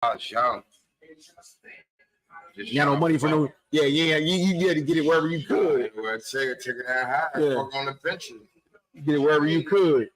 young. You got no money for no. Yeah. You had to get it wherever you could. Well, take it that high. Yeah. Fuck on the benches. You get it wherever you could.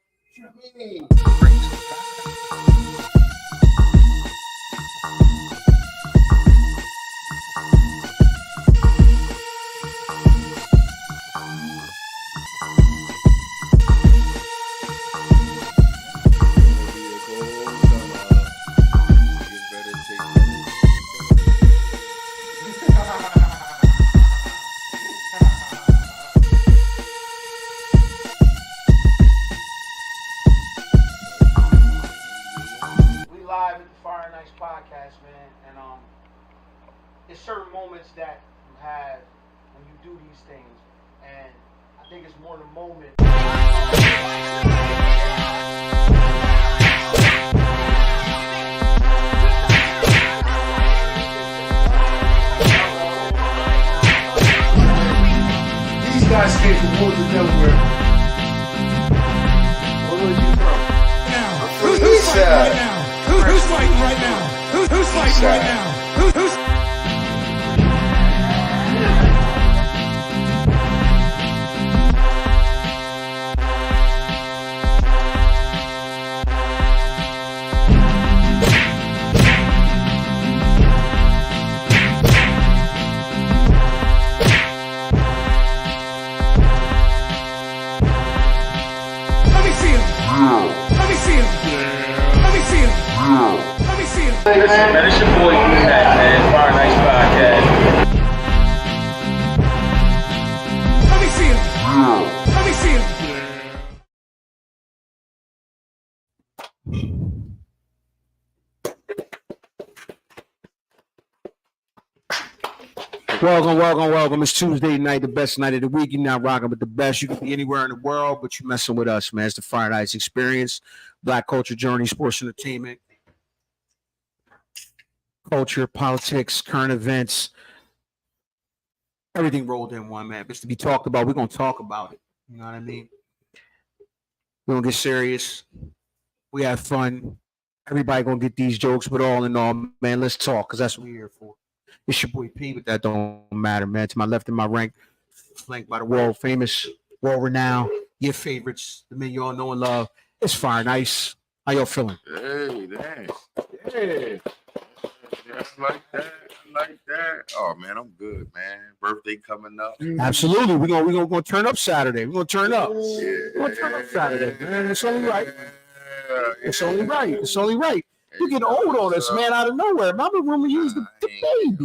Live at the Fire Nights podcast, man, and it's certain moments that you have when you do these things, and I think it's more the moment. These guys came from Woodland, Delaware. Where are you from? Who's fighting right now? Who's fighting right now? Who's fighting right now? Who's Let me see him. Let me see him. Let me see him. Let me see him. Listen, man, it's your boy Q-Mac, man. Fire Nights Podcast. Let me see him. Let me see him. Welcome. It's Tuesday night, the best night of the week. You're not rocking with the best. You can be anywhere in the world, but you're messing with us, man. It's the Fire Nights Experience, Black Culture Journey, Sports Entertainment, culture, politics, current events, everything rolled in one, man. If it's to be talked about, we're going to talk about it. You know what I mean? We're going to get serious. We have fun. Everybody going to get these jokes, but all in all, man, let's talk, because that's what we're here for. It's your boy P, but that don't matter, man. To my left and my right, flanked by the world famous, world renowned, your favorites, the men you all know and love. It's Fire Nice. How y'all feeling? Hey, damn. Yeah. I like that. Oh man, I'm good, man. Birthday coming up. Absolutely. We're gonna turn up Saturday. We're gonna turn up. Yeah. We're gonna turn up Saturday, man. It's only right. It's only right. It's only right. You get old on us, man, out of nowhere. Remember when we used the baby?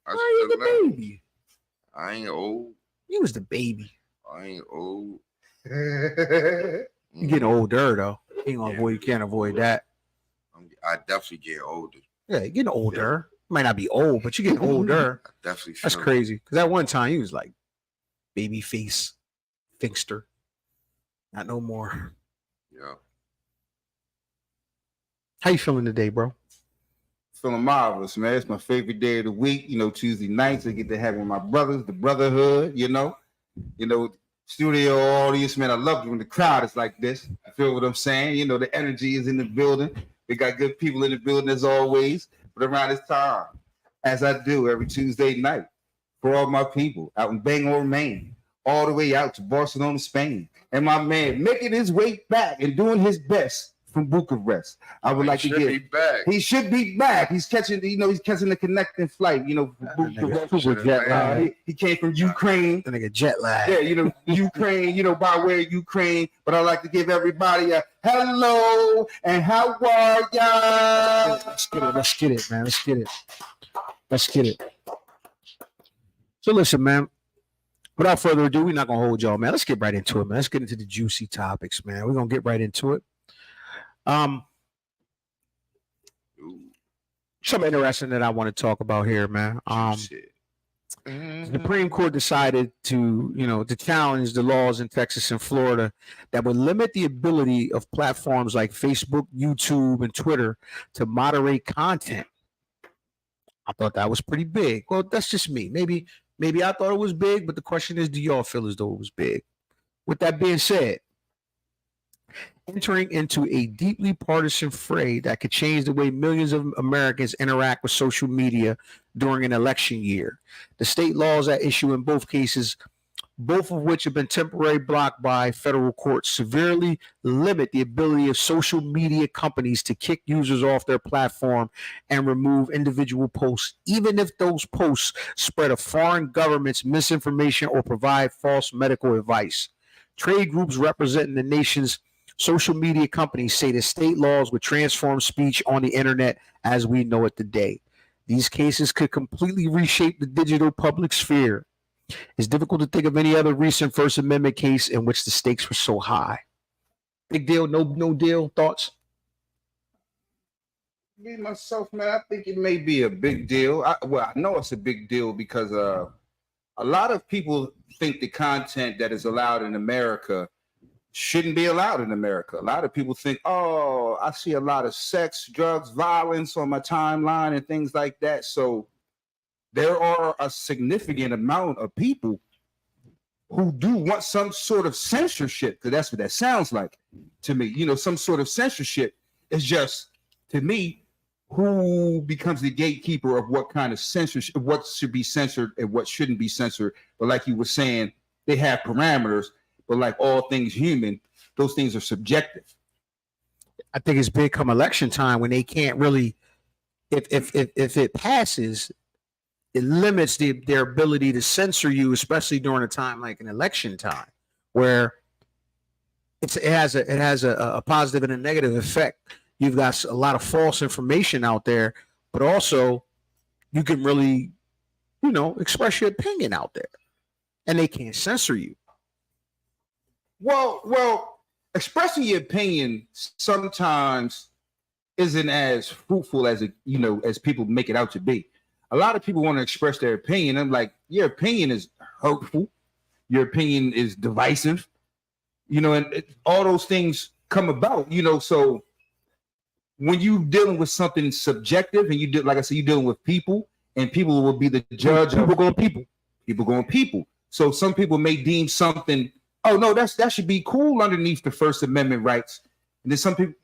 How you the baby? I ain't old. You was the baby. I ain't old. You getting older though. You can't avoid that. I definitely get older. Yeah, you're getting older. You might not be old, but you're getting older. I definitely feel That's crazy. Because at one time he was like baby face, Finkster. Not no more. Yeah. How you feeling today, bro? Feeling marvelous, man. It's my favorite day of the week. You know, Tuesday nights I get to have with my brothers, the brotherhood, you know, studio audience, man. I love it when the crowd is like this. You feel what I'm saying? You know, the energy is in the building. We got good people in the building as always. But around this time, as I do every Tuesday night, for all my people out in Bangor, Maine, all the way out to Barcelona, Spain, and my man making his way back and doing his best from Bucharest. I would like to get. He should be back. He's catching the connecting flight. You know, Super jet lag. He came from Ukraine. The nigga jet lag. Yeah, you know, Ukraine. You know, by way of Ukraine. But I like to give everybody a hello and how are y'all? Let's get it, man. Let's get it. So listen, man. Without further ado, we're not gonna hold y'all, man. Let's get right into it, man. Let's get into the juicy topics, man. We're gonna get right into it. Something interesting that I want to talk about here, man. The Supreme Court decided to challenge the laws in Texas and Florida that would limit the ability of platforms like Facebook, YouTube, and Twitter to moderate content. I thought that was pretty big. Well, that's just me. Maybe I thought it was big, but the question is, do y'all feel as though it was big? With that being said, entering into a deeply partisan fray that could change the way millions of Americans interact with social media during an election year. The state laws at issue in both cases, both of which have been temporarily blocked by federal courts, severely limit the ability of social media companies to kick users off their platform and remove individual posts, even if those posts spread a foreign government's misinformation or provide false medical advice. Trade groups representing the nation's social media companies say that state laws would transform speech on the internet as we know it today. These cases could completely reshape the digital public sphere. It's difficult to think of any other recent First Amendment case in which the stakes were so high. Big deal, no deal, thoughts? Me myself, man, I think it may be a big deal. I know it's a big deal because a lot of people think the content that is allowed in America shouldn't be allowed in America. A lot of people think, oh, I see a lot of sex, drugs, violence on my timeline and things like that. So there are a significant amount of people who do want some sort of censorship, because that's what that sounds like to me. You know, some sort of censorship is just, to me, who becomes the gatekeeper of what kind of censorship, what should be censored and what shouldn't be censored. But like you were saying, they have parameters, but like all things human, those things are subjective. I think it's big come election time when they can't really, if it passes, it limits their ability to censor you, especially during a time like an election time, where it has a positive and a negative effect. You've got a lot of false information out there, but also you can really, express your opinion out there, and they can't censor you. Well, expressing your opinion sometimes isn't as fruitful as as people make it out to be. A lot of people want to express their opinion. I'm like, your opinion is hurtful. Your opinion is divisive. And all those things come about. So when you're dealing with something subjective, and like I said, you're dealing with people, and people will be the judge. People going people. So some people may deem something, oh no, that should be cool underneath the First Amendment rights. And then some people,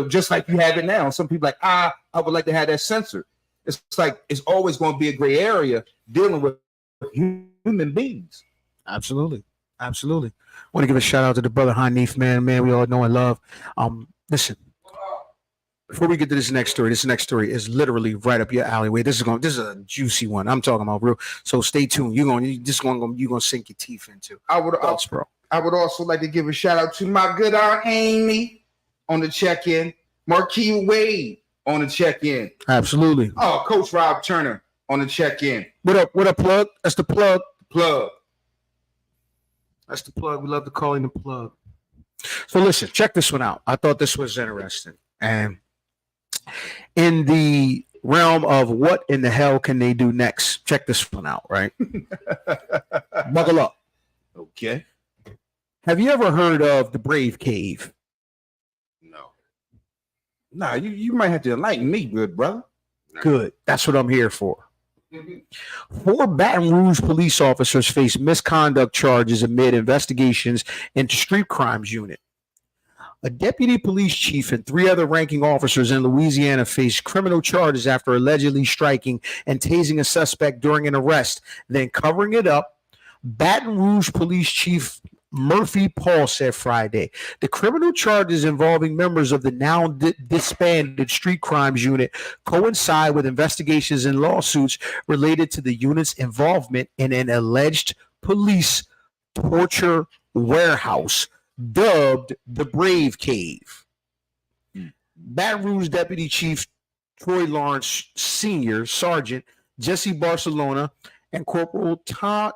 just like you have it now, some people like, I would like to have that censored. It's like it's always going to be a gray area dealing with human beings. Absolutely. I want to give a shout out to the brother Hanif, man, we all know and love. Listen, before we get to this next story is literally right up your alleyway. This is a juicy one. I'm talking about, bro. So stay tuned. You're gonna sink your teeth into. I would also like to give a shout out to my good aunt Amy on the check-in, Marquis Wade on the check-in. Absolutely. Oh, Coach Rob Turner on the check-in. What up, plug? That's the plug. That's the plug. We love to call him the plug. So listen, check this one out. I thought this was interesting. And in the realm of what in the hell can they do next, check this one out, right? Buckle up. Okay. Have you ever heard of the Brave Cave? No. Nah, you might have to enlighten me, good brother. Good. That's what I'm here for. 4 Baton Rouge police officers face misconduct charges amid investigations into street crimes unit. A deputy police chief and 3 other ranking officers in Louisiana faced criminal charges after allegedly striking and tasing a suspect during an arrest, then covering it up. Baton Rouge Police Chief Murphy Paul said Friday the criminal charges involving members of the now disbanded street crimes unit coincide with investigations and lawsuits related to the unit's involvement in an alleged police torture warehouse dubbed the Brave Cave. Baton Rouge Deputy Chief Troy Lawrence Sr., Sergeant Jesse Barcelona, and Corporal Todd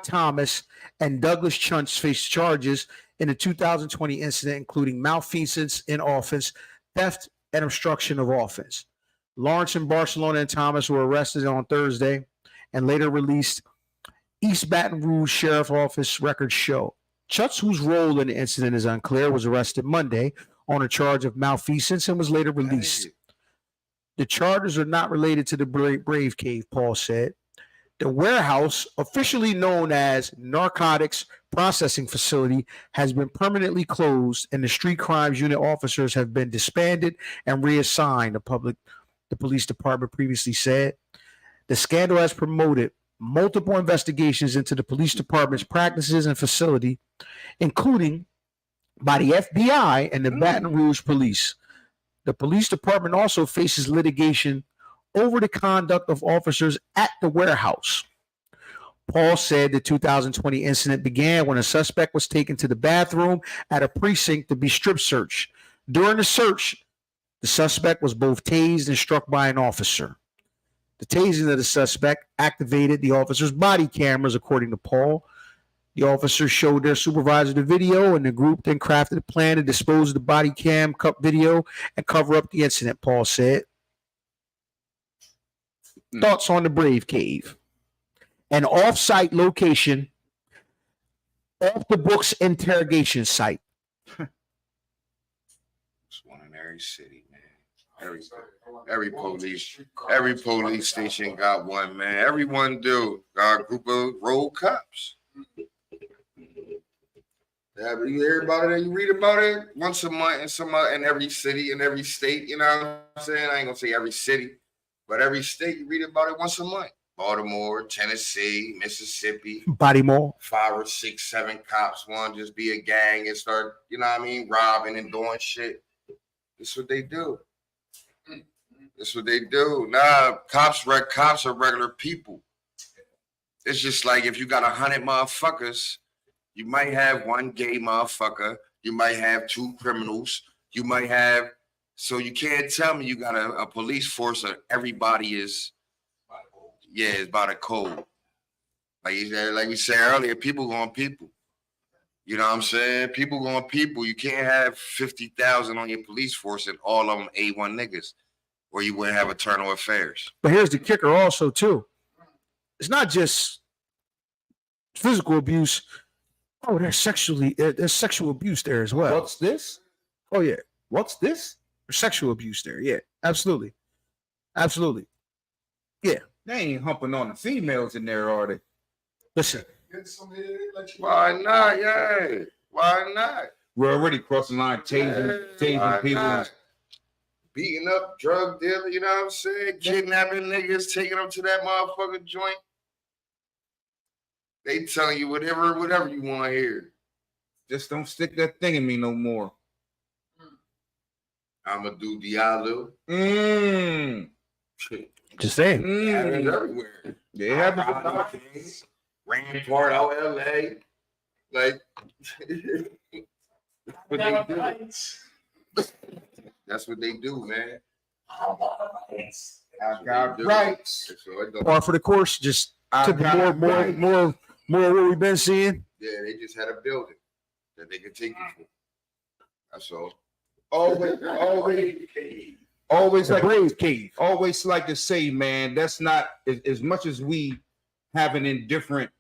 Thomas and Douglas Chunch faced charges in the 2020 incident, including malfeasance in office, theft, and obstruction of office. Lawrence and Barcelona and Thomas were arrested on Thursday and later released. East Baton Rouge Sheriff Office records show. Chunch, whose role in the incident is unclear, was arrested Monday on a charge of malfeasance and was later released. The charges are not related to the Brave Cave, Paul said. The warehouse, officially known as Narcotics Processing Facility, has been permanently closed, and the Street Crimes Unit officers have been disbanded and reassigned. The police department previously said the scandal has promoted multiple investigations into the police department's practices and facility, including by the FBI and the Baton Rouge Police. The police department also faces litigation over the conduct of officers at the warehouse. Paul said the 2020 incident began when a suspect was taken to the bathroom at a precinct to be strip searched. During the search, the suspect was both tased and struck by an officer. The tasing of the suspect activated the officer's body cameras, according to Paul. The officers showed their supervisor the video, and the group then crafted a plan to dispose of the body cam cup video and cover up the incident, Paul said. Thoughts on the Brave Cave? An off-site location, off-the-books interrogation site. It's one in every city, man. Every police station got one, man. Everyone do. Got a group of road cops. Yeah, you hear about it and you read about it once a month in every city, in every state. You know what I'm saying? I ain't gonna say every city, but every state you read about it once a month. Baltimore, Tennessee, Mississippi. Baltimore. 5 or 6, 7 cops want to just be a gang and start, you know what I mean, robbing and doing shit. That's what they do. That's what they do. Nah, cops are regular people. It's just like if you got 100 motherfuckers, you might have one gay motherfucker. You might have 2 criminals. You might have, so you can't tell me you got a police force that everybody is, it's by the code. Like we said earlier, people going people. You know what I'm saying? People going people. You can't have 50,000 on your police force and all of them A1 niggas, or you wouldn't have internal affairs. But here's the kicker also, too. It's not just physical abuse. Oh, there's sexual abuse there as well. What's this? Oh, yeah. What's this? There's sexual abuse there. Yeah, absolutely. Absolutely. Yeah. They ain't humping on the females in there, are they? Listen. Why not? Yeah. Why not? We're already crossing the line, tasing people. Not? Beating up, drug dealer, you know what I'm saying? Kidnapping niggas, taking them to that motherfucking joint. They telling you whatever you want to hear. Just don't stick that thing in me no more. I'ma do Diallo. Just saying. Happens everywhere. They have things. Rampart out LA. Like what they do. That's what they do, man. I got rights. Par for the course, just took more of what we've been seeing. Yeah, they just had a building that they could take you for. That's all. Always The like Brave Cave. always like to say, man, that's not as much as we have an indifferent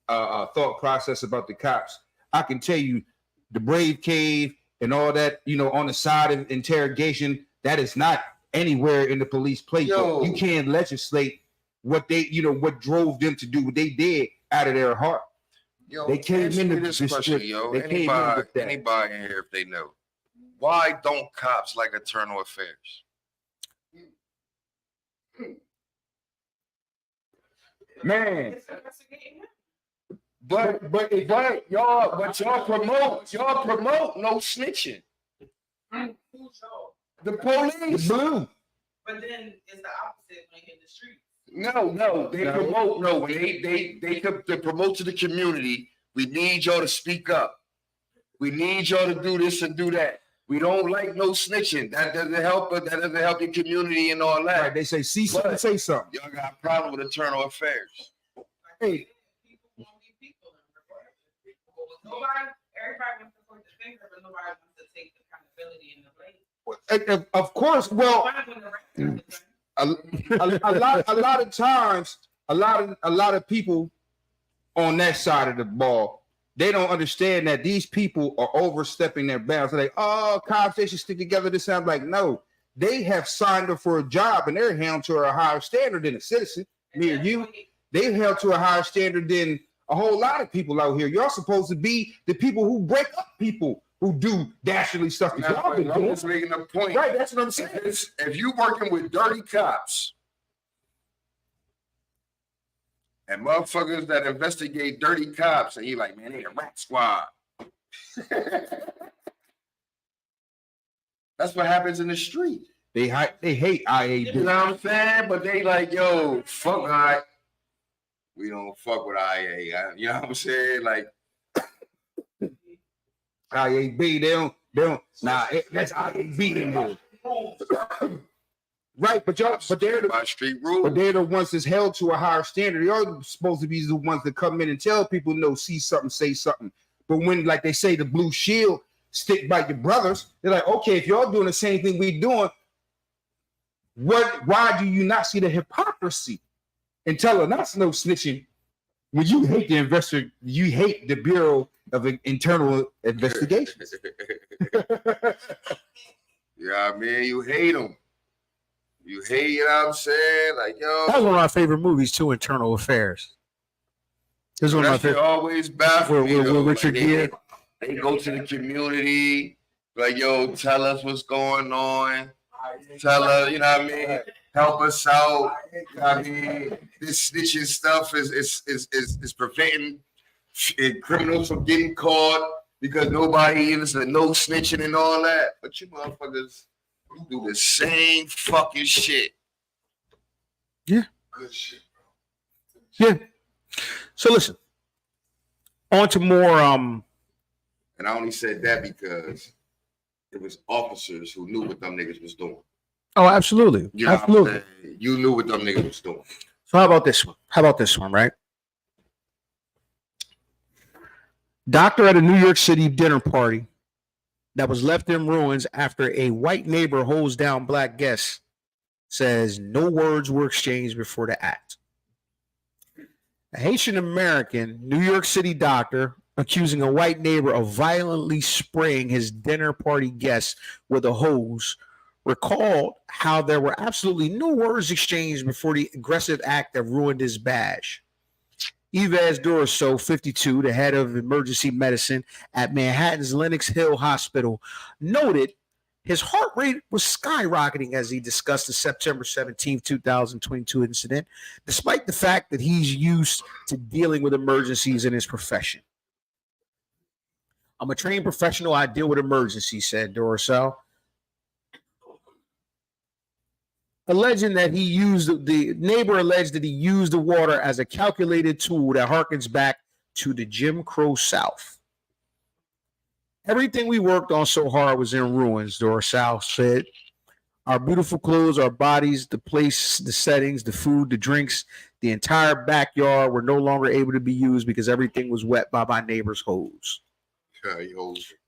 thought process about the cops. I can tell you the Brave Cave and all that, on the side of interrogation, that is not anywhere in the police playbook. You can't legislate what they, what drove them to do what they did out of their heart. Yo, they came into this question, yo. Anybody in here, if they know, why don't cops like internal affairs? Man, but y'all promote no snitching. The police. Blue. But then it's the opposite when you're in the streets. No, they promote. No, they promote to the community. We need y'all to speak up. We need y'all to do this and do that. We don't like no snitching. That doesn't help. That doesn't help your community and all that. Right, they say see something, say something. Y'all got a problem with internal affairs. Hey, People won't be people. Everybody wants to point the finger, but nobody wants to take the accountability in the blame. of course. Well, a lot of times, a lot of people on that side of the ball, they don't understand that these people are overstepping their bounds. They're like, oh, cops, they should stick together. This sounds like, no, they have signed up for a job and they're held to a higher standard than a citizen. Me or you. they held to a higher standard than a whole lot of people out here. Y'all supposed to be the people who break up people who do dastardly stuff that y'all been I'm doing. just making a point. Right, that's what I'm saying. If you working with dirty cops and motherfuckers that investigate dirty cops, and you like, man, they a rat squad. That's what happens in the street. They hate IAB. You know what I'm saying? But they like, yo, fuck I. We don't fuck with IA. You know what I'm saying? Like, IAB, they don't. Nah, that's IAB in there. Right, but they're the by street rules. But they're the ones that's held to a higher standard. You're supposed to be the ones that come in and tell people, no, see something, say something. But when, like they say, the blue shield stick by your brothers, they're like, okay, if y'all doing the same thing we doing, why do you not see the hypocrisy in telling us no snitching when you hate the investor, you hate the Bureau of Internal Investigation? Yeah, I mean, you hate them. You hate, you know what I'm saying? Like, yo. That was one of my favorite movies too, Internal Affairs. This is one of my That shit favorite. always baffles me. With though. Richard Like, Gere. They go to the community, like, yo, tell us what's going on. Tell us, you know what I mean? Help us out. I mean, this snitching stuff is preventing criminals from getting caught because nobody is no snitching and all that. But you motherfuckers do the same fucking shit. Yeah. Good shit, bro. Yeah. So listen. On to more And I only said that because it was officers who knew what them niggas was doing. Oh, absolutely. You know what I'm Absolutely. saying? You knew what them niggas was doing. So how about this one? How about this one, right? Doctor at a New York City dinner party that was left in ruins after a white neighbor holds down black guests says no words were exchanged before the act. A Haitian American New York City doctor accusing a white neighbor of violently spraying his dinner party guests with a hose recalled how there were absolutely no words exchanged before the aggressive act that ruined his badge. Yves Doroso, 52, the head of emergency medicine at Manhattan's Lenox Hill Hospital, noted his heart rate was skyrocketing as he discussed the September 17, 2022 incident, despite the fact that he's used to dealing with emergencies in his profession. I'm a trained professional. I deal with emergencies, said Doroso. Alleging that the neighbor alleged that he used the water as a calculated tool that harkens back to the Jim Crow South. Everything we worked on so hard was in ruins, Doroso said. Our beautiful clothes, our bodies, the place, the settings, the food, the drinks, the entire backyard were no longer able to be used because everything was wet by my neighbor's hose.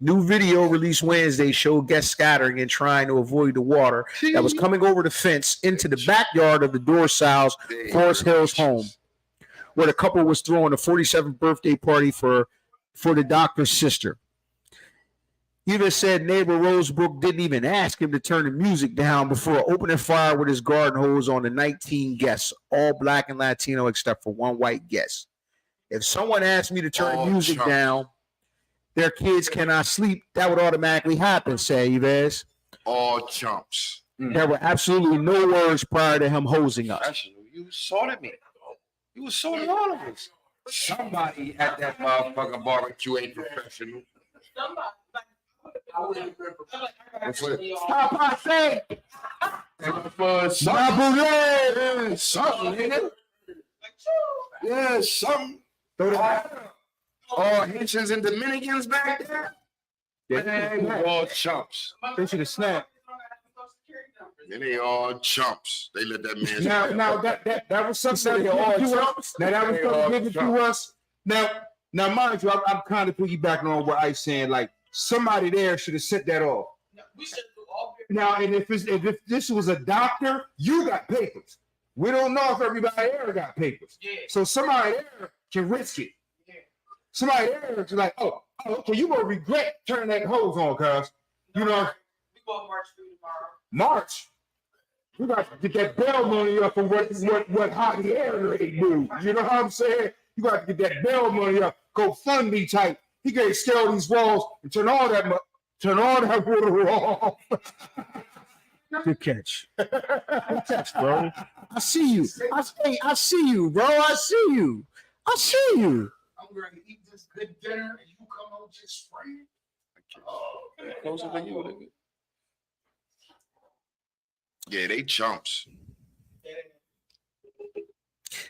New video released Wednesday showed guests scattering and trying to avoid the water that was coming over the fence into the backyard of the Doroso's Forest Hills home, where the couple was throwing a 47th birthday party for the doctor's sister. Even said neighbor Rosebrook didn't even ask him to turn the music down before opening fire with his garden hose on the 19 guests, all black and Latino except for one white guest. If someone asked me to turn the music down, their kids cannot sleep, that would automatically happen, said Yves. All chumps. There were absolutely no words prior to him hosing us. You assaulted me. You assaulted all of us. Somebody at that motherfucking barbecue ain't professional. Stop, I say. Something, nigga. Yeah, something. All Haitians and Dominicans back there. They all chumps. They should have snapped. And they all chumps. They let that man. Now that was something that all chumps. Now that was something given to us. Now mind you, I'm kind of piggybacking on what I saying. Like somebody there should have set that off. We should do all. Now, and if this was a doctor, you got papers. We don't know if everybody there got papers. Yeah. So somebody there can risk it. Yeah. Somebody there is like, oh, okay, you gonna regret turning that hose on, cuz. You know, We go March 3 tomorrow. March. We got to get that bail money up for what Javier Air do. You know what I'm saying? You got to get that bail money up. Go fund me type. He can scale these walls and turn all that water off. Good catch. Good catch, bro. I see you. I see you, bro. I see you. I see you. I'm going to eat this good dinner and you come out just spraying. Closer than you, nigga. Yeah, they chumps.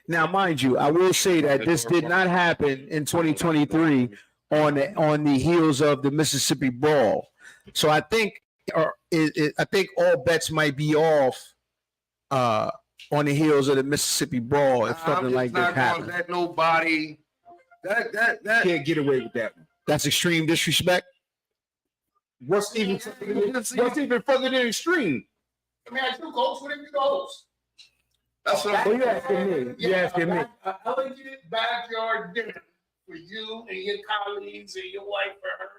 Now, mind you, I will say that this did not happen in 2023 on the heels of the Mississippi Brawl. So I think, I think all bets might be off on the heels of the Mississippi Brawl if something like this happens. Let nobody that Can't get away with that one. That's extreme disrespect. What's even further than extreme? I mean, I do goes whatever you goes. that's what Oh, you asking me? You asking me? An elegant backyard dinner for you and your colleagues and your wife or her,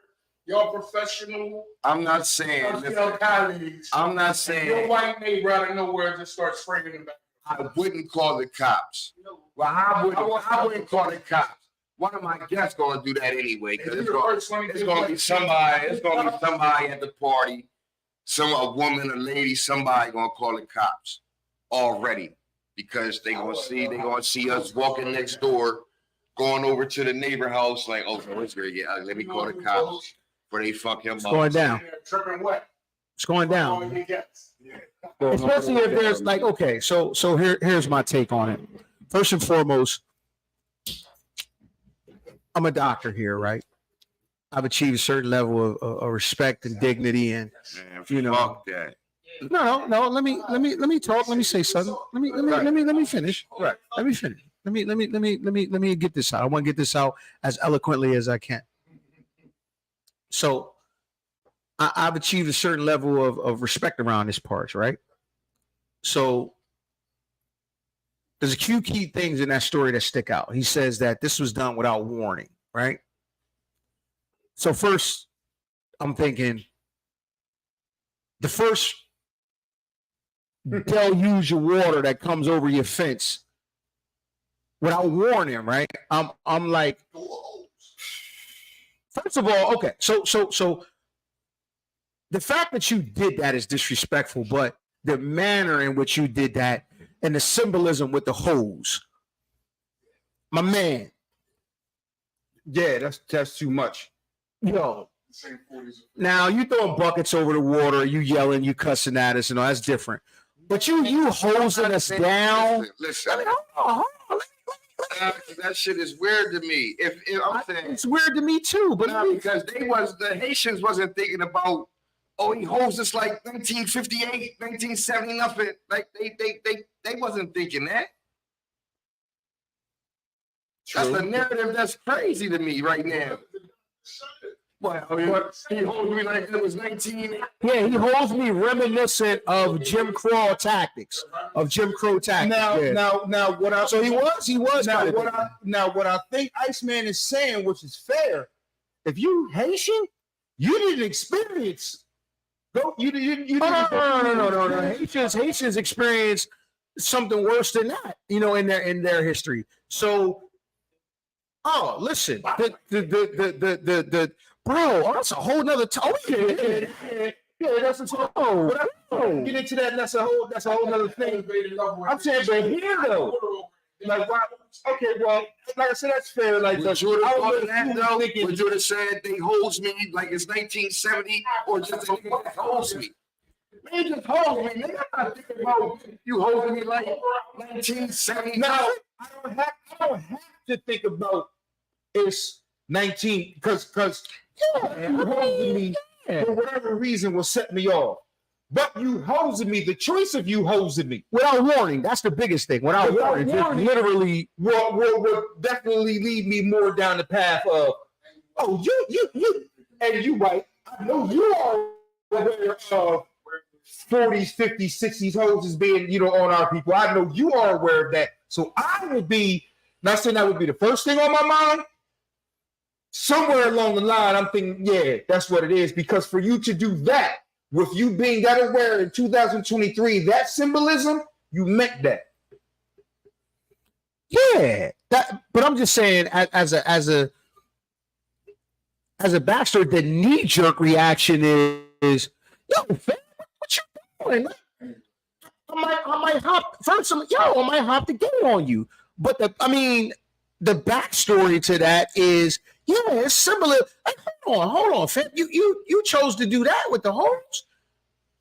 your professional, I'm not saying. your colleagues. I'm not Your saying white neighbor out of nowhere just starts spraying in the back. I wouldn't call the cops. Well, I wouldn't call the cops. One of my guests gonna do that anyway, because it's gonna be somebody. It's gonna be somebody at the party, a woman, a lady, somebody gonna call the cops already, because they gonna see us walking next door, going over to the neighbor house, like, oh, it's great. Yeah, let me call the cops for they fuck him It's up. going down. Tripping wet. It's going down. All you gets. Especially if there's like, okay, so here's my take on it. First and foremost, I'm a doctor here, right? I've achieved a certain level of respect and dignity, and Man, you know. fuck that. no. Let me talk. Let me say something. Let me finish. Right. Let me finish. Let me get this out. I want to get this out as eloquently as I can. So I've achieved a certain level of respect around this part, right? So there's a few key things in that story that stick out. He says that this was done without warning, right? So first, I'm thinking the first deluge of water that comes over your fence without warning, right? I'm like, first of all, okay, so the fact that you did that is disrespectful, but the manner in which you did that and the symbolism with the hose, my man, Yeah, that's too much. yo. Now you throwing buckets over the water, you yelling, you cussing at us, and all that's different. But you hosing us down. Listen, I mean, hold on. that shit is weird to me. If I'm saying It's weird to me too, but nah, because the Haitians wasn't thinking about, oh, he holds us like 1958, 1970, nothing. Like they wasn't thinking that. That's a narrative that's crazy to me right now. Well, I mean, he holds me like it was 19. yeah, he holds me reminiscent of Jim Crow tactics. Now, what I So he was now kind of what I think Iceman is saying, which is fair, if you Haitian, you didn't experience. You didn't. No. Haitians experience something worse than that, you know, in their history. So, oh, listen, the bro, that's a whole nother Yeah, that's a whole. Get into that. And that's a whole nother thing. I'm saying, but here though, like, why? Okay, well, like I said, that's fair. Like, Would you have said they holds me like it's 1970, or just a nigga that holds me? Man, just hold me. Nigga, I'm not thinking about you holding me like 1970. No, I don't have to think about it's 19 because you hosing me for whatever reason will set me off. But you hosing me, the choice of you hosing me without warning. That's the biggest thing. Without warning, just literally will definitely lead me more down the path of, oh, you, and you right. I know you are aware of 40s, 50s, 60s hoses being, you know, on our people. I know you are aware of that. So I would be, not saying that would be the first thing on my mind. Somewhere along the line, I'm thinking, yeah, that's what it is. Because for you to do that, with you being that aware in 2023, that symbolism, you meant that. Yeah, but I'm just saying, as a backstory, the knee jerk reaction is, yo, fam, what you doing? I might hop first. I might hop the gate on you. But the backstory to that is, yeah, it's similar. Like, hold on, fam. You chose to do that with the hoes.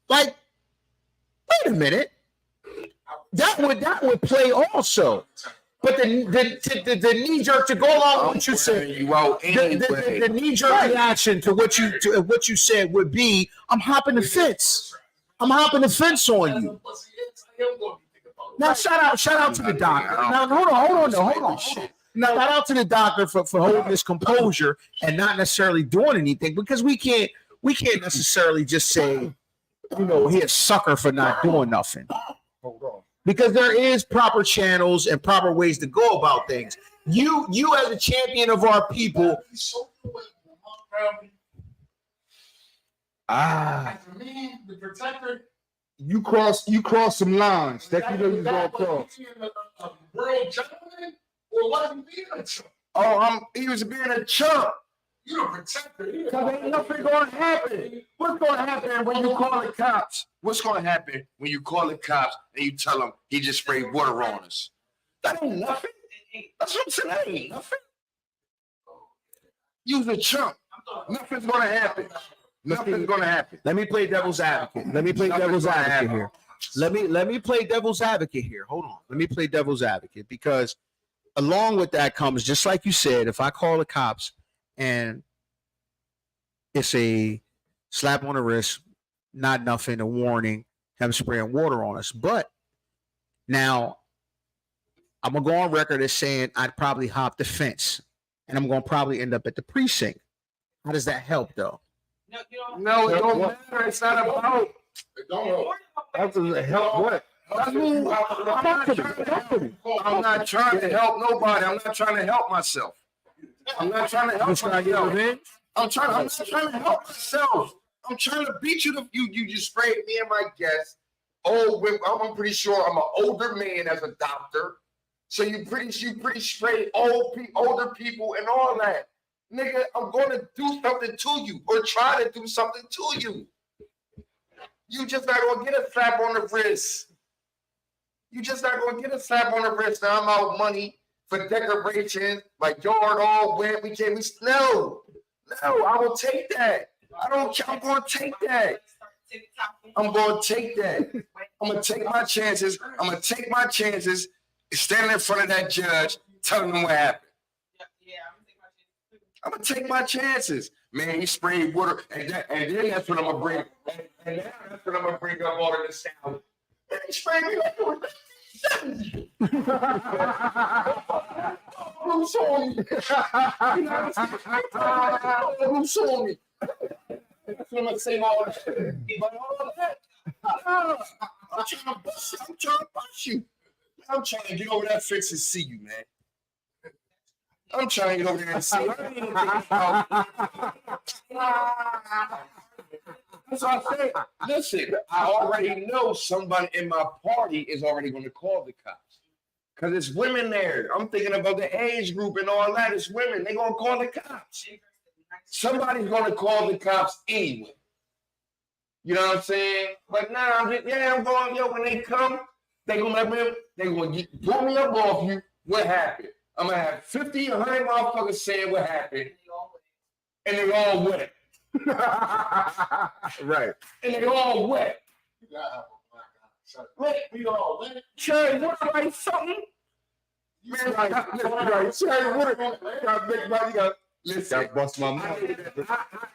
Like, wait a minute. That would play also. But the knee jerk to go along with what you said, the knee jerk reaction to what you said would be, I'm hopping the fence. I'm hopping the fence on you. Now shout out to the doctor. Now hold on. Now shout out to the doctor for holding his composure and not necessarily doing anything, because we can't necessarily just say, he a sucker for not doing nothing. Hold on. Because there is proper channels and proper ways to go about things. You as a champion of our people. The protector. You cross some lines that you know you're gonna cross. World gentleman, or was he being a chump? He was being a chump. You the protector. Because ain't nothing gonna happen. What's gonna happen when you call the cops? What's gonna happen when you call the cops and you tell them he just sprayed water on us? That ain't nothing. That's what I'm saying. That ain't nothing. You's a chump. Nothing's gonna happen. Nothing's gonna happen. Let me play devil's advocate. Let me play devil's advocate here. Let me play devil's advocate here. Hold on. Let me play devil's advocate, because along with that comes, just like you said, if I call the cops and it's a slap on the wrist, not nothing, a warning, him spraying water on us. But now I'm gonna go on record as saying I'd probably hop the fence and I'm gonna probably end up at the precinct. How does that help though? No, it don't matter. It's not about. It don't help. That doesn't help what? I'm not trying to help nobody. I'm not trying to help myself. I'm not trying to help myself. I'm not trying to help myself. I'm trying to beat you. You just sprayed me and my guest. I'm pretty sure I'm an older man as a doctor. So you pretty sprayed older people and all that. Nigga, I'm going to do something to you or try to do something to you. You just not going to get a slap on the wrist. You just not going to get a slap on the wrist. Now I'm out money for decoration, my yard all wet. No, I will take that. I'm going to take that. I'm going to take that. I'm going to take my chances. I'm going to take my chances standing in front of that judge, telling him what happened. I'm gonna take my chances, man. He sprayed water, and then that's when I'm gonna bring, and now that's when I'm gonna bring up all of this sound. And he sprayed me like it was Bruce on me. Bruce on me. That's what I'm gonna say all that. But all that, I'm trying to bust you. I'm trying to get over that fence and see you, man. I'm trying to get over there and see. That's what I say. Listen, I already know somebody in my party is already going to call the cops. Because it's women there. I'm thinking about the age group and all that. It's women. They're going to call the cops. Somebody's going to call the cops anyway. You know what I'm saying? But now, I'm going, when they come, they're going to pull me up off you. What happened? I'm going to have 50, 100 motherfuckers saying what happened. And they all wet. Right. And they all wet. We all wet. Cherry, what like something? Man, right. Cherry, what listen. Bust my mouth.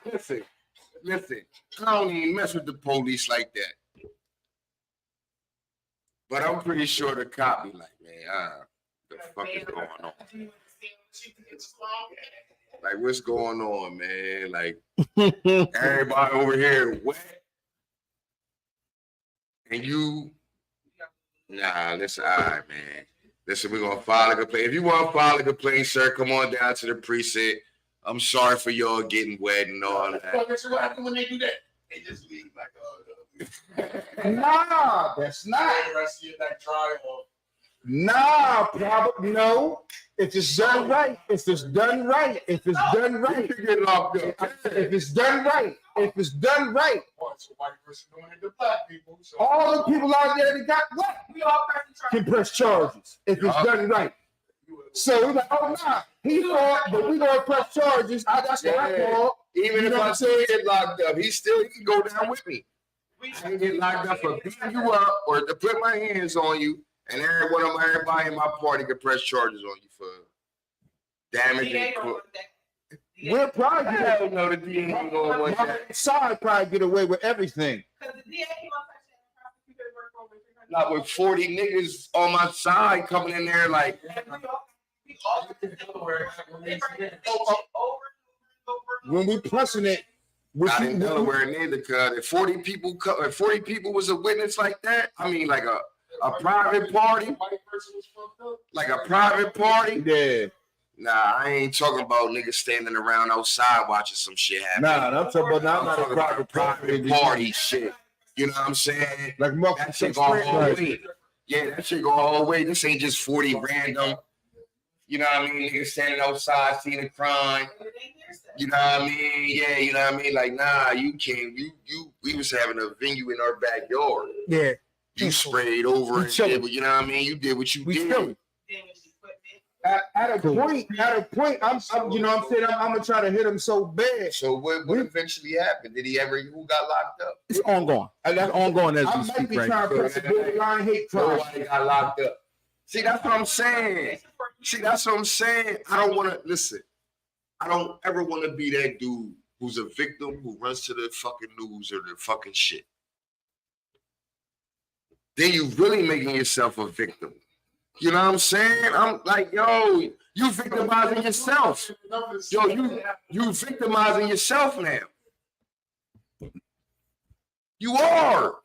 Listen. I don't even mess with the police like that. But I'm pretty sure the cop be like, man, the fuck is going on? Like, what's going on, man? Like, everybody over here wet. And you, listen, all right, man. Listen, we're going to file a complaint. If you want to file a complaint, sir, come on down to the precinct. I'm sorry for y'all getting wet and all that. What happened when they do that? They just leave like, Nah, that's not. Nah, probably no. If it's done right, if it's done right, if it's done right, You get locked up. if it's done right, if it's done right. All the people out there that got what? We all Can press charges if it's done right. So we're like, oh nah, he fought, but we gonna press charges. That's what I call. Even You if know what I I'm still saying? get locked up, he can go down with me. We I can get locked up for beating you up or to put my hands on you, and everybody in my party can press charges on you for damaging. DA don't want that. We'll probably Hell no, the DA ain't gonna want that. side probably get away with everything. Because the DA came up and said, prosecutor work over 300. Not with 40 niggas on my side coming in there like, And we all did this Delaware. They bring this shit over and over. When we pressing it, not in Delaware neither, cuz if 40 people was a witness like that, I mean like a private party, like a private party. yeah. Nah, I ain't talking about niggas standing around outside watching some shit happen. Nah, I'm talking about I'm not talking a about private private party shit. You know what I'm saying? Like That shit go all the way. Yeah, that shit go all the way. This ain't just 40 random. You know what I mean? Niggas standing outside seeing a crime. You know what I mean? Yeah, you know what I mean? Like, nah, you can't. We was having a venue in our backyard. Yeah. You sprayed over and chilling. did what, you know what I mean? You did what you We did. chilling. At a point, I'm you know what I'm saying, I'm gonna try to hit him so bad. So what eventually happened? Did he ever, who got locked up? It's ongoing. It's ongoing as I we might speak be right trying now. to press a borderline hate crime. Nobody got locked up. See, that's what I'm saying. I don't want to, listen, I don't ever want to be that dude who's a victim who runs to the fucking news or the fucking shit. Then you really making yourself a victim. You know what I'm saying? I'm like, yo, you victimizing yourself. Yo, you victimizing yourself now. You are.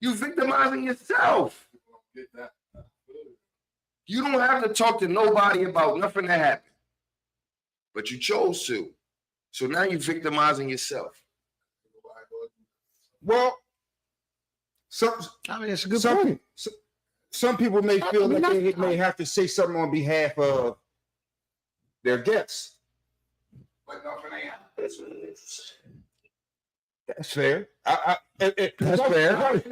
You victimizing yourself. You don't have to talk to nobody about nothing that happened. But you chose to. So now you're victimizing yourself. Well, I mean, it's a good point. some people may feel like they may have to say something on behalf of their guests. That's fair. That's fair.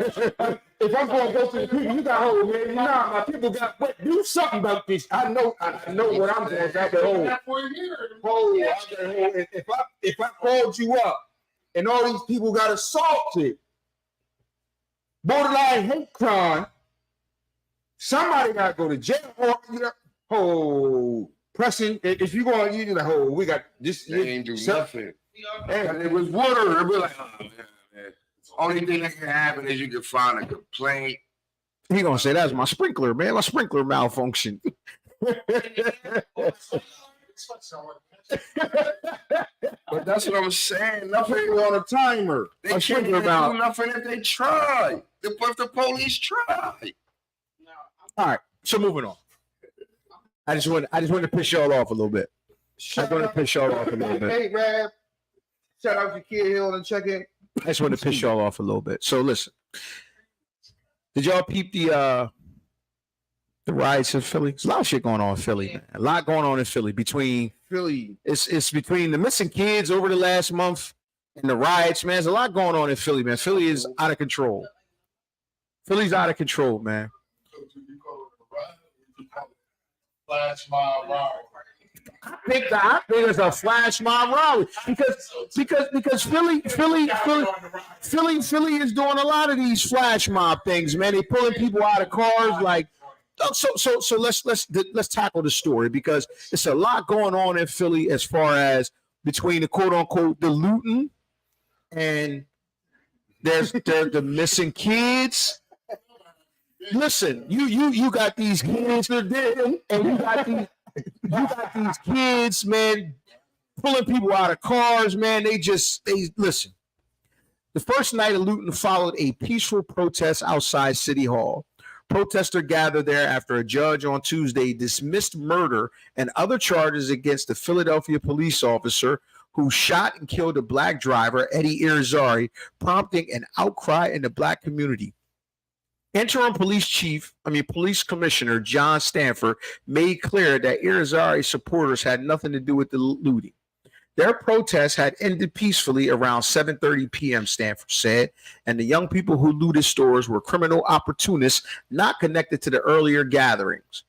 If I'm going to go to the people, you got hold, man. Nah, my people got do something about this. I know what I'm doing. If I called you up and all these people got assaulted, borderline hate crime, somebody got to go to jail. Or, you know, oh, pressing. If you going, you like, oh, we got this. They ain't do nothing. And it was water. It be like, oh man. Only thing that can happen is you can find a complaint. He gonna say that's my sprinkler, man. My sprinkler malfunction. But that's what I'm saying. Nothing on a timer. They can't do nothing if they try. If the police try. All right, so moving on. I just want to piss y'all off a little bit. I want to piss y'all off a little bit. Hey, Rab. Shout out to Kid Hill and check in. I just want to piss y'all off a little bit. So listen, did y'all peep the riots in Philly? There's a lot of shit going on in Philly, man. A lot going on in Philly between Philly. It's between the missing kids over the last month and the riots, man. There's a lot going on in Philly, man. Philly is out of control. Philly's out of control, man. Flash mob rally. I think it's a flash mob rally because Philly is doing a lot of these flash mob things, man. They pulling people out of cars, like so. Let's tackle the story because it's a lot going on in Philly as far as between the quote unquote the looting and there's the missing kids. Listen, you got these kids that are dead, and you got these kids, man, pulling people out of cars, man. They listen. The first night of looting followed a peaceful protest outside City Hall. Protesters gathered there after a judge on Tuesday dismissed murder and other charges against the Philadelphia police officer who shot and killed a black driver, Eddie Irizarry, prompting an outcry in the black community. Interim police commissioner John Stanford made clear that Irizarry supporters had nothing to do with the looting. Their protest had ended peacefully around 7:30 p.m., Stanford said, and the young people who looted stores were criminal opportunists not connected to the earlier gatherings.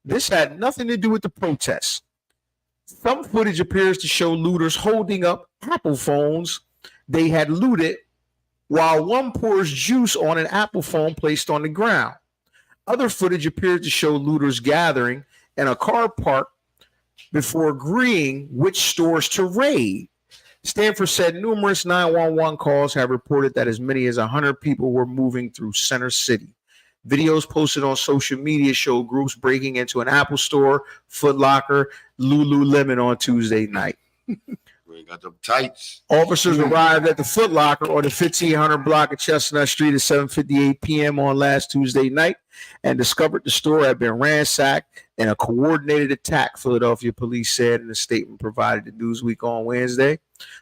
This had nothing to do with the protests. Some footage appears to show looters holding up Apple phones they had looted, while one pours juice on an Apple phone placed on the ground. Other footage appears to show looters gathering in a car park before agreeing which stores to raid. Stanford said numerous 911 calls have reported that as many as 100 people were moving through Center City. Videos posted on social media show groups breaking into an Apple store, Foot Locker, Lululemon on Tuesday night. We got them tights. Officers arrived at the Foot Locker on the 1500 block of Chestnut Street at 7:58 p.m. on last Tuesday night and discovered the store had been ransacked in a coordinated attack, Philadelphia police said in a statement provided to Newsweek on Wednesday.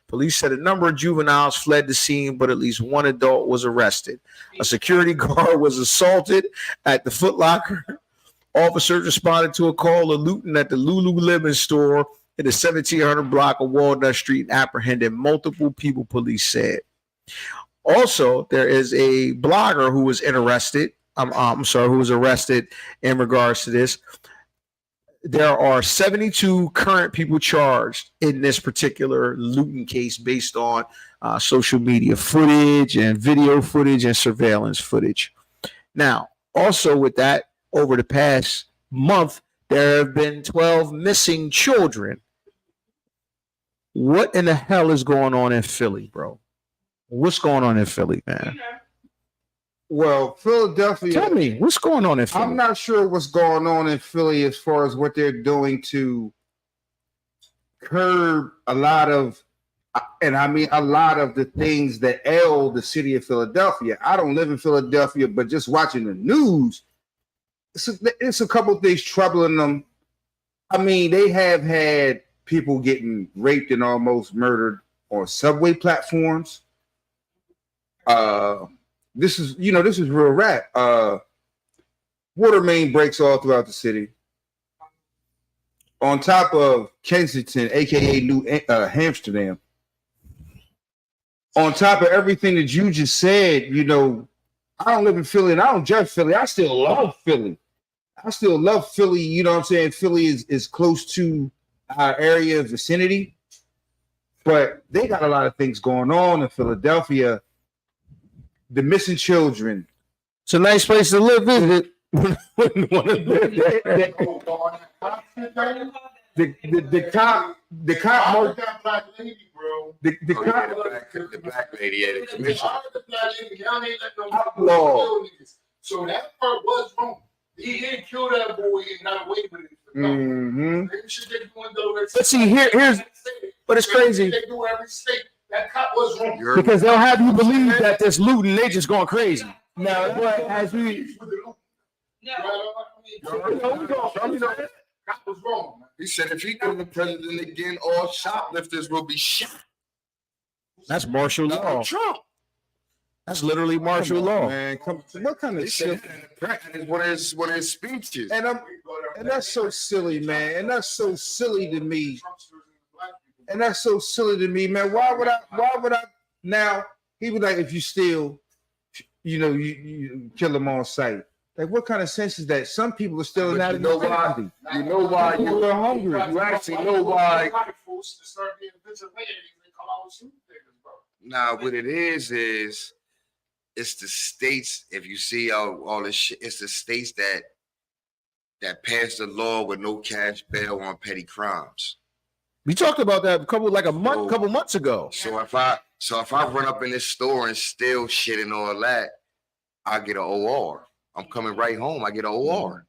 Police said a number of juveniles fled the scene, but at least one adult was arrested. A security guard was assaulted at the Foot Locker. Officers responded to a call of looting at the Lululemon store in the 1700 block of Walnut Street and apprehended multiple people, police said. Also, there is a blogger who was arrested. Who was arrested in regards to this. There are 72 current people charged in this particular looting case based on social media footage and video footage and surveillance footage. Now, also with that, over the past month, there have been 12 missing children. What in the hell is going on in Philly, bro? What's going on in Philly, man? Well, Philadelphia. Tell me, what's going on in Philly? I'm not sure what's going on in Philly as far as what they're doing to curb a lot of, and I mean a lot of the things that ail the city of Philadelphia. I don't live in Philadelphia, but just watching the news, it's a couple of things troubling them. I mean, they have had people getting raped and almost murdered on subway platforms. This is real rap. Water main breaks all throughout the city. On top of Kensington, aka New Amsterdam. On top of everything that you just said, I don't live in Philly and I don't judge Philly. I still love Philly. You know what I'm saying? Philly is close to our area vicinity, but they got a lot of things going on in Philadelphia. The missing children. It's a nice place to live, isn't it? The cop that black lady, bro. the cop The black lady at the commission. The black lady, y'all ain't let no Outlaw. kill niggas. So that part was wrong. He didn't kill that boy and got away with it. Mhm. But see, here's but it's crazy. They do every state. That cop was wrong. Because they'll have you believe that this looting, they just going crazy. Now, but as we Cop was wrong. He said if he becomes the president again, all shoplifters will be shot. that's martial law. Trump. That's literally martial law. Man, what kind He of said shit? that in the press in one of his speeches. And that's so silly, man. And that's so silly to me. Man. Why would I now he would like if you steal, you kill them on sight. Like what kind of sense is that? Some people are still But not you know why? You know why People are hungry. you actually know why. Nah, what it is it's the states. If you see all this shit, it's the states that passed the law with no cash bail on petty crimes. We talked about that couple months ago. So if I run up in this store and steal shit and all that, I get an OR. I'm coming right home. I get an OR.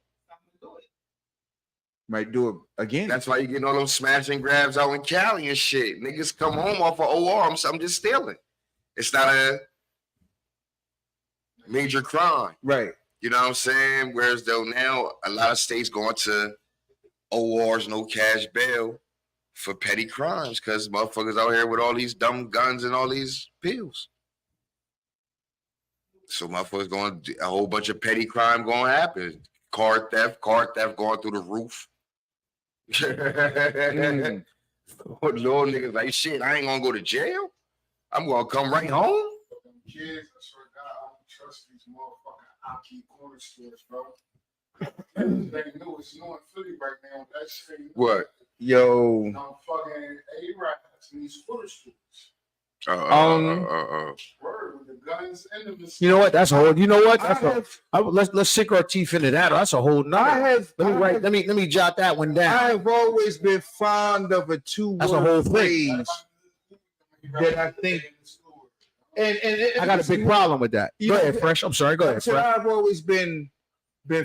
Might do it again. That's why you getting all those smash and grabs out in Cali and shit. Niggas come home off of OR. I'm just stealing. It's not a major crime. Right. You know what I'm saying? Whereas though now a lot of states going to ORs, no cash bail. for petty crimes because motherfuckers out here with all these dumb guns and all these pills. So motherfuckers going a whole bunch of petty crime going to happen. Car theft going through the roof. Little niggas like shit. I ain't gonna go to jail. I'm gonna come right home. Kids, I swear to God, I don't trust these motherfucking Aki corner stores, bro. They know it's new in Philly right now. That shit. What? Yo, No fucking A-Rats in these corner stores. Word with the guns and the You know what? That's a whole. You know what? I That's have, let's sink our teeth into that. That's a whole. I have, Let me jot that one down. I have always been fond of a two-word That's a whole thing. phrase that I think, and I got a big problem with that. Go ahead, Fresh. I'm sorry. Go ahead, So Fresh. I've always been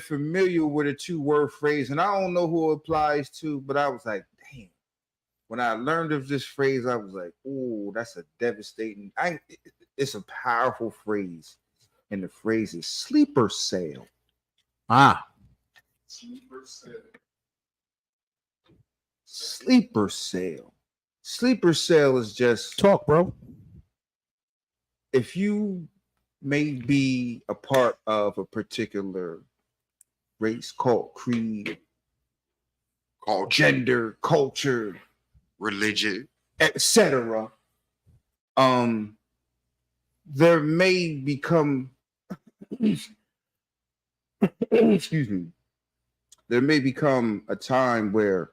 familiar with a two-word phrase, and I don't know who it applies to, but I was like, damn. When I learned of this phrase, I was like, oh, that's a devastating. It's a powerful phrase, and the phrase is sleeper cell. Ah, sleeper cell. Sleeper cell. Sleeper cell is just talk, bro. if you may be a part of a particular race, cult, creed, gender, culture, religion, etc. There may become excuse me. There may become a time where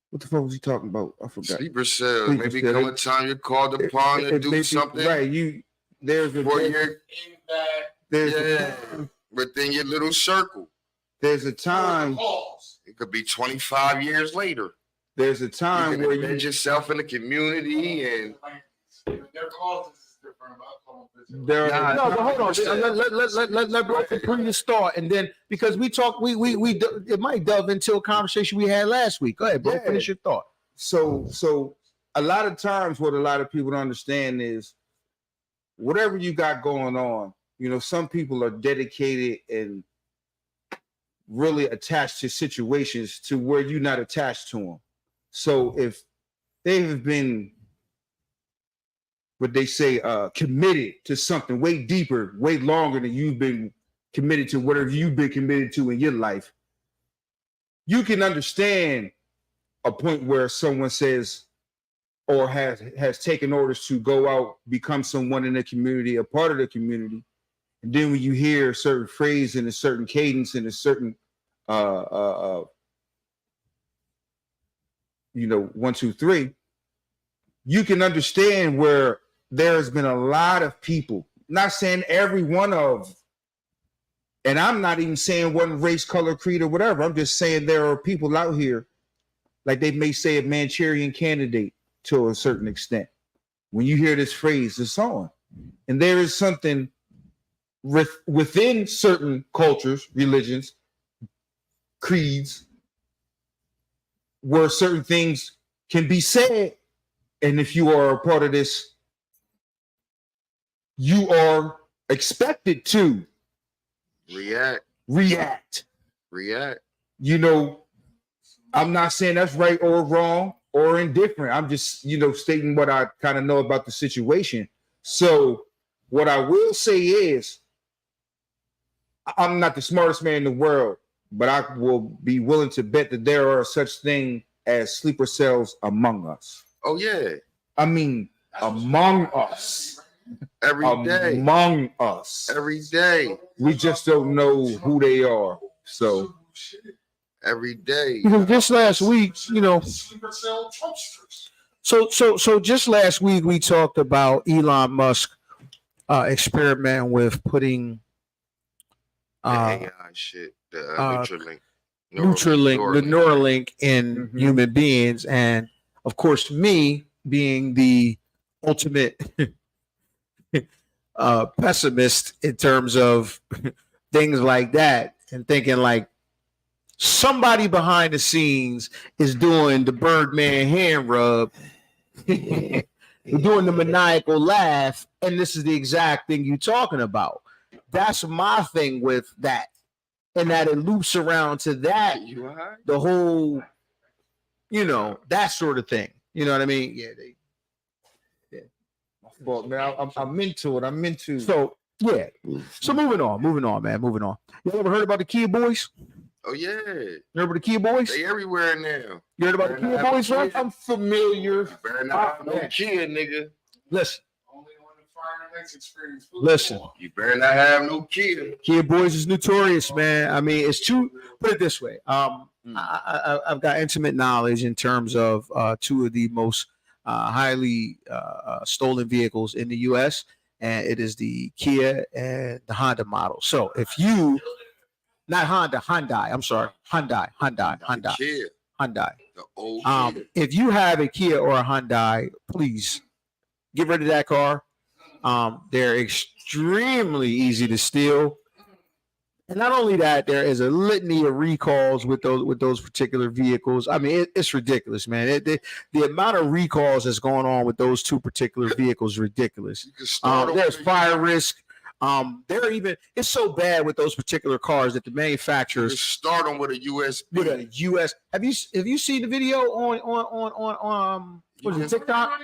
what the fuck was he talking about? I forgot. sleeper cells. Sleeper Maybe cell. come a time you're called upon to It do may be- something. right? There's a For your, In that there's within your little circle. there's a time cause. It could be 25 years later. there's a You time can where embed you yourself in the community and Their causes is different. But I call them there Nah, are No, but hold on. Let bro complete his thought, and then because we talk, we it might delve into a conversation we had last week. Go ahead, bro. Yeah. Finish your thought. so a lot of times what a lot of people don't understand is whatever you got going on, some people are dedicated and really attached to situations to where you're not attached to them. So if they have been what they say committed to something way deeper, way longer than you've been committed to whatever you've been committed to in your life, you can understand a point where someone says or has taken orders to go out, become someone in the community, a part of the community. And then when you hear a certain phrase and a certain cadence and a certain 1, 2, 3, you can understand where there's been a lot of people, not saying every one of, and I'm not even saying one race, color, creed, or whatever. I'm just saying there are people out here, like they may say a Manchurian candidate to a certain extent. When you hear this phrase, it's on. And there is something within certain cultures, religions, creeds, where certain things can be said. And if you are a part of this, you are expected to react. I'm not saying that's right or wrong or indifferent. I'm just, stating what I kind of know about the situation. So what I will say is, I'm not the smartest man in the world, but I will be willing to bet that there are such thing as sleeper cells among us. Oh yeah. I mean, among us. Every day. Among us. Every day. We just don't know who they are. So every day. Because just last week, Sleeper cell Trumpsters. So just last week we talked about Elon Musk experimenting with putting The AI shit, the Neuralink. Neuralink, the Neuralink in human beings, and of course, me being the ultimate pessimist in terms of things like that, and thinking like somebody behind the scenes is doing the Birdman hand rub, doing the maniacal laugh, and this is the exact thing you're talking about. That's my thing with that. And that it loops around to that, the whole, you know, that sort of thing. You know what I mean? Yeah. Well, man, I'm into it. I'm into. So yeah. So moving on, man. Moving on. Y'all ever heard about the Kia Boys? Oh yeah, You heard about the Kia Boys? they everywhere now. You heard about the Kia Boys, right? I'm familiar. You better not have no man. kid, nigga. Listen, Only on the Fire Next experience. listen. You better not have no kid. Kia Boys is notorious, man. I mean, it's two. Put it this way. I've got intimate knowledge in terms of two of the most highly stolen vehicles in the U.S., and it is the Kia and the Honda model. So if you, not Honda, Hyundai. I'm sorry, Hyundai. The kid, the old kid. If you have a Kia or a Hyundai, please get rid of that car. They're extremely easy to steal. And not only that, there is a litany of recalls with those particular vehicles. I mean, it's ridiculous, man. The amount of recalls that's going on with those two particular vehicles is ridiculous. You can start over There's here. fire risk. It's so bad with those particular cars that the You manufacturers can start them with a USB. with a US. Have you seen the video on what is it, TikTok?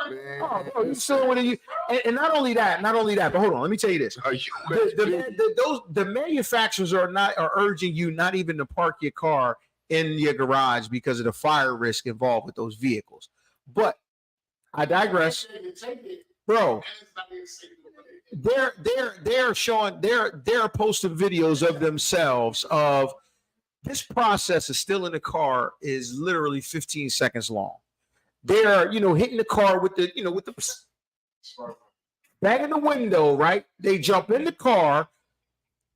Man, Oh, bro, you still with a and not only that, but hold on, let me tell you this. a USB. The manufacturers are urging you not even to park your car in your garage because of the fire risk involved with those vehicles. But I digress, bro. They're showing they're posting videos of themselves of this process is still in the car is literally 15 seconds long. They're hitting the car with the banging the window, right? They jump in the car,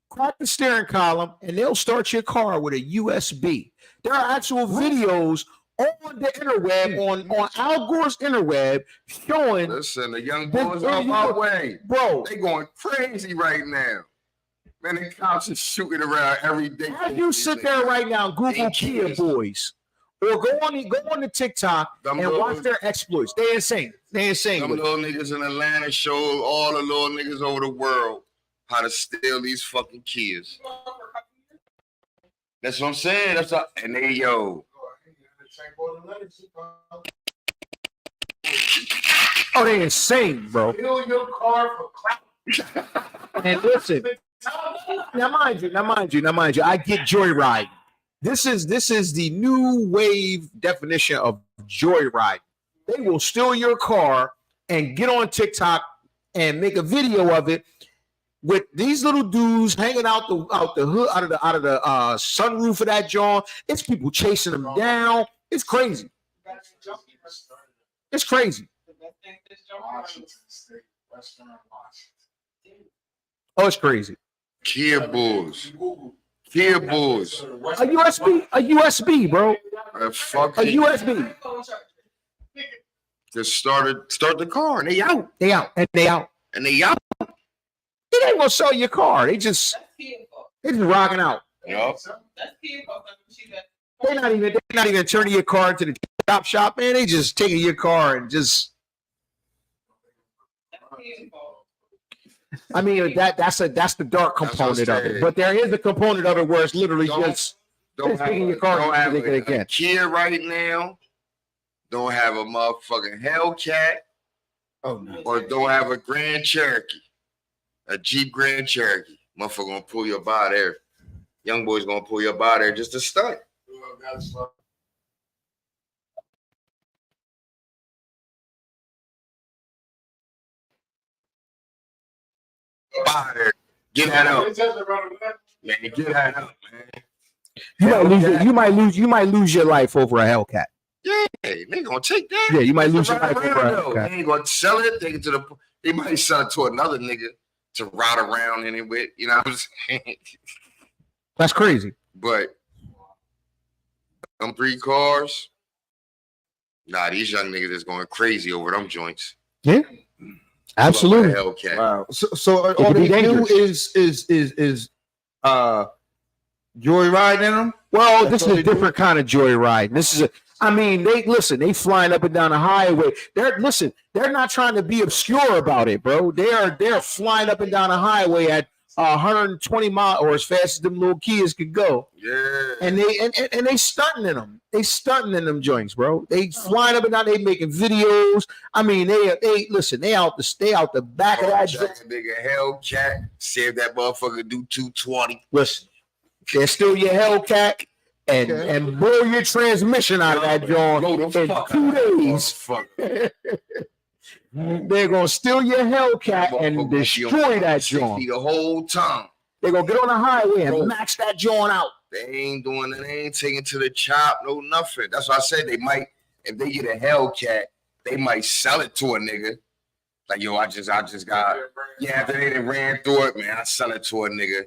crack the steering column, and they'll start your car with a USB. There are actual videos on the interweb, on Al Gore's interweb, showing. Listen, the young boys on my way. Bro, They going crazy right now. Man, the cops are shooting around every day. as you sit there right now, Google Kia Boys, or go on the TikTok Them and little- watch their exploits. They're insane. They're insane. Some with it. little niggas in Atlanta show all the little niggas over the world how to steal these fucking kids. That's what I'm saying. And they Oh, they're insane, bro. Steal your car for clout. And listen, now mind you, I get joyride. This is the new wave definition of joyride. They will steal your car and get on TikTok and make a video of it with these little dudes hanging out the hood, out of the sunroof of that joint. It's people chasing them down. It's crazy. It's crazy. Washington State, Western Washington. Oh, it's crazy. Kia Bulls. Kia Bulls. A USB, bro. A Fucking USB. just start the car and they out. They out. And they out. They ain't gonna sell your car. They just rocking out. Yup. They're not even turning your car into the shop, man. They just taking your car and just. I mean that's the dark component of it, but there is a component of it where it's literally just Don't have taking your car don't have and taking it a again. Kia right now. Don't have a motherfucking Hellcat. Oh no. Or don't have a Grand Cherokee. A Jeep Grand Cherokee. Motherfucker gonna pull you up out there. Young boy's gonna pull you up out there just to stunt. Out there. Get that up. Man, get that up, man. You might lose your life over a Hellcat. Yeah, they gonna take that. Yeah, you might lose your life Right over a around, though. Hellcat. They ain't gonna sell it. They might sell it to another nigga to ride around in it with. You know what I'm saying? That's crazy. But them 3 cars, nah, these young niggas is going crazy over them joints. Yeah, absolutely. Hellcat. Wow. So all could be they do dangerous. is joyride in them. Well, That's this is what a they do? different kind of joyride. They flying up and down the highway. They're not trying to be obscure about it, bro. They're flying up and down the highway at 120 miles or as fast as them little kids could go. Yeah. And they stunting in them. They stunting in them joints, bro. They flying up and down. They making videos. I mean, they listen. They out the back of that joint. Nigga Hellcat. See if that motherfucker do 220. Listen, they're still your Hellcat and blow your transmission out of that joint in 2 days. They're gonna steal your Hellcat and destroy that joint. The whole time. They're gonna get on the highway and max that joint out. They ain't doing it. They ain't taking to the chop. No nothing. That's why I said they might. If they get a Hellcat, they might sell it to a nigga. Like, yo, I just got. Yeah, after they done ran through it, man, I sell it to a nigga.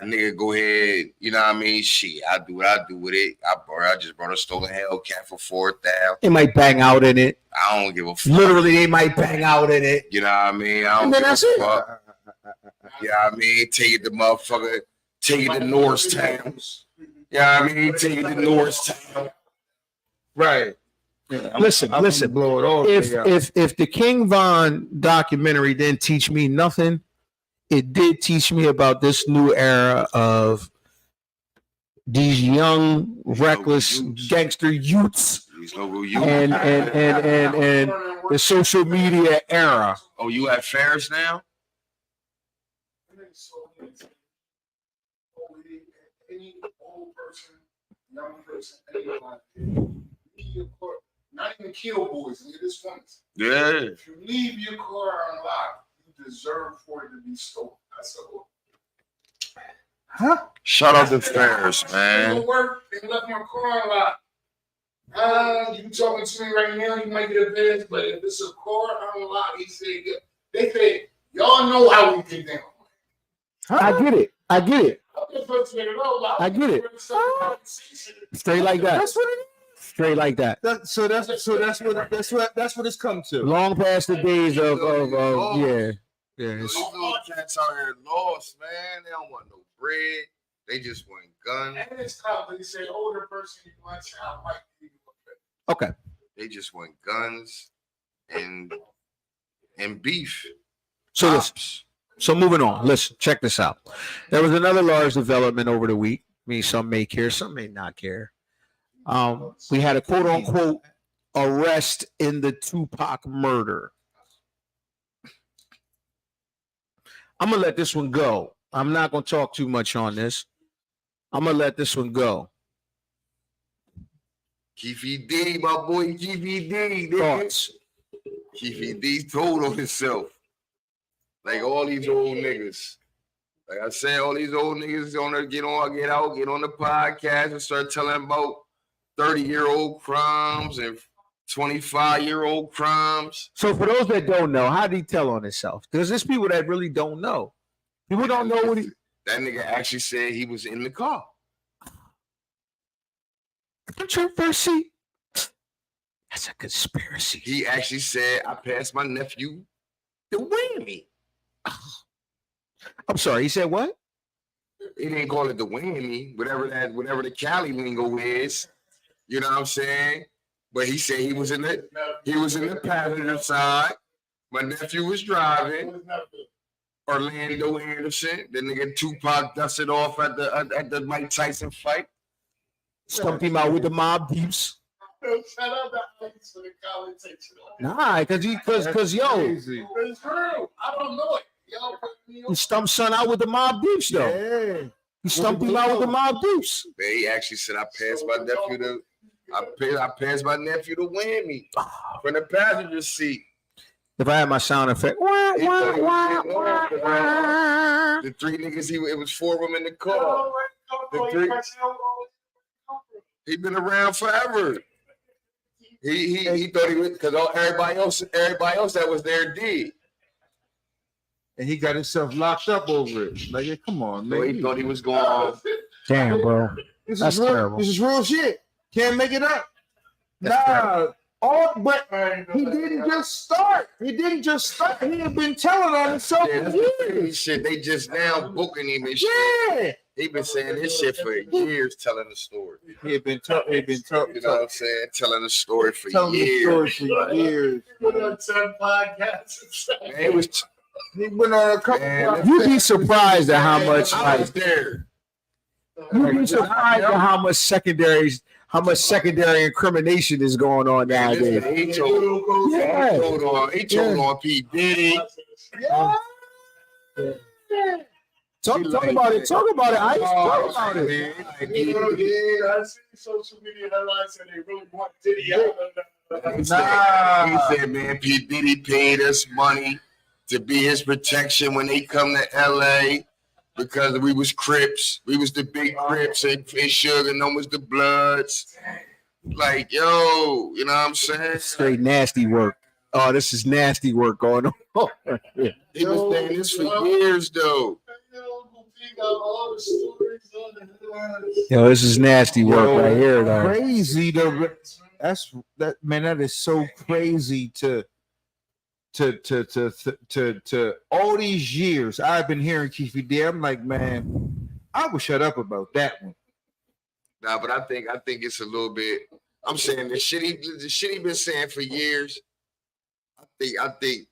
A nigga go ahead, you know what I mean? Shit, I do what I do with it. I just brought a stolen Hellcat for $4,000. They might bang out in it. I don't give a fuck. Literally, they might bang out in it. You know what I mean? I don't And then give that's a it. fuck. You know what I mean? Take it to motherfucker. Take it to Norristown. You know what I mean? Take it to Norristown. Right. Listen. Blow it all. If the King Von documentary didn't teach me nothing, it did teach me about this new era of these young, reckless gangster youths These local youth. and the social media era. Oh, you at Ferris now? Any old person, young person, anyone, leave your car, not even kill boys, nigga, this one. Yeah. If you leave your car unlocked, you deserve for it to be stolen. That's all. Shout out to Ferris, They man. go work, they left my car unlocked. You talking to me right now, you might get a bid, but if it's a car unlocked, he said, they say, y'all know how we get down. I get it. I'm the first nigga to know about I get it. Straight like that. That's what it is. Straight like that. That's what it's come to. Long past the days of yeah. These little cats out here lost, man. They don't want no bread. They just want guns. And it's tough. They say older person, you want child might be Okay. They just want guns and beef. So listen. So moving on. Listen, check this out. There was another large development over the week. I mean, some may care, some may not care. We had a quote unquote arrest in the Tupac murder. I'm gonna let this one go. I'm not gonna talk too much on this. I'm gonna let this one go. Keefy D, my boy Keefy D. Thoughts? Keefy D told on himself. Like all these old niggas. Like I said, all these old niggas gonna get on the podcast and start telling about 30-year-old crimes and 25-year-old crimes. So for those that don't know, how did he tell on himself? Because there's people that really don't know. People don't know what he. That nigga actually said he was in the car. Controversy. That's a conspiracy. He actually said, I passed my nephew the whammy. I'm sorry. He said what? He didn't call it the whammy, whatever the Cali lingo is. You know what I'm saying? But he said he was in the passenger side. My nephew was driving. Orlando Anderson, the nigga Tupac dusted off at the Mike Tyson fight. Stumped him out with the Mob Deeps. Shout out to Alex for the commentation. Nah, cause yo, It's true. I don't know it. Yo, he stumped son out with the Mob Deeps though. Yeah. He stumped him out with the Mob Deeps. Man, he actually said I passed my nephew the whammy from the passenger seat. If I had my sound effect, He thought he was getting off the three niggas. It was 4 of them in the car. He been around forever. He thought he was because everybody else that was there did. And he got himself locked up over it. Like, yeah, come on, So man. he thought he was going. damn, bro. This That's is real. terrible. This is real shit. Can't make it up. But he didn't just start. He had been telling on himself Yeah, for that's years. shit. They just now booking him and shit. Yeah. He been saying this shit for years, telling the story. He had been You know what I'm saying? Telling the story for telling the years. story for years. Put on 10 podcasts. Man, He went on a couple. Man, You'd be surprised at how much, I was like, there. you'd be surprised at how much secondary incrimination is going on Man, nowadays. listen, he told Yeah. on P. Diddy. Talk about it. Talk about it. I talk about it. Man, like, Yeah, I see social media headlines and they really want Diddy out. he said, man, P. Diddy paid us money to be his protection when they come to LA because we was Crips. We was the big Crips and Sugar, and them was the Bloods. Like, yo, you know what I'm saying? Straight nasty work. Oh, this is nasty work going on. He was saying this for years, though. Yo, this is nasty work right here, though. Crazy to that is so crazy to all these years I've been hearing Keefe D. I'm like, man, I would shut up about that one. Nah, but I think it's a little bit. I'm saying the shit he been saying for years. I think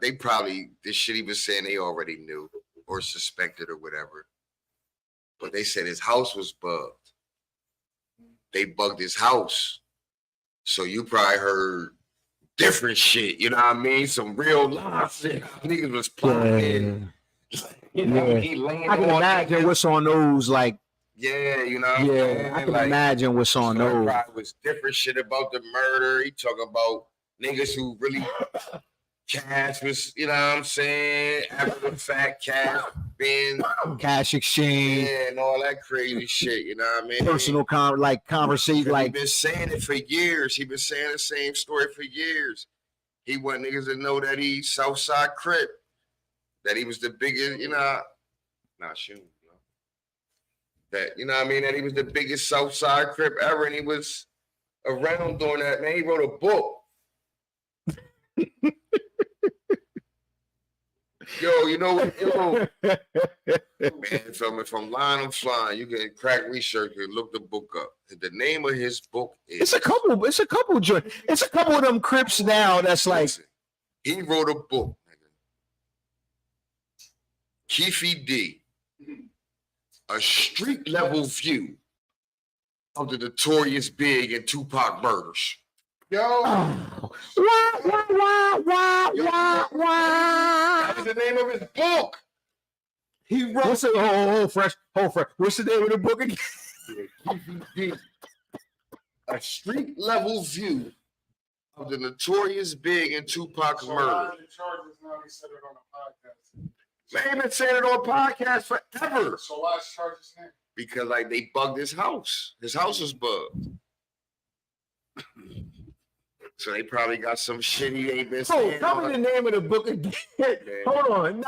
they probably the shit he was saying they already knew or suspected or whatever. But they said his house was bugged. They bugged his house. So you probably heard different shit, you know what I mean? Some real live shit. Niggas was plotting. You know, he laying I can on imagine niggas. what's on those, like, Yeah, you know what I'm yeah, saying? I can Like, imagine what's on so it those. probably was different shit about the murder. He talking about niggas who really cash was, you know what I'm saying? After the fact, cash being Cash exchange, and all that crazy shit, you know what I mean? personal conversation, He's like, been saying it for years. He been saying the same story for years. He want niggas to know that he's Southside Crip, that he was the biggest, you know, not shooting, you know. That, you know what I mean, that he was the biggest Southside Crip ever, and he was around doing that, man. He wrote a book. Yo, you know what? Yo, man, if I'm lying, I'm flying. You can crack research and look the book up. The name of his book is. it's a couple of them Crips now that's like, Listen, he wrote a book, nigga. Keefe D. A street level view of the notorious Big and Tupac murders. Yo, That was the name of his book. he wrote, what's the fresh, what's the name of the book again? Keefe D. A street level view of the notorious Big and Tupac so murders. the charges now he said it on the podcast. Man, he been saying it on podcasts forever. So why is charges now? Because like they bugged his house. His house was bugged. So they probably got some shit he ain't been Oh, saying. tell me the name of the book again. Hold on. No,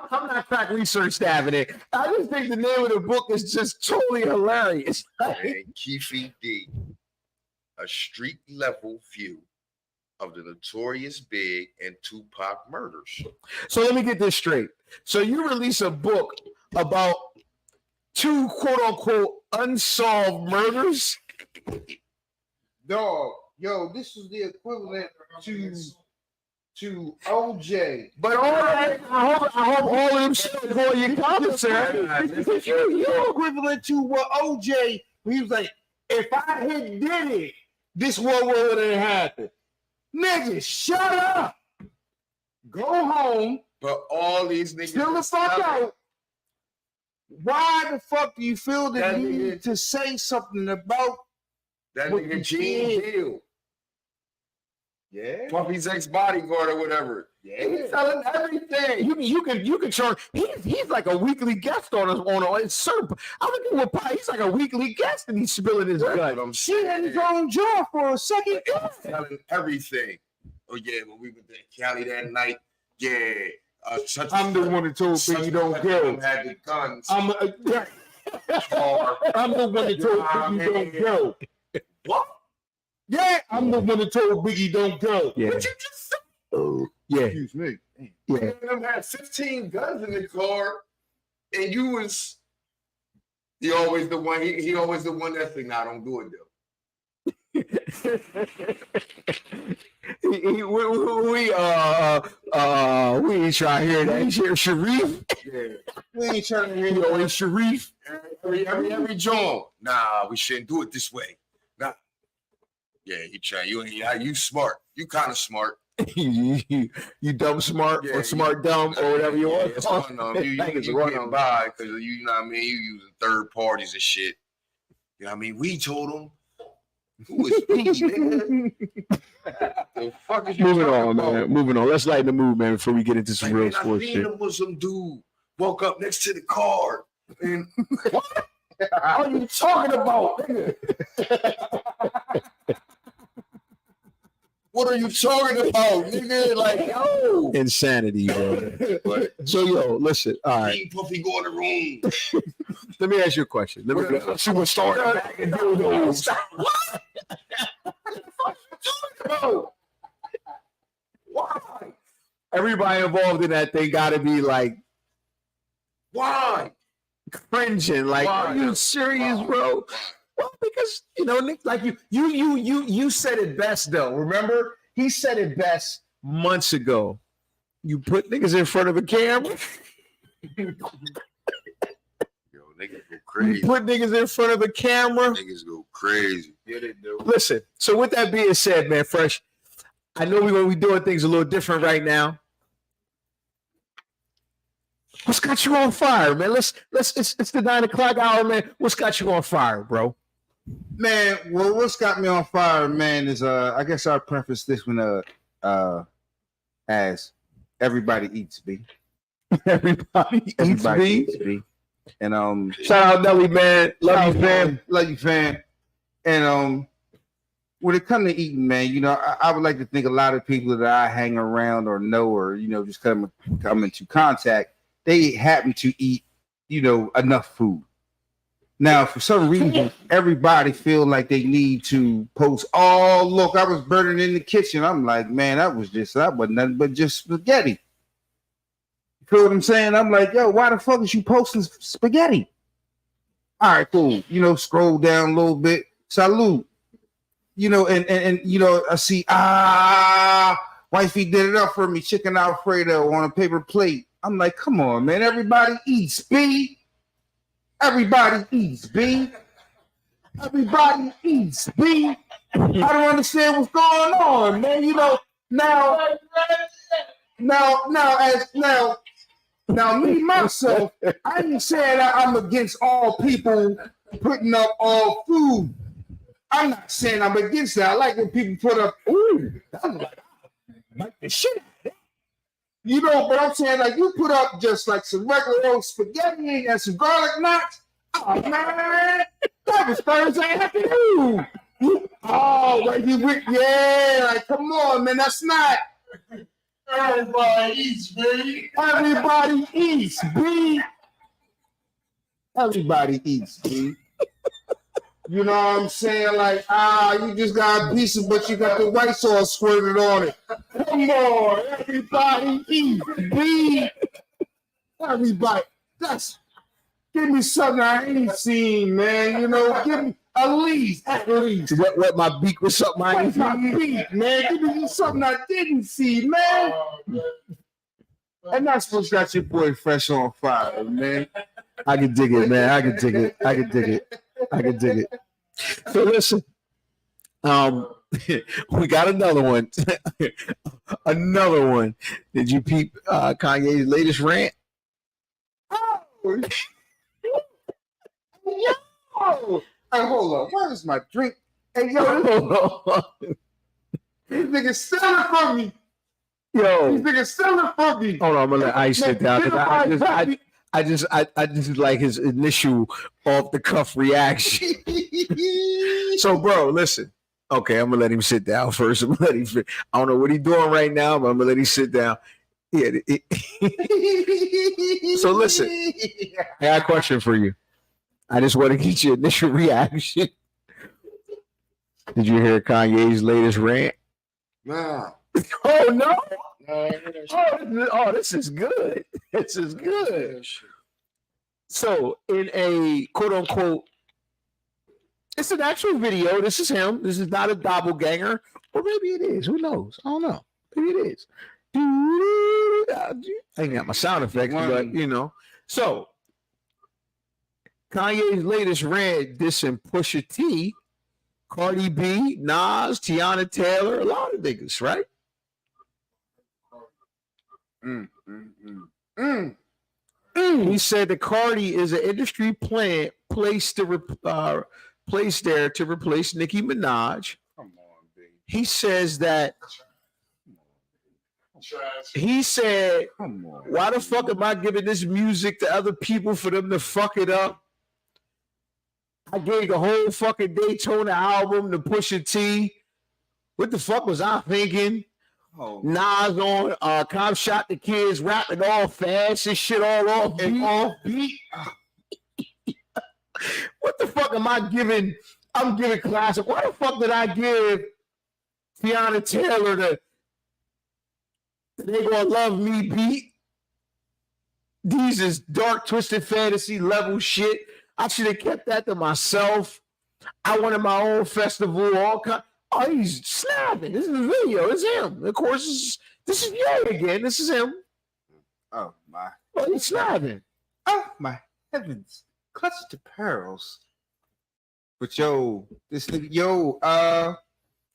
I'm not crack research stabbing it. I just think the name of the book is just totally hilarious. Man, Keefe D. A street level view of the notorious Big and Tupac murders. So let me get this straight. So you release a book about two quote unquote unsolved murders? Dog, yo, this is the equivalent to OJ. But all that, I hope all of them shit for your commissary. You're equivalent to what OJ, he was like, if I had did it, this what would have happened. Nigga, shut up. Go home. But all these niggas. Chill the fuck out. Why the fuck do you feel the That need nigga- to say something about That what nigga you Gene did? Hill. Yeah? Puffy's ex-bodyguard or whatever. He's telling everything. You can turn. He's like a weekly guest on a certain. I don't know what he's like a weekly guest and he's spilling his That's gut. what I'm Shit in saying. his own jaw for a second. He's telling everything. Oh yeah, when we went to the county that night, yeah. I'm the one that told Biggie don't go. Had the guns. I'm the one that told Biggie don't go. What? Yeah, I'm the one that told Biggie don't go. Yeah. What you just said? Yeah, Excuse me. yeah. Man, them had 15 guns in the car, and you was he always the one. He always the one that said, "Nah, don't do it though." We ain't trying to hear that. Hear Sharif? We ain't trying to hear Yo, ain't Sharif? Every joint. Nah, we shouldn't do it this way. Nah. Yeah, you try. You smart. You kind of smart. you dumb smart Yeah, or smart dumb or whatever you want. It's one of them. You getting by because you know what I mean. You using third parties and shit. You know what I mean. We told them. Who is me, nigga? The fuck is you Moving talking on, about? man. Moving on. Let's lighten the mood, man, before we get into some Like, real man, I sports seen shit. the Muslim dude woke up next to the car. And What are you talking about, nigga? what are you talking about, nigga? Like, yo. Insanity, bro. But So, yo, listen. All right. King Puffy go in the room. Let me ask you a question. Let me Superstar. What? Bro, Why? Everybody involved in that thing got to be like Why? cringing. Like, Why? are you serious, bro? Well, because Nick, like you said it best though. Remember, he said it best months ago. You put niggas in front of a camera. Yo, niggas go You crazy. put niggas in front of a camera. Niggas go crazy. Yeah, they do. Listen. So with that being said, man, Fresh, I know we're gonna be doing things a little different right now. What's got you on fire, man? Let's it's the 9 o'clock hour, man. What's got you on fire, bro? Man, well, what's got me on fire, man, is I guess I'll preface this one as everybody eats, B. Everybody Everybody eats eats, B. And Shout out Nelly, man. Love you, fam. Love you, fam. And when it comes to eating, man, you know, I would like to think a lot of people that I hang around or know or, you know, just come into contact, they happen to eat, you know, enough food. Now, for some reason, everybody feel like they need to post, oh, look, I was burning in the kitchen. I'm like, man, that wasn't nothing but just spaghetti. You feel what I'm saying? I'm like, yo, why the fuck is you posting spaghetti? All right, cool. You know, scroll down a little bit. Salute. You know, and you know, I see, wifey did it up for me, chicken Alfredo on a paper plate. I'm like, come on, man, everybody eats, B. Everybody eats, B. Everybody eats, B. I don't understand what's going on, man. You know, now me myself, I ain't saying that I'm against all people putting up all food. I'm not saying I'm against that. I like when people put up, ooh, I'm like the shit out of that. You know, but I'm saying like you put up just like some regular old spaghetti and some garlic knots. Oh man, that was Thursday afternoon. Oh, like yeah, like come on, man, that's not. Everybody eats, baby. Everybody eats, B. Everybody eats, B. You know what I'm saying? Like, you just got a piece of, but you got the white sauce squirted on it. Come on, everybody eat, B. Everybody, give me something I ain't seen, man. You know, give me at least. Wet my beak with something I ain't Wet my beak, man. Give me something I didn't see, man. And that's what's got your boy Fresh on fire, man. I can dig it, man. I can dig it. So listen, we got another one. Another one. Did you peep Kanye's latest rant? Yo! Hey, hold on. Where's my drink? Hey, yo, these niggas stealing from me. Yo, These niggas stealing from me. hold on, I'm gonna let Ice sit down because I just like his initial off the cuff reaction. So, bro, listen. Okay, I'm gonna let him sit down first. I don't know what he's doing right now, but I'm gonna let him sit down. Yeah. So listen, I got a question for you. I just want to get your initial reaction. Did you hear Kanye's latest rant? Nah. Oh no! Nah, Oh, this is good. This is good. So, in a quote unquote It's an actual video. This is him. This is not a doppelganger. Or maybe it is. Who knows? I don't know. Maybe it is. I ain't got my sound effects, but you know. So Kanye's latest rant dissing Pusha T, Cardi B, Nas, Tiana Taylor, a lot of niggas, right? He said that Cardi is an industry plant placed there to replace Nicki Minaj. Come on, baby. He says that Trash. he said, Come on. why the fuck am I giving this music to other people for them to fuck it up? I gave the whole fucking Daytona album to Pusha T. What the fuck was I thinking? Oh, Nas on Cop Shot the Kids rapping all fast and shit all off and beat. off beat. What the fuck am I giving? I'm giving classic. Why the fuck did I give Tiana Taylor the They Gonna Love Me beat? These is dark, twisted fantasy level shit. I should have kept that to myself. I wanted my own festival. Oh, he's snapping. This is the video. It's him. Of course, this is Ye again. This is him. Oh my. Oh, he's snapping. Oh my heavens. Clutch the pearls. But yo, this nigga,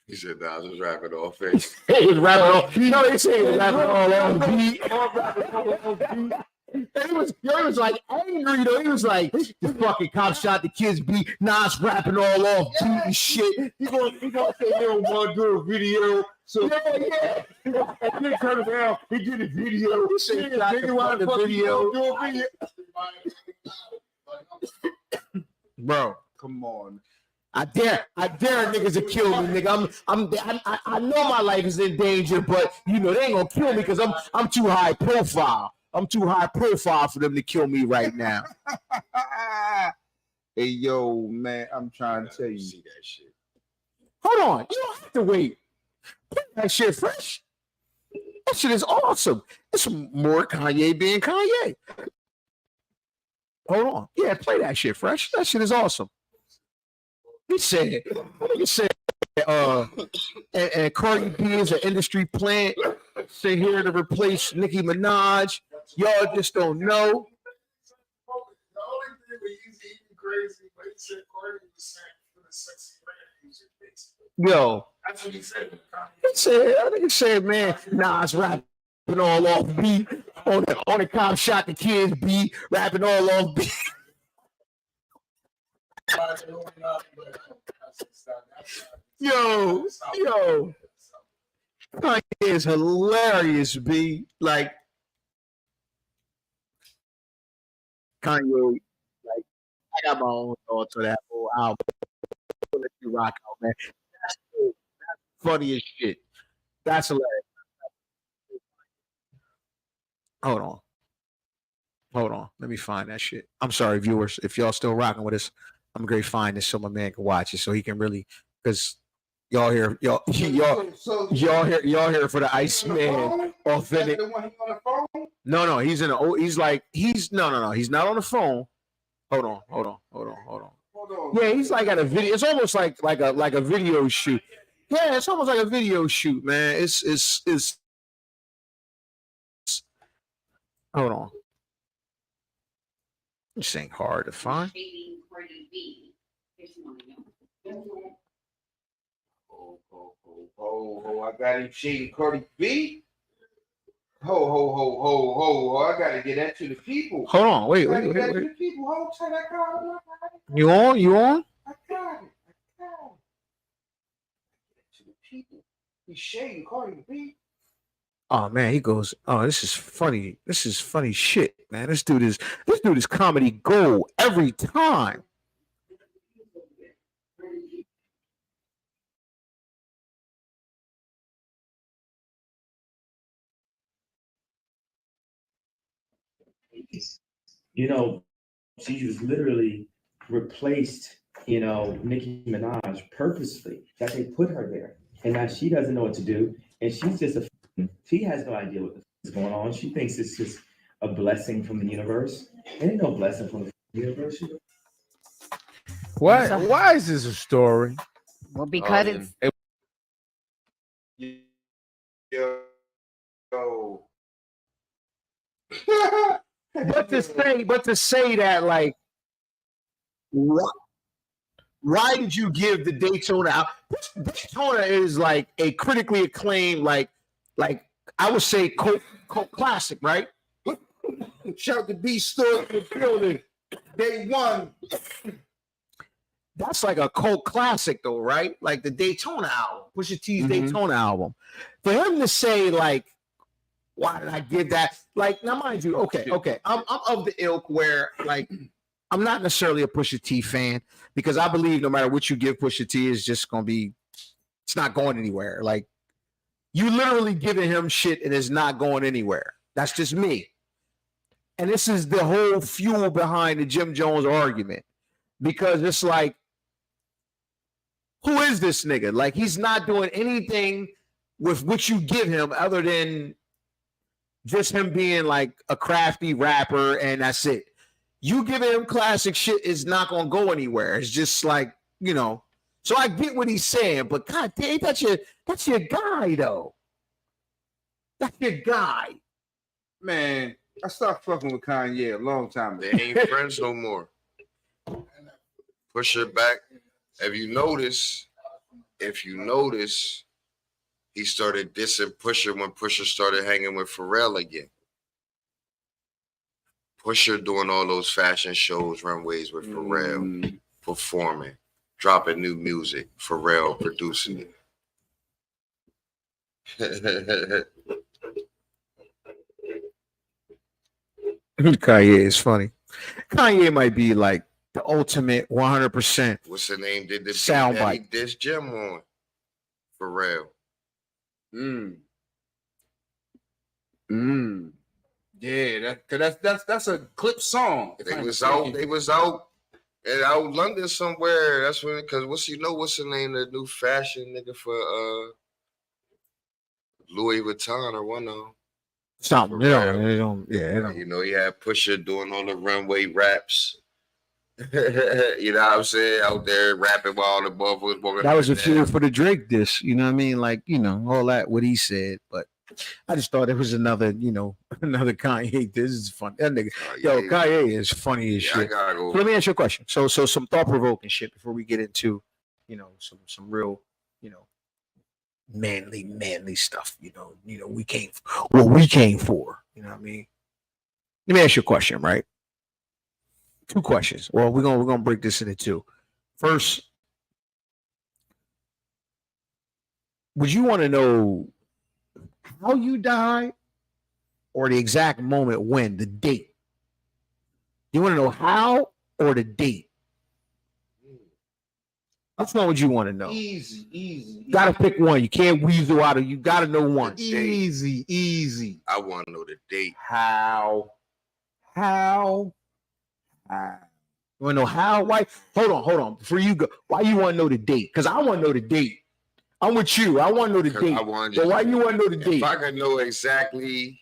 He said, "Nah, I was just rapping all face." He was rapping all. No, they say he was rapping all on beat. And he was like angry though. He was like, the fucking Cop Shot the Kids beat. Nas rapping all off beat and shit. He gonna say he don't want to do a video. So Yeah. and then turn around, he did a video. He said, Yeah, nigga, why the fuck you don't do a video? Bro, come on. I dare niggas to kill me, nigga. I know my life is in danger, but you know they ain't gonna kill me because I'm too high profile. I'm too high profile for them to kill me right now. Hey yo, man, I'm trying to tell you. See that shit. Hold on, you don't have to wait. Play that shit fresh. That shit is awesome. It's more Kanye being Kanye. Hold on, yeah, play that shit fresh. That shit is awesome. He said, and Cardi B is an industry plant. Sit here to replace Nicki Minaj. Y'all just don't know. The only thing where he's even crazy, but he said Cardi was saying for the sexy rap music, basically. Yo, That's what he said. he said, man, Nas rapping all off beat on the Cop Shot the Kids beat, rapping all off beat. Yo, Kanye is hilarious, B. Like Kanye, like I got my own thoughts on that whole album. I'll let you rock out, man. That's funny as shit. That's hilarious. Hold on. Let me find that shit. I'm sorry, viewers, if y'all still rocking with us. I'm gonna find this so my man can watch it, so he can really, because y'all here for the Iceman authentic. The one he on the phone? No, he's in a. He's no. He's not on the phone. Hold on. Hold on. Yeah, he's like at a video. It's almost like a video shoot. Yeah, it's almost like a video shoot, man. It's. Hold on. This ain't hard to find. Oh, I got him shading Cardi B. Ho, I gotta get that to the people. Hold on, wait. To the people. Hold, turn that car on. You on? I got it. To the people. He's shading Cardi B. Oh man, he goes, oh, this is funny. This is funny shit, man. This dude is comedy gold every time. You know, she was literally replaced, Nicki Minaj purposely, that they put her there. And now she doesn't know what to do. And she's just she has no idea what is going on. She thinks it's just a blessing from the universe. It ain't no blessing from the universe. What? Why is this a story? Well, because Oh, it's Yo. But to say that, like, why did you give the Daytona out? Daytona is like a critically acclaimed, like I would say cult classic, right? Shout to B Store in the building. Day one. That's like a cult classic, though, right? Like the Daytona album, Pusha T's Daytona album. For him to say, like, why did I give that? Like, now mind you, okay, I'm of the ilk where, like, I'm not necessarily a Pusha T fan because I believe no matter what you give Pusha T, is just gonna be, it's not going anywhere. Like, you literally giving him shit and it's not going anywhere. That's just me. And this is the whole fuel behind the Jim Jones argument because it's like, who is this nigga? Like, he's not doing anything with what you give him other than just him being like a crafty rapper, and that's it. You giving him classic shit is not gonna go anywhere. It's just like, you know. So I get what he's saying, but god damn, that's your guy though. That's your guy. Man, I stopped fucking with Kanye a long time ago. They ain't friends no more. Push it back. If you notice, he started dissing Pusha when Pusha started hanging with Pharrell again. Pusha doing all those fashion shows, runways with Pharrell, performing, dropping new music, Pharrell producing it. Kanye is funny. Kanye might be like the ultimate 100%. What's the name? Did the soundbite? This Jim on Pharrell. Yeah, that's a clip song. They was out in London somewhere. That's when, because what's the name of the new fashion nigga for Louis Vuitton or one of them? Something. You know, he had Pusha doing all the runway raps. You know what I'm saying? Out there rapping while the motherfuckers walking. That was a fuel for the Drake diss, you know what I mean? Like, you know, all that what he said, but I just thought it was another Kanye. This is funny. That nigga, Kanye is funny as shit. So let me ask you a question. So some thought provoking shit before we get into, you know, some real, you know, manly stuff. You know, we came for. You know what I mean? Let me ask you a question, right? Two questions. Well, we're gonna break this into two. First, would you want to know how you died or the exact moment when, the date? You want to know how or the date? Which one would you want to know? Easy. Gotta pick one. You can't weasel out of. You gotta know one. Easy. I want to know the date. How? You want to know how? Why? Hold on. Before you go, why you want to know the date? Because I want to know the date. I'm with you. I want to know the date. But why you want to know the date? If I could know exactly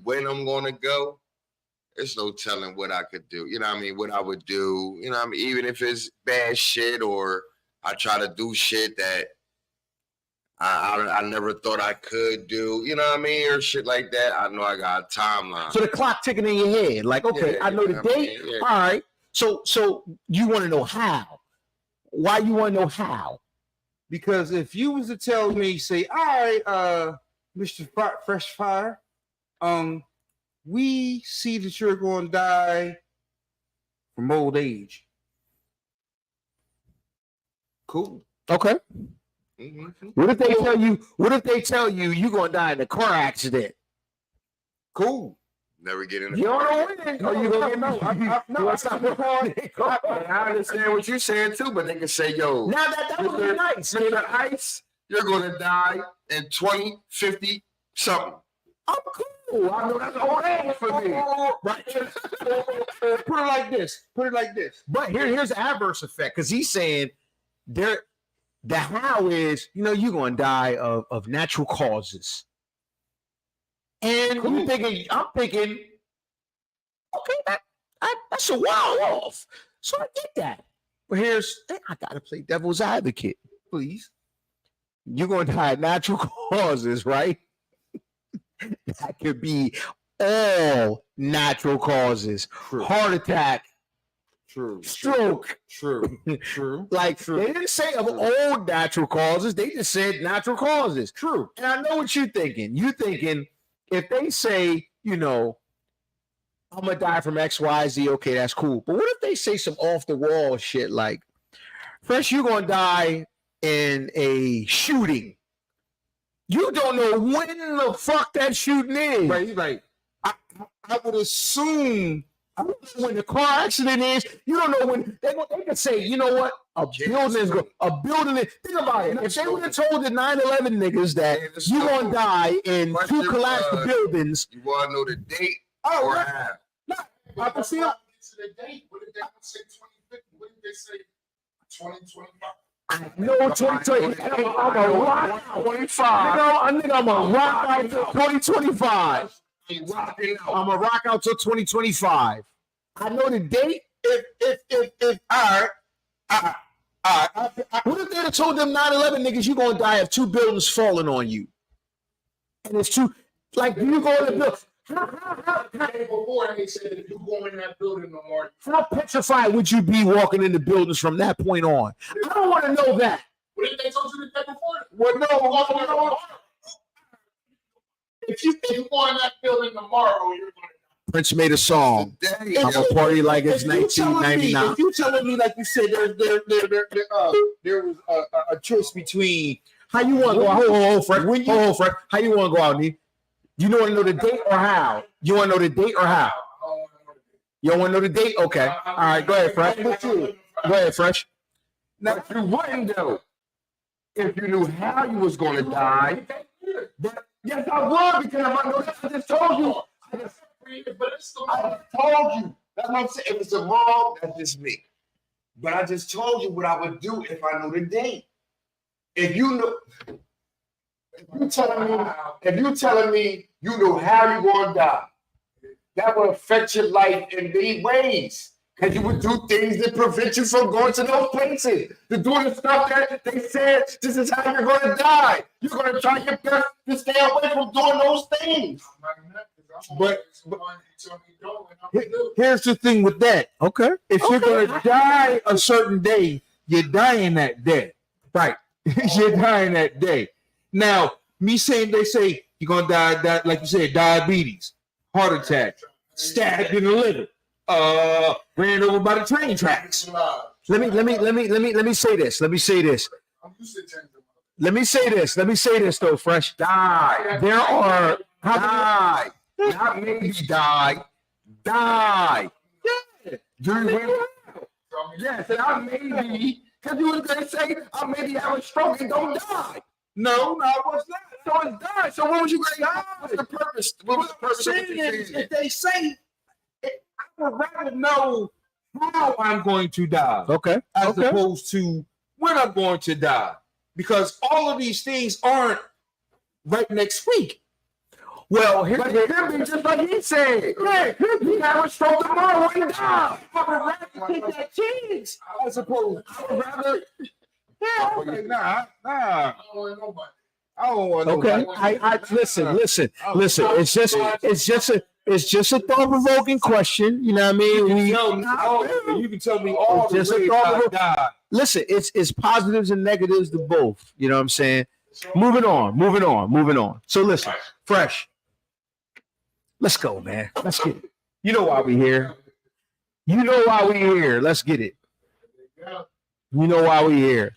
when I'm gonna go, there's no telling what I could do. You know what I mean? What I would do. You know what I mean? Even if it's bad shit or I try to do shit that I never thought I could do. You know what I mean? Or shit like that. I know I got a timeline. So the clock ticking in your head. Like, okay, I know the date. All right. So you want to know how? Why you want to know how? Because if you was to tell me, say, all right, Mr. Fresh Fire, we see that you're going to die from old age. Cool. Okay. Mm-hmm. What if they tell you you're going to die in a car accident? Cool. Never get in the You don't car. know when. Or you going to I understand what you're saying too, but they can say, yo, now that would be nice. Mr. Ice, you're going to die in 2050 something. I'm cool. I know that's old age for me. Right. Put it like this. But here's the adverse effect, because he's saying the how is, you're going to die of natural causes. And I'm thinking, okay, that's a while off. So I get that. But I gotta play devil's advocate, please. You're gonna die of natural causes, right? That could be all natural causes. True. Heart attack, True. stroke. True. True. Like True. they didn't say of all natural causes, they just said natural causes. True. And I know what you're thinking. You're thinking if they say, I'm gonna die from XYZ, okay, that's cool. But what if they say some off the wall shit like, Fresh, you're gonna die in a shooting. You don't know when the fuck that shooting is. Right. He's like, I would assume. I don't know when the car accident is. You don't know when they can say, you know what? A building is think about it. If they would have told the 9/11 niggas that you're gonna die in two collapsed buildings. You want to know the date Oh, or right. half? I can see. To the date. What did they say? 2050? What did they say? 2025. No, 2020. I'm a rock out 25. I'm a rock out till 2025. I'm a rock out till 2025. I know the date. If all right. What if they'd have told them 9/11 niggas you're gonna die of two buildings falling on you? And it's two, like you go in the building. Before they said if you go in that building no more. How petrified would you be walking into buildings from that point on? I don't want to know that. What did they told you the day before? Well, no. If you go in that building tomorrow, you're going to. Prince made a song. Today, I'm gonna party like it's 1999. If you telling me, like you said, there was a choice between How you want to go out? Hold, Fred. How you want to go out, Nate? You want to know the date or how? You want to know the date or how? You don't want to know the date? Okay. All right, go ahead, Fresh. Go ahead, Fresh. now you wouldn't know if you knew how you was going to die. Yes, I would because I just told you. I told you. That's what I'm saying. If it's wrong, that's just me. But I just told you what I would do if I knew the date. If you telling me you know how you're going to die, that will affect your life in many ways. Because you would do things that prevent you from going to those places. To do the stuff that they said, this is how you're going to die. You're going to try your best to stay away from doing those things. But here's the thing with that. Okay. If you're going to die a certain day, you're dying that day. Right. You're dying that day. Now, me saying they say you're going to die, like you said, diabetes, heart attack, stabbed in the liver, ran over by the train tracks. Let me say this. Let me say this. Let me say this though, Fresh. Die. There are Die. Not maybe die. Die. Yeah. Yes, and I maybe, because you was going to say, I maybe have a stroke and don't die. No, I was not. So it's died. So what was you going to die? What's the purpose? What was the purpose of if they say, I would rather know how I'm going to die. okay. As opposed to when I'm going to die. Because all of these things aren't right next week. Well, But it could be just like he said. Yeah, he have a stroke tomorrow and die. I would rather take that chance as opposed. I would rather. Yeah, okay, nah. I don't want okay. nobody. I listen. It's just a thought-provoking question. You know what I mean? You can tell me all the Just a ways thought I of- died. Listen, it's positives and negatives to both. You know what I'm saying? Moving on. So listen, Fresh. Let's go, man. Let's get it. You know why we here. Let's get it. You know why we here.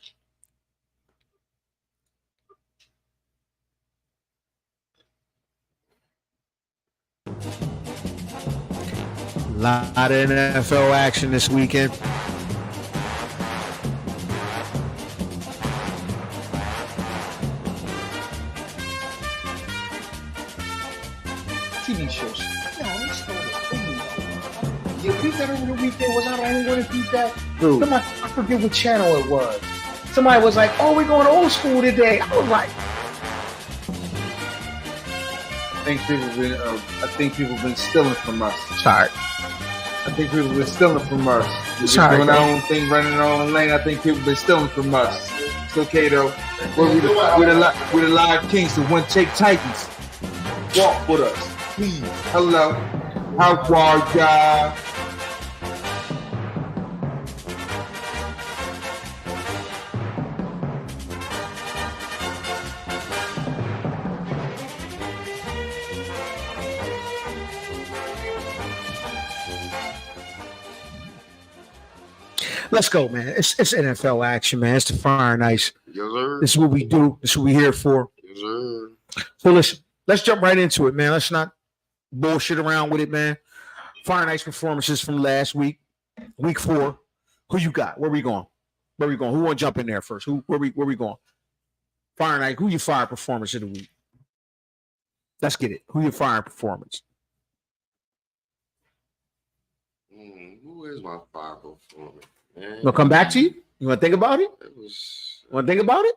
Lot of NFL action this weekend. TV shows. No, they stole it. You beat that over the weekend. Was I the only one to beat that? Who? Somebody, I forget what channel it was. Somebody was like, "Oh, we're going old school today." I was like, I think people have been stealing from us. Sorry. I think people have been stealing from us. It's We're all right, doing bro. our own thing, running our own lane. I think people been stealing from us. It's okay though. We're the live kings, the one take titans. Walk with us, please. Hello, how are ya? Let's go, man. It's NFL action, man. It's the Fire and Ice. Yes, sir. This is what we do. This is what we're here for. Yes, sir. So listen, let's jump right into it, man. Let's not bullshit around with it, man. Fire and Ice performances from last week, week 4. Who you got? Where we going? Where we going? Who want to jump in there first? Where we going? Fire and Ice. Who your fire performance of the week? Let's get it. Who your fire performance? Who is my fire performance? Man, We'll come back to you. You want to think about it? it was. Want to think about it?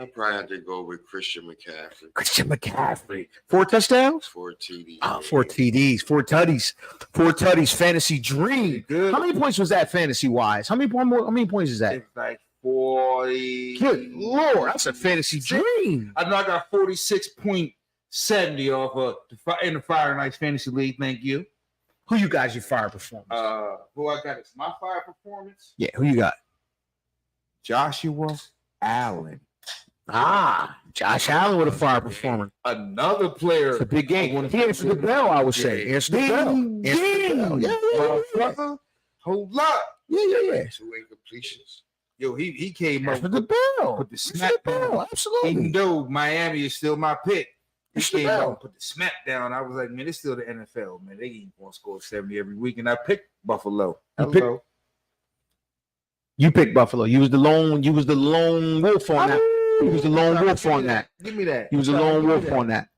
I probably have to go with Christian McCaffrey. Christian McCaffrey. 4 touchdowns? 4 TDs. Oh, 4 TDs, 4 tutties, 4 tutties. Fantasy dream. Good. How many points was that fantasy wise? How many points is that? It's like 40. Good Lord, that's a fantasy dream. I know I got 46.70 off of in the Fire and Ice Fantasy League. Thank you. Who you guys your fire performance? Who I got is my fire performance. Yeah, who you got? Joshua Allen. Josh Allen with a fire performance. Another player. It's a big game. He answered the bell, I would say. Answered the bell. Answered the bell. Yeah. Hold up. Yeah. 2 incompletions. Yo, he came up Answered the bell. put the Answered smack the bell. down. Absolutely. Even though Miami is still my pick, he Answered the came bell. up and put the smack down. I was like, man, it's still the NFL, man. They ain't gonna score 70 every week. And I picked Buffalo. You picked- Hello. You picked Buffalo. You was the lone wolf on that. You was the lone wolf on that. Give me that. He was a Give lone me wolf that. on that.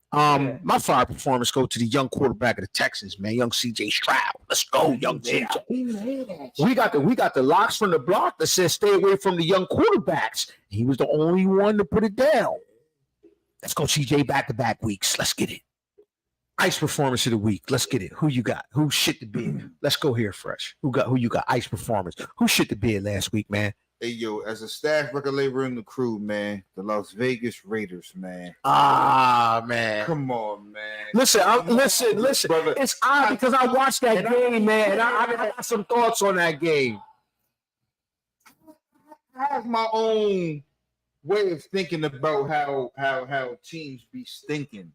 My fire performance go to the young quarterback of the Texans, man, young CJ Stroud. Let's go, young CJ. We got the locks from the block that says stay away from the young quarterbacks. He was the only one to put it down. Let's go, CJ, back-to-back weeks. Let's get it. Ice performance of the week. Let's get it. Who you got? Who shit the bed? Let's go here fresh. Who you got? Ice performance. Who shit the bed last week, man? Hey, yo, as a staff record labor in the crew, man, the Las Vegas Raiders, man. Man. Come on, man. Listen. Brother. It's odd because I watched that game, man, and I got some thoughts on that game. I have my own way of thinking about how teams be stinking.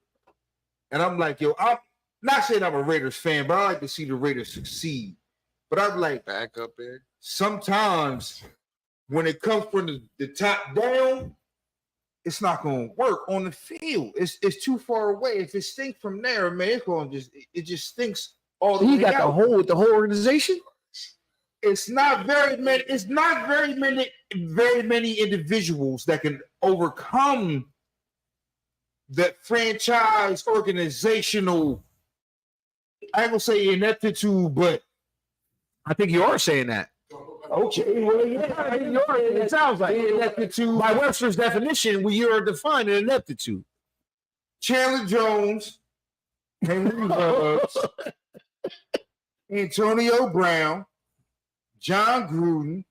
And I'm like, yo, I'm not saying I'm a Raiders fan, but I like to see the Raiders succeed. But I'm like, Back up there. sometimes when it comes from the top down, it's not going to work on the field. It's too far away. If it stinks from there, man, it just stinks all the He way got out. the whole organization. It's not very many. It's not very many individuals that can overcome that franchise organizational. I ain't gonna say ineptitude, but I think you are saying that. okay, well, yeah, You are. It sounds like ineptitude. by Webster's definition, we are defined an ineptitude. Chandler Jones, Henry Ruggs, Antonio Brown, John Gruden.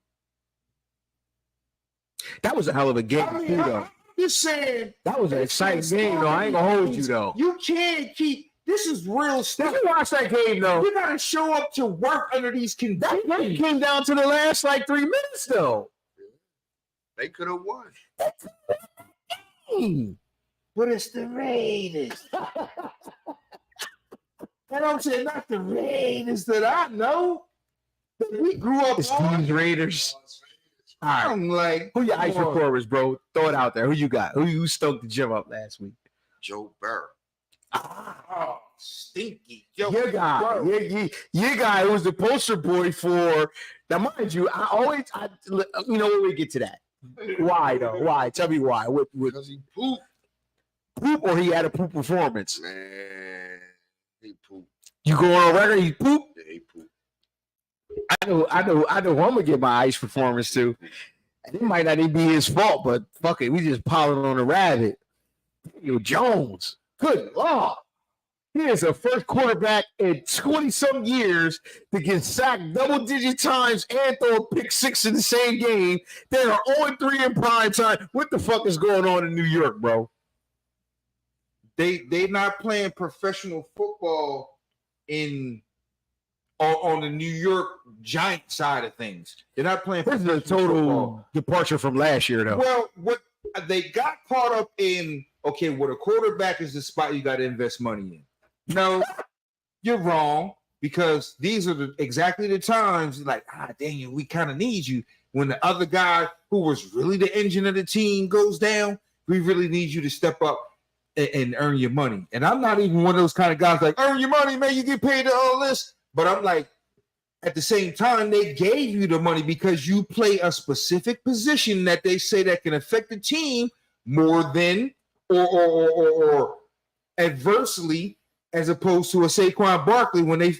That was a hell of a game, I mean, too, though. I'm just saying. That was an exciting game, though. I ain't gonna hold you, though. You can't keep. This is real Did stuff. you watch that game, though? You gotta show up to work under these That conditions. came down to the last 3 minutes, though. They could have won. But it's the Raiders. I don't say not the Raiders that I know. That we grew up It's on. these Raiders. All right. I'm like, Who your ice come on. performers, bro? Throw it out there. Who you got? Who you stoked the gym up last week? Joe Burrow. Oh, stinky. Yo, Your guy, bro. your guy who was the poster boy for. Now, mind you, you know when we get to that. Why though? Why? Tell me why. What Because he pooped. poop or he had a poop performance? Man, he pooped. You go on record, he poop. Yeah, he pooped. I know. I'm gonna get my ice performance too. It might not even be his fault, but fuck it, we just piling on a rabbit. Yo, Jones. Good Lord. He is the first quarterback in 20-some years to get sacked double-digit times and throw a pick six in the same game. They are 0-3 in prime time. What the fuck is going on in New York, bro? They not playing professional football on the New York Giant side of things. They're not playing. This is a professional total football. departure from last year, though. Well, what they got caught up in, okay, well, the quarterback is the spot you got to invest money in. No, you're wrong, because these are exactly the times like, dang, we kind of need you. When the other guy who was really the engine of the team goes down, we really need you to step up and earn your money. And I'm not even one of those kind of guys like, earn your money, man, you get paid all this. But I'm like, at the same time, they gave you the money because you play a specific position that they say that can affect the team more than or adversely, as opposed to a Saquon Barkley when they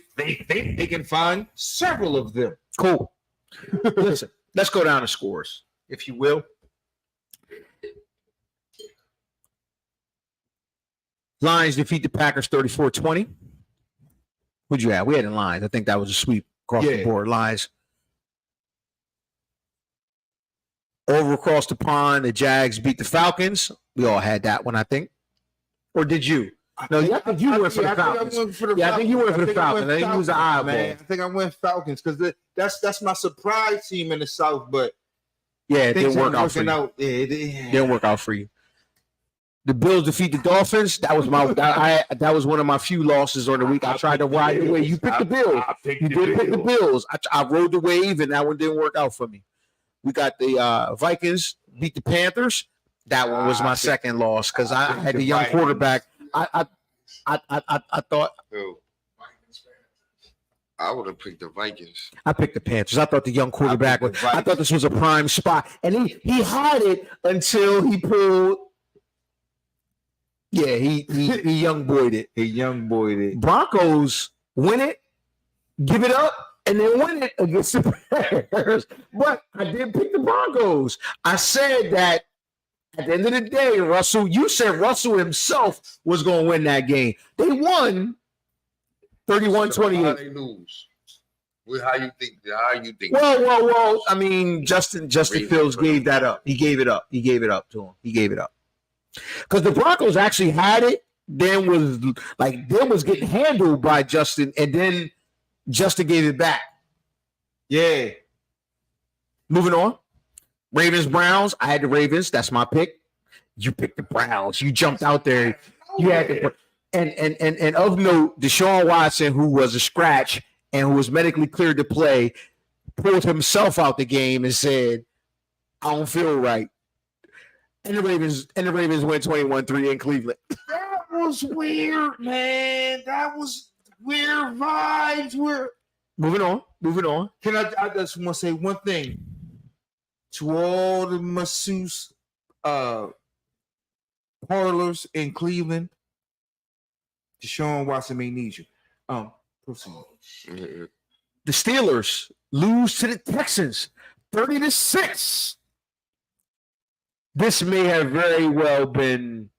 can find several of them. Cool. Listen, let's go down the scores, if you will. Lions defeat the Packers 34-20. Who'd you have? We had the Lions. I think that was a sweep across the board. Lions. Over across the pond, the Jags beat the Falcons. We all had that one, I think. Or did you? No, I think you went for the Falcons. I think you went for the Falcons. I think you was an eyeball. Man. I think I went Falcons because that's my surprise team in the South. But yeah, it didn't work out for you. Didn't work out for you. The Bills defeat the Dolphins. That was that was one of my few losses on the week. I tried to ride the wave. You picked the Bills. You did pick the Bills. I rode the wave, and that one didn't work out for me. We got the Vikings beat the Panthers. That one was my second loss because I had the young quarterback. I thought. I would have picked the Vikings. I picked the Panthers. I thought the young quarterback was. I thought this was a prime spot, and he had it until he pulled. Yeah, he young boyed it. He young boyed it. Broncos win it, give it up, and then win it against the Bears. But I did pick the Broncos. I said that at the end of the day, you said Russell himself was going to win that game. They won 31-28. How they lose? How you think? Well. I mean, Justin Fields gave that up. He gave it up. He gave it up to him. He gave it up. Because the Broncos actually had it, then was getting handled by Justin, and then Justin gave it back. Yeah. Moving on. Ravens, Browns. I had the Ravens. That's my pick. You picked the Browns. You jumped out there. You had the and of note, Deshaun Watson, who was a scratch and who was medically cleared to play, pulled himself out the game and said, I don't feel right. And the Ravens went 21-3 in Cleveland. That was weird, man. That was weird vibes. Moving on. Can I just want to say one thing to all the masseuse parlors in Cleveland? Deshaun Watson may need you. Proceed. The Steelers lose to the Texans 30-6. This may have very well been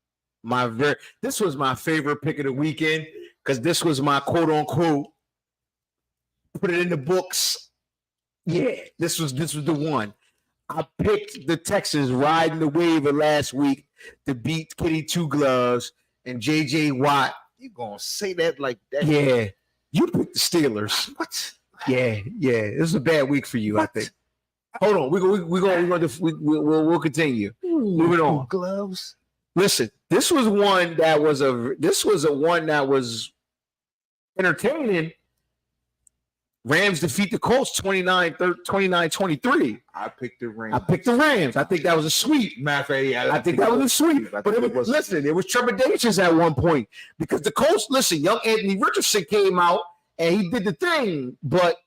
this was my favorite pick of the weekend because this was my quote unquote put it in the books. Yeah, this was the one. I picked the Texans riding the wave of last week to beat Kitty Two Gloves and JJ Watt. You gonna say that like that? Yeah. You picked the Steelers. What? Yeah. This is a bad week for you, What? I think. Hold on, we'll continue. Moving on. Gloves. Listen, this was one that was entertaining. Rams defeat the Colts 29-23. I picked the Rams. I picked the Rams. I think that was a sweep. Matter of fact, I think that was a sweep. But it was trepidations at one point because the Colts. Listen, young Anthony Richardson came out and he did the thing, but.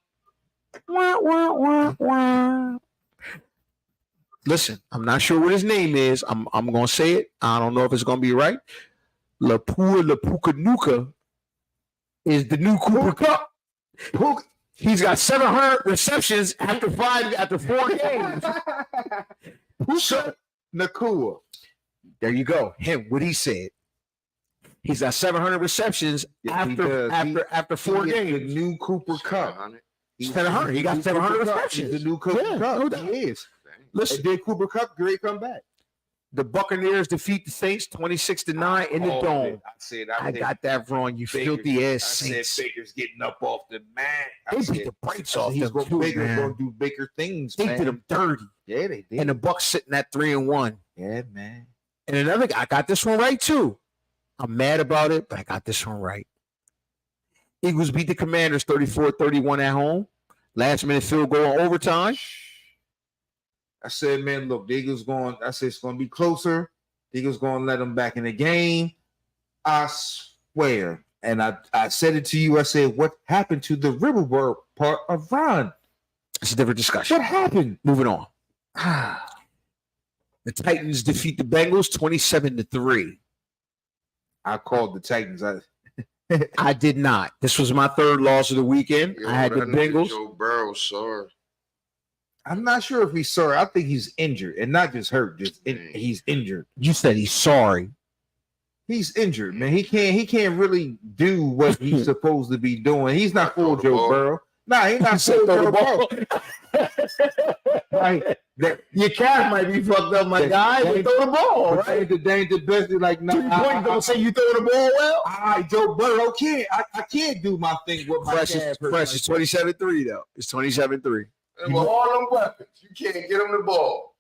Listen, I'm not sure what his name is. I'm gonna say it. I don't know if it's gonna be right. Lapuka is the new Cooper Cup. He's got 700 receptions after 4 games. Puka Nacua. There you go. Him, what he said. He's got 700 receptions Yeah, he after does. after 4 He is games. the new Cooper Cup. 700. 700. He got He's 700 Cooper Kupp. receptions. He's the new Cooper Yeah, Cup. no doubt. He is. Listen, And then Cooper Cup, great comeback. the Buccaneers defeat the Saints 26-9 in the dome. I got that wrong. You filthy ass Saints. Baker's getting up off the mat. They beat the brakes off He's them going too, Baker's man. going to do Baker things, They man. did them dirty. Yeah, they did. And the Bucks sitting at 3-1. Yeah, man. And another guy, I got this one right too. I'm mad about it, but I got this one right. Eagles beat the Commanders 34-31 at home. Last minute field goal in overtime. I said, man, look, the Eagles going. I said it's going to be closer. The Eagles going to let them back in the game. I swear. And I said it to you. I said, what happened to the Riverboat part of Ron? It's a different discussion. What happened? Moving on. The Titans defeat the Bengals 27-3. I called the Titans. I did not. This was my third loss of the weekend. Yo, I had the that nigga Bengals. Joe Burrow, sorry. I'm not sure if he's sorry. I think he's injured, and not just hurt. He's injured. You said he's sorry. He's injured, man. He can't really do what he's supposed to be doing. He's not full Throw the Joe ball. Burrow. Nah, he's not said full throw Joe the Burrow. Right. Your calf might be fucked up, my guy, but throw the ball, But right? they ain't the best. They're like, 3 points don't say you throw the ball well. Joe Burrow can't. I can't do my thing with my Fresh calf. is 27-3 though. It's 27-3. And with all them weapons, you can't get him the ball.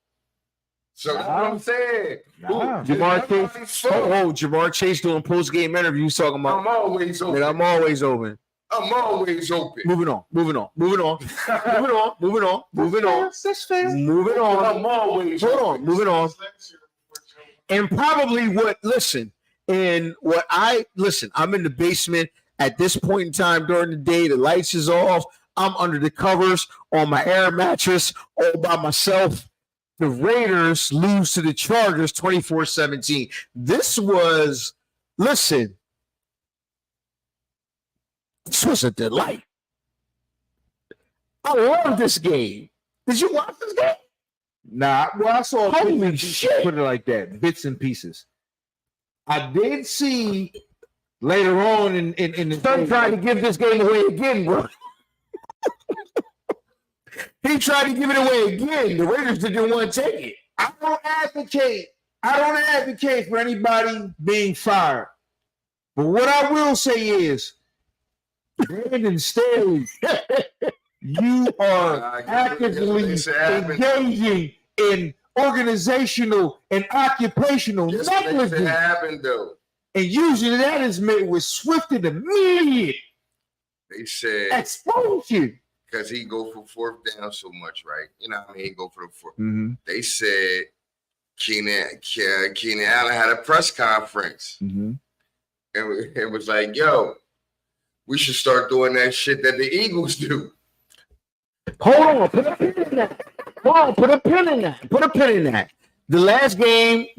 So that's what I'm saying. Nah. Jamar Nobody's Chase. fault. Oh, Jamar Chase doing post game interviews talking about. I'm always open. I'm always open. I'm always open. Moving on. Moving on. Moving on. Moving on. Moving on. Moving on. That's fair. Moving on. I'm always Hold open. on. Moving on. And probably I'm in the basement at this point in time during the day. The lights is off. I'm under the covers on my air mattress all by myself. The Raiders lose to the Chargers 24-17. This was a delight. I love this game. Did you watch this game? Nah, well, I saw Holy bits and pieces, shit. put it like that, bits and pieces. I did see later on in the Son day- tried to give this game away again, bro. He tried to give it away again. The Raiders didn't want to take it. I don't advocate for anybody being fired. But what I will say is, Brandon Staley, you are actively engaging in organizational and occupational Just makes it negligence. happen though. And usually that is met with swift and immediate They said expulsion. because he go for fourth down so much, right? You know what I mean? He go for the fourth. Mm-hmm. They said Keenan Allen had a press conference. Mm-hmm. And it was like, yo, we should start doing that shit that the Eagles do. Hold on. Put a pin in that. Hold on. Put a pin in that. Put a pin in that. The last 3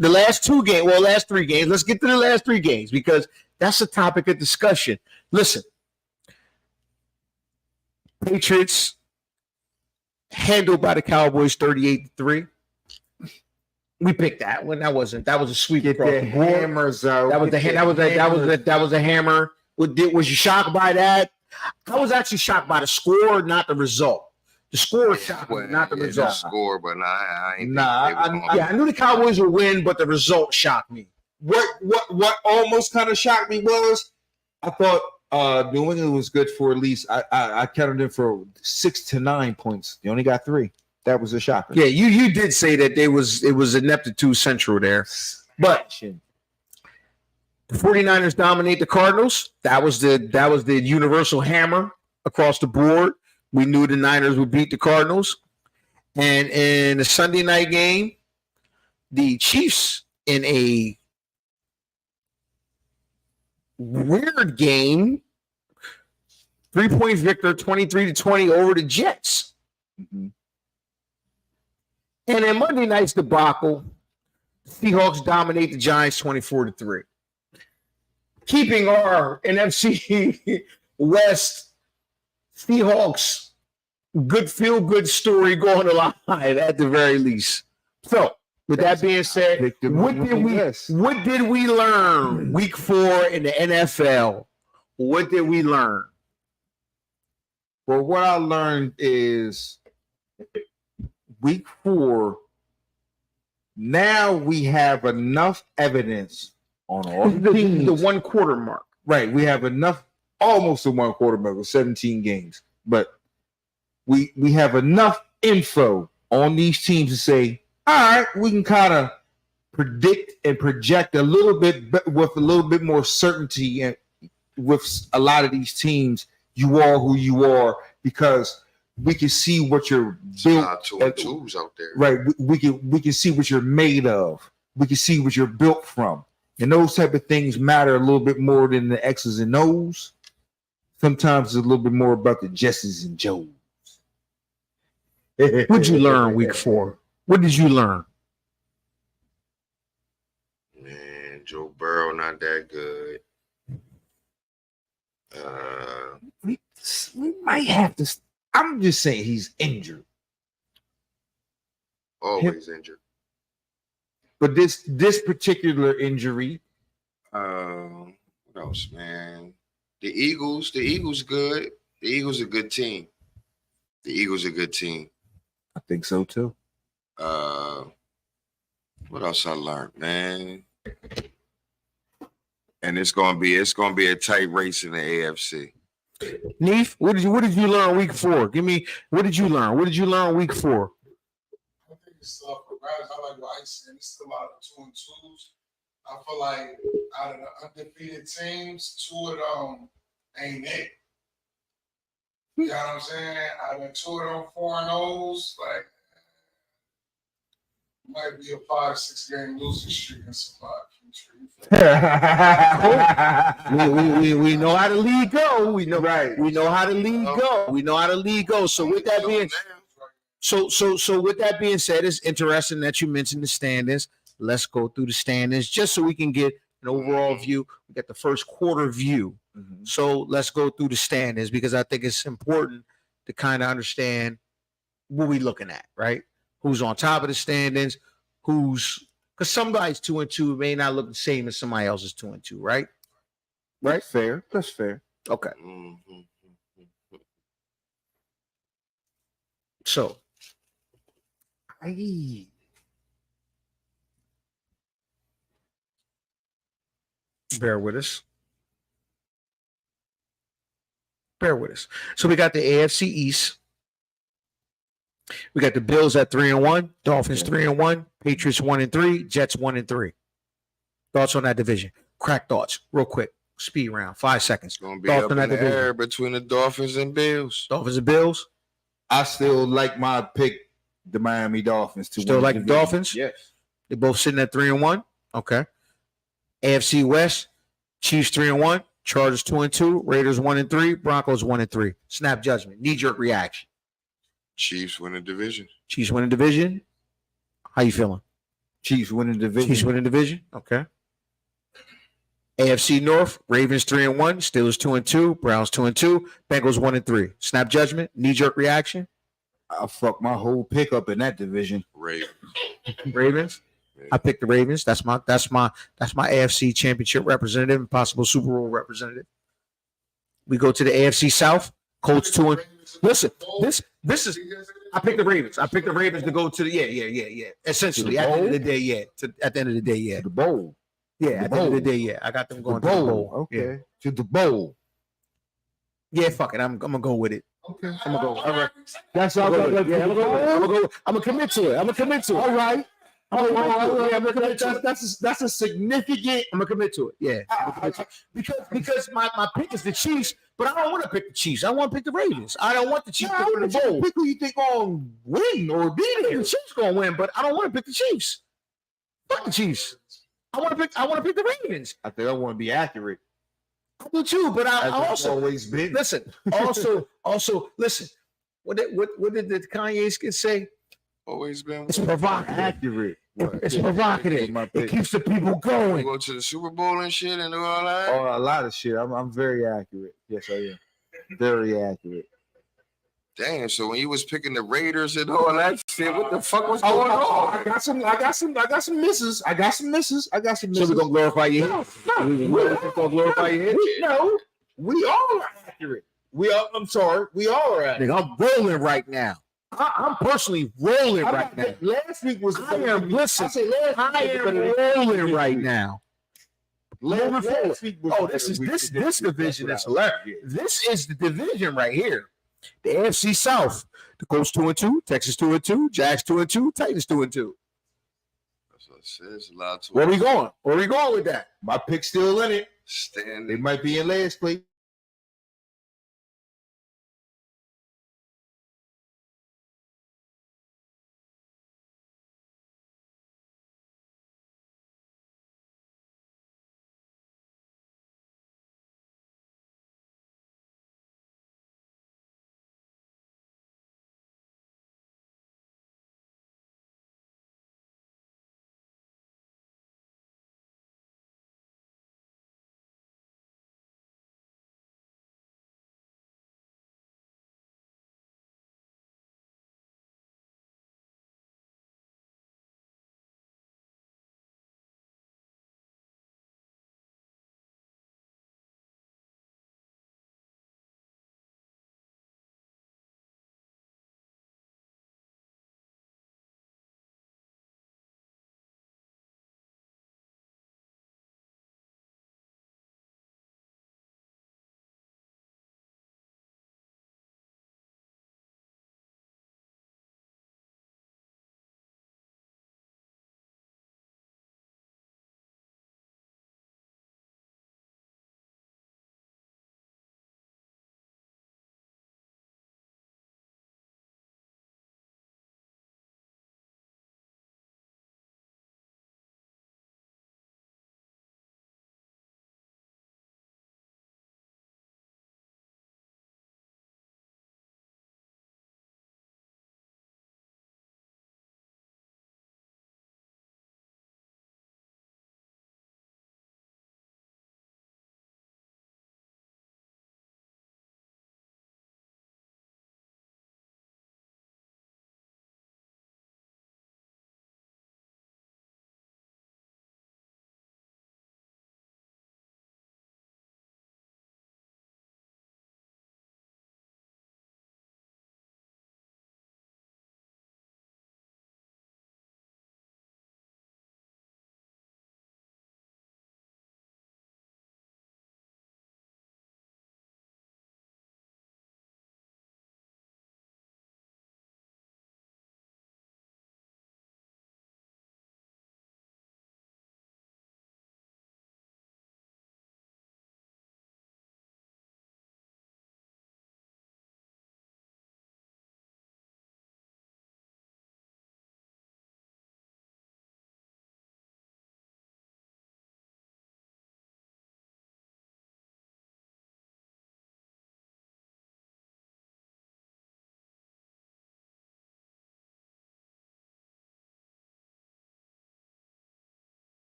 games. Let's get to the last 3 games because that's a topic of discussion. Listen. Patriots handled by the Cowboys 38-3. We picked that one. That was a sweep Get across the the board. hammers out. That was a hammer. Was you shocked by that? I was actually shocked by the score, not the result. The score shocked me, not the Yeah, result. score, but I ain't. Nah, think they was gonna- Yeah, I knew the Cowboys would win, but the result shocked me. What almost kind of shocked me was I thought New England was good for at least I counted them for 6 to 9 points. They only got 3. That was a shocker. Yeah, you did say that it was ineptitude central there. But the 49ers dominate the Cardinals. That was the universal hammer across the board. We knew the Niners would beat the Cardinals. And in the Sunday night game, the Chiefs in a weird game, 3-point victor, 23-20 over the Jets. Mm-hmm. And in Monday night's debacle, the Seahawks dominate the Giants 24-3. Keeping our NFC West Seahawks good feel-good story going alive at the very least. So With that being said, Pick the what did we West. what did we learn week 4 in the NFL? What did we learn? Well, what I learned is week 4. Now we have enough evidence on all the teams. The 1 quarter mark. Right, we have enough, almost a 1 quarter mark with 17 games, but we have enough info on these teams to say, all right, we can kind of predict and project a little bit with a little bit more certainty, and with a lot of these teams, you are who you are because we can see what you're built. 2 and 2s out there. Right, we can see what you're made of. We can see what you're built from. And those type of things matter a little bit more than the X's and O's. Sometimes it's a little bit more about the Jesses and Joes. What did you learn week 4? What did you learn? Man, Joe Burrow not that good. We might have to. I'm just saying he's injured. Always injured. But this particular injury, What else, man? The Eagles good. The Eagles a good team. I think so too. What else I learned, man? And it's gonna be a tight race in the AFC. Neef, what did you learn week 4? Give me what did you learn? What did you learn week 4? I think it's for Rabbits. I like what Ice said. It's a lot of 2 and 2s. I feel like out of the undefeated teams, 2 of them ain't it. You know what I'm saying? Out of 2 of them 4 and 0s, like might be a 5-6 game losing streak in some We know how the league go. We know Right. We know how the league go. We know how the league goes. So with that being so with that being said, it's interesting that you mentioned the standings. Let's go through the standings just so we can get an overall view. We got the first quarter view. So let's go through the standings because I think it's important to kind of understand what we're looking at, right? Who's on top of the standings, because somebody's 2 and 2 may not look the same as somebody else's 2 and 2, right? Right, fair. That's fair. Okay. So bear with us. So we got the AFC East. We got the Bills at 3-1, Dolphins 3-1, Patriots 1-3, Jets 1-3. Thoughts on that division? Crack thoughts, real quick. Speed round, 5 seconds. It's gonna be Thoughts up on in that the division? air between the Dolphins and Bills. Dolphins and Bills. I still like my pick, the Miami Dolphins. To Still win like the the division. Dolphins? Yes. They're both sitting at 3-1. Okay. AFC West, Chiefs 3-1, Chargers 2-2, Raiders 1-3, Broncos 1-3. Snap judgment, knee-jerk reaction. Chiefs win the division. Chiefs winning division. How you feeling? Chiefs winning division. Chiefs winning division. Okay. AFC North, Ravens 3-1, Steelers 2-2, Browns 2-2, Bengals 1-3. Snap judgment, knee-jerk reaction. I fuck my whole pick up in that division. Ravens. I picked the Ravens. That's my AFC Championship representative and possible Super Bowl representative. We go to the AFC South. Colts 2-1. Listen, this is. I picked the Ravens. I picked the Ravens to go to the yeah. Essentially, at the end of the day, yeah. At the end of the day, yeah. The bowl. Yeah, at the end of the day, yeah. I got them going to the bowl. Okay. Yeah. To the bowl. Yeah, fuck it. I'm gonna go with it. Okay. I'm gonna go. All right. That's all. I'm gonna commit to it. All right. That's a significant. I'm gonna commit to it. Yeah, because my pick is the Chiefs, but I don't want to pick the Chiefs. I want to pick the Ravens. I don't want the Chiefs to win the bowl. Pick who you think on win or be there. The Chiefs gonna win, but I don't want to pick the Chiefs. Fuck the Chiefs. I want to pick the Ravens. I think I want to be accurate. I do too, but I As I've also always been. listen. Also listen. What did the Kanye skit say? Always been. It's provocative. Accurate. It's provocative. My It pick. keeps the people going. Go to the Super Bowl and shit and do all that. Oh, a lot of shit. I'm very accurate. Yes, I am. Very accurate. Damn, so when you was picking the Raiders and all that shit, what the fuck was going on? I got some misses. I got some misses. So we're gonna glorify your hit. We're gonna glorify your hit. We all are accurate. I'm sorry. We all are accurate. Nigga, I'm rolling right now. I'm personally rolling right now. Last week was. I am. Listen, I say last I week was am better than- rolling right now. Last week was Oh, better this is week this than this week. division That's is what I- hilarious. This is the division right here. The AFC South. The Colts 2-2, Texas 2-2, Jags 2-2, Titans 2-2. That's what I said. It's a lot to Where we going? Where we going with that? My pick's still in it. standing. They might be in last place.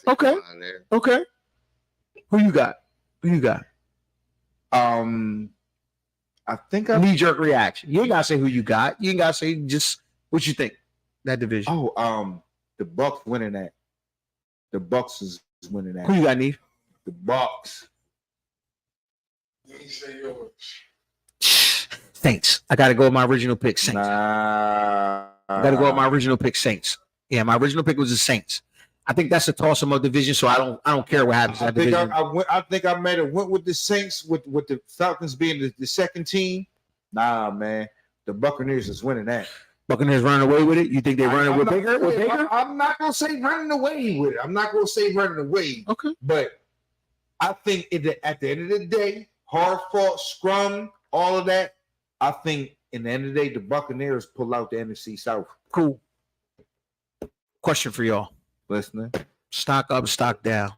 Okay. Saquon there. Okay. Who you got? Who you got? I think I Knee jerk reaction. You ain't gotta say who you got. You ain't gotta say just what you think. That division. the Bucks winning that. The Bucks is winning that. Who you got, Neve? The Bucks. Let me say yours. Saints. I gotta go with my original pick, Saints. Nah. I gotta go with my original pick, Saints. Yeah, my original pick was the Saints. I think that's a toss-up of division, so I don't care what happens. I think I think I might have went with the Saints with the Falcons being the second team. Nah, man, the Buccaneers is winning that. Buccaneers running away with it. You think they're running with Baker? With Baker? I'm not gonna say running away with it. I'm not gonna say running away. Okay, but I think at the end of the day, hard fought scrum, all of that. I think in the end of the day, the Buccaneers pull out the NFC South. cool. Question for y'all: Listening. stock up, stock down.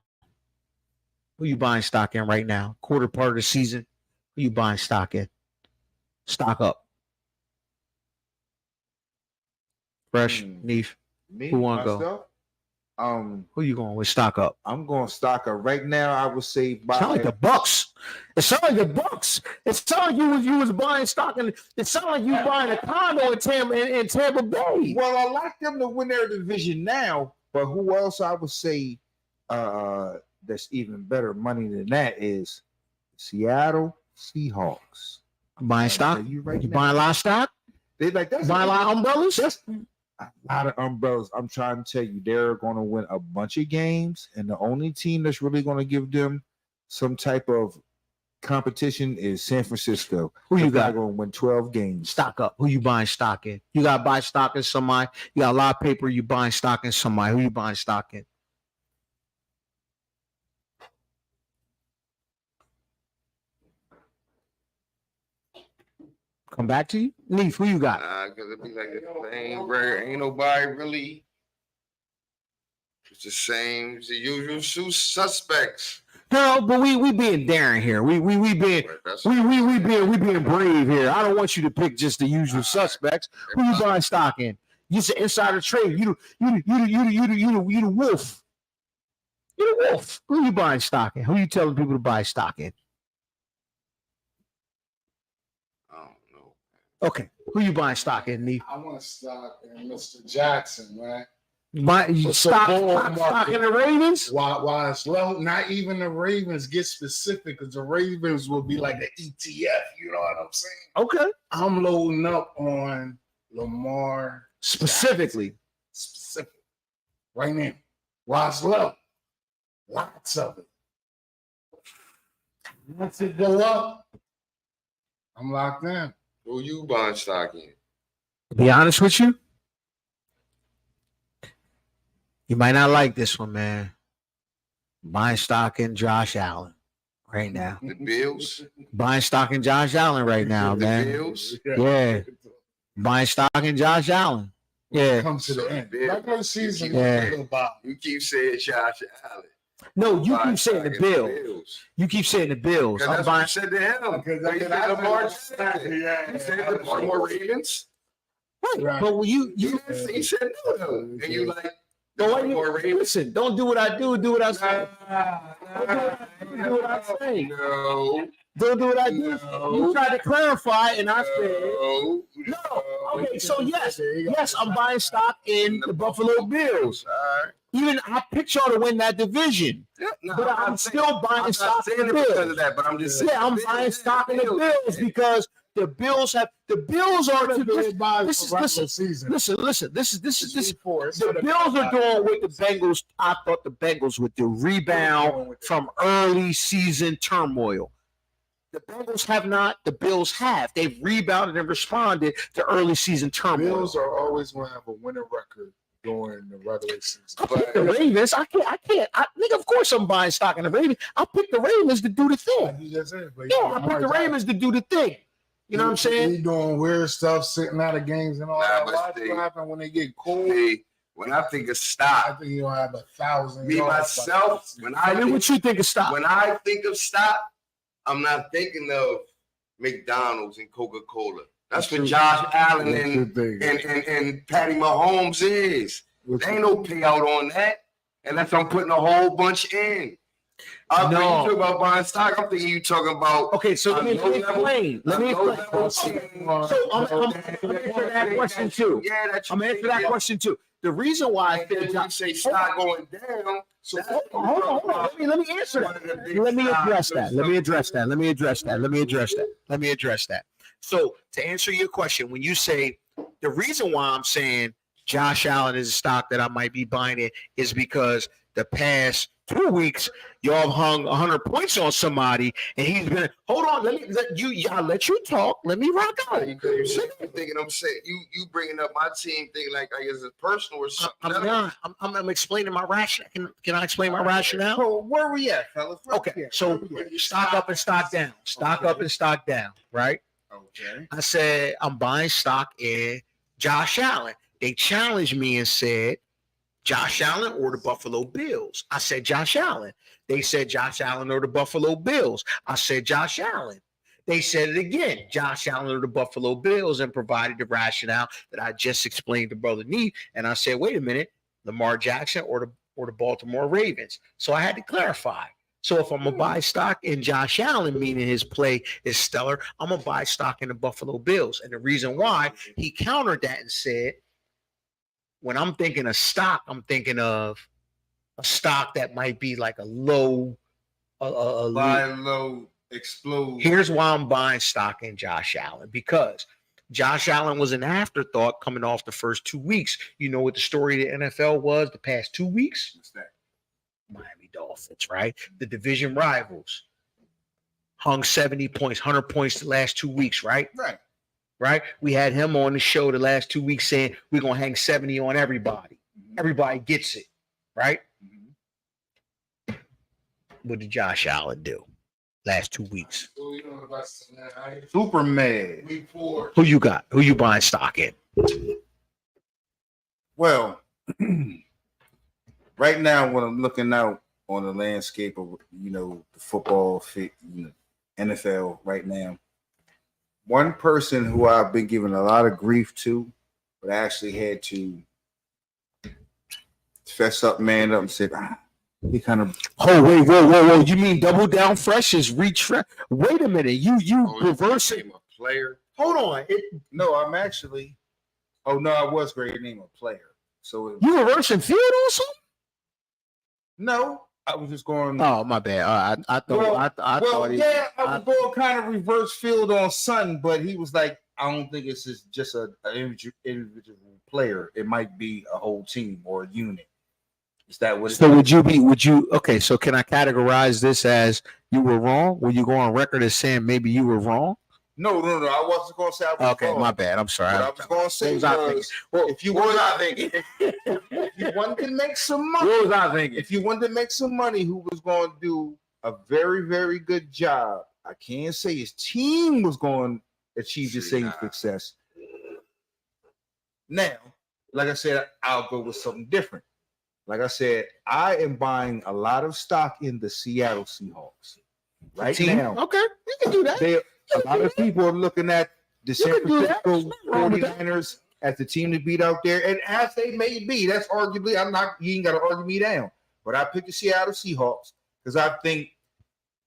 Who you buying stock in right now? Quarter part of the season. Who you buying stock in? Stock up. Fresh, Neef. Me, Who wanna go? myself, Who you going with? Stock up. I'm going stock up right now. I would say buy. Sound like the Bucks. It sound like the Bucks. It sound like you was buying stock, and it sound like you buying a condo in Tampa Bay. Well, I like them to win their division now, but who else I would say that's even better money than that is Seattle Seahawks. Buying stock. You right You now. buying a lot of stock? They like that's Buying a lot of umbrellas? That's a lot of umbrellas. I'm trying to tell you, they're going to win a bunch of games, and the only team that's really going to give them some type of competition is San Francisco. Who you They're got? going to win 12 games. Stock up. Who you buying stock in? You got to buy stock in somebody. You got a lot of paper. You buying stock in somebody. Who you buying stock in? Come back to you, Neef. Who you got? Because it be like the same rare. Ain't nobody really. It's the same. It's the usual suspects. No, but we being daring here. We being But that's we being brave here. I don't want you to pick just the usual suspects. Who you buying stock in? You say insider trade. You the wolf. You the wolf. Who you buying stock in? Who you telling people to buy stock in? I don't know. Okay. Who you buying stock in, Neef? I want to stop in Mr. Jackson, man. You stock in the Ravens? Why it's low? Not even the Ravens get specific, because the Ravens will be like the ETF. You know what I'm saying? Okay. I'm loading up on Lamar Specifically. specific right now. Why it's low? Lots of it. Once it go up, I'm locked in. Who you buying stock in? To be honest with you, you might not like this one, man. Buying stock in Josh Allen right now. The Bills? Buying stock in Josh Allen right now, The man. Bills? Yeah. Buying stock in Josh Allen. Yeah. Come to the end. Bills. Regular season, Yeah. little Bob. You keep saying Josh Allen. No, you Buying keep saying the stock in Bills. You keep saying the Bills. Because I'm that's what buying. you said to him. Because You said I Lamar said- Jackson. Yeah. You said the Baltimore Ravens. Right. But when you You said no, though. And you like the don't Baltimore Ravens. listen. Don't do what I do. Do what I say. Do what I say. No. Don't do what I do. No. You tried to clarify, and I said. No. No. Okay, so yes, I'm buying stock in the Buffalo Bills. All right. Even I picked y'all to win that division, Yeah, no, but I'm not still buying I'm stock not in saying the it because Bills. of that, but I'm just saying. Yeah, I'm buying stock in the Bills because the Bills are this is listen. This is the Bills are doing what the Bengals. I thought the Bengals would do. Rebound from early season turmoil. The Bengals have not. The Bills have. They've rebounded and responded to early season turmoil. Bills are always going to have a winning record during the regular season. I picked the Ravens. I can't. Nigga, of course I'm buying stock in the Ravens. I picked the Ravens to do the thing. You just said, but Yeah, I picked the Ravens to do the thing. You know what I'm saying? He doing weird stuff, sitting out of games and all Nah, that. but Watch see- what happen when they get cold. Hey, when I think of I stock, think you'll have 1,000. me yards by myself, the when I I mean, think, what you think of stock? when I think of stock, I'm not thinking of McDonald's and Coca-Cola. That's what Josh Allen and Patty Mahomes is. There ain't no payout on that. Unless I'm putting a whole bunch in. I'm No. you talking about buying stock. I'm thinking you talking about. Okay, so let me explain. Let me explain. So So I'm answer that question too. Yeah, I'm answer that question too. The reason why I said You say stock going down. So hold on. Let me answer that. Let me address that. So to answer your question, when you say the reason why I'm saying Josh Allen is a stock that I might be buying it is because the past 2 weeks y'all hung 100 points on somebody and he's been hold on. I'll let you talk. Let me rock out. You thinking I'm saying you bringing up my team thing like I guess it's personal or something. I'm not. I'm explaining my rationale. Can I explain my rationale? So where we at, fellas? Okay, so stock up and stock down. Stock up and stock down, right? Okay. I said I'm buying stock in Josh Allen. They challenged me and said Josh Allen or the Buffalo Bills. I said Josh Allen. They said Josh Allen or the Buffalo Bills. I said Josh Allen. They said it again, Josh Allen or the Buffalo Bills, and provided the rationale that I just explained to Brother Neat. And I said, wait a minute, Lamar Jackson or the Baltimore Ravens. So I had to clarify. So if I'm gonna buy stock in Josh Allen, meaning his play is stellar, I'm gonna buy stock in the Buffalo Bills. And the reason why he countered that and said, when I'm thinking of stock, I'm thinking of a stock that might be like a low, Buy low, explode. Here's why I'm buying stock in Josh Allen, because Josh Allen was an afterthought coming off the first 2 weeks. You know what the story of the NFL was the past 2 weeks? What's that? Miami Dolphins, right? The division rivals hung 70 points, 100 points the last 2 weeks, right? Right? We had him on the show the last 2 weeks saying we're going to hang 70 on everybody. Everybody gets it, right? What did Josh Allen do last 2 weeks? Super mad. Week 4. Who you got? Who you buying stock in? Well, right now, when I'm looking out on the landscape of the football fit, NFL right now, one person who I've been giving a lot of grief to, but I actually had to fess up, man up, and said, he kind of. Oh wait, whoa! You mean Double Down Fresh is retract? Wait a minute, you reverse it. A player. Hold on, No, I'm actually. Oh no, I was great name a player. So you reversing field also? No, I was just going. Oh my bad. I thought. I thought. I was going kind of reverse field on Sutton, but he was like, I don't think it's just an individual player. It might be a whole team or a unit. Is that what? So would you? Okay, so can I categorize this as you were wrong? Will you go on record as saying maybe you were wrong? No. I wasn't going to say I was okay, wrong. my bad. I'm sorry. What I was going to say was, if you wanted to make some money, what was I thinking? If you wanted to make some money, who was going to do a very, very good job? I can't say his team was going to achieve the same success. Now, like I said, I'll go with something different. Like I said, I am buying a lot of stock in the Seattle Seahawks right now. Okay, you can do that. A lot of people are looking at the San Francisco 49ers as the team to beat out there. And as they may be, that's arguably, you ain't got to argue me down. But I picked the Seattle Seahawks because I think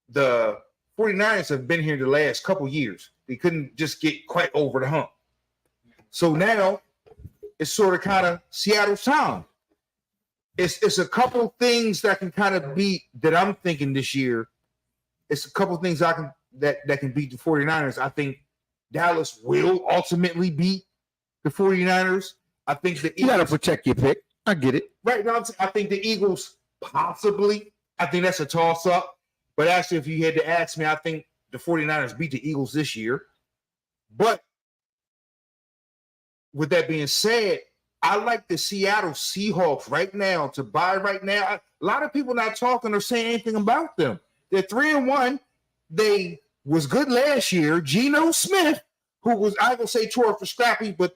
the 49ers have been here the last couple years. They couldn't just get quite over the hump. So now it's sort of kind of Seattle's time. It's a couple things that can kind of beat that I'm thinking this year. It's a couple things that can beat the 49ers. I think Dallas will ultimately beat the 49ers. I think the Eagles, you got to protect your pick. I get it. Right now, I think the Eagles possibly. I think that's a toss-up. But actually, if you had to ask me, I think the 49ers beat the Eagles this year. But with that being said, I like the Seattle Seahawks right now to buy right now. A lot of people not talking or saying anything about them. They're 3-1. They was good last year. Geno Smith, who was, I will say, tore up for Scrappy, but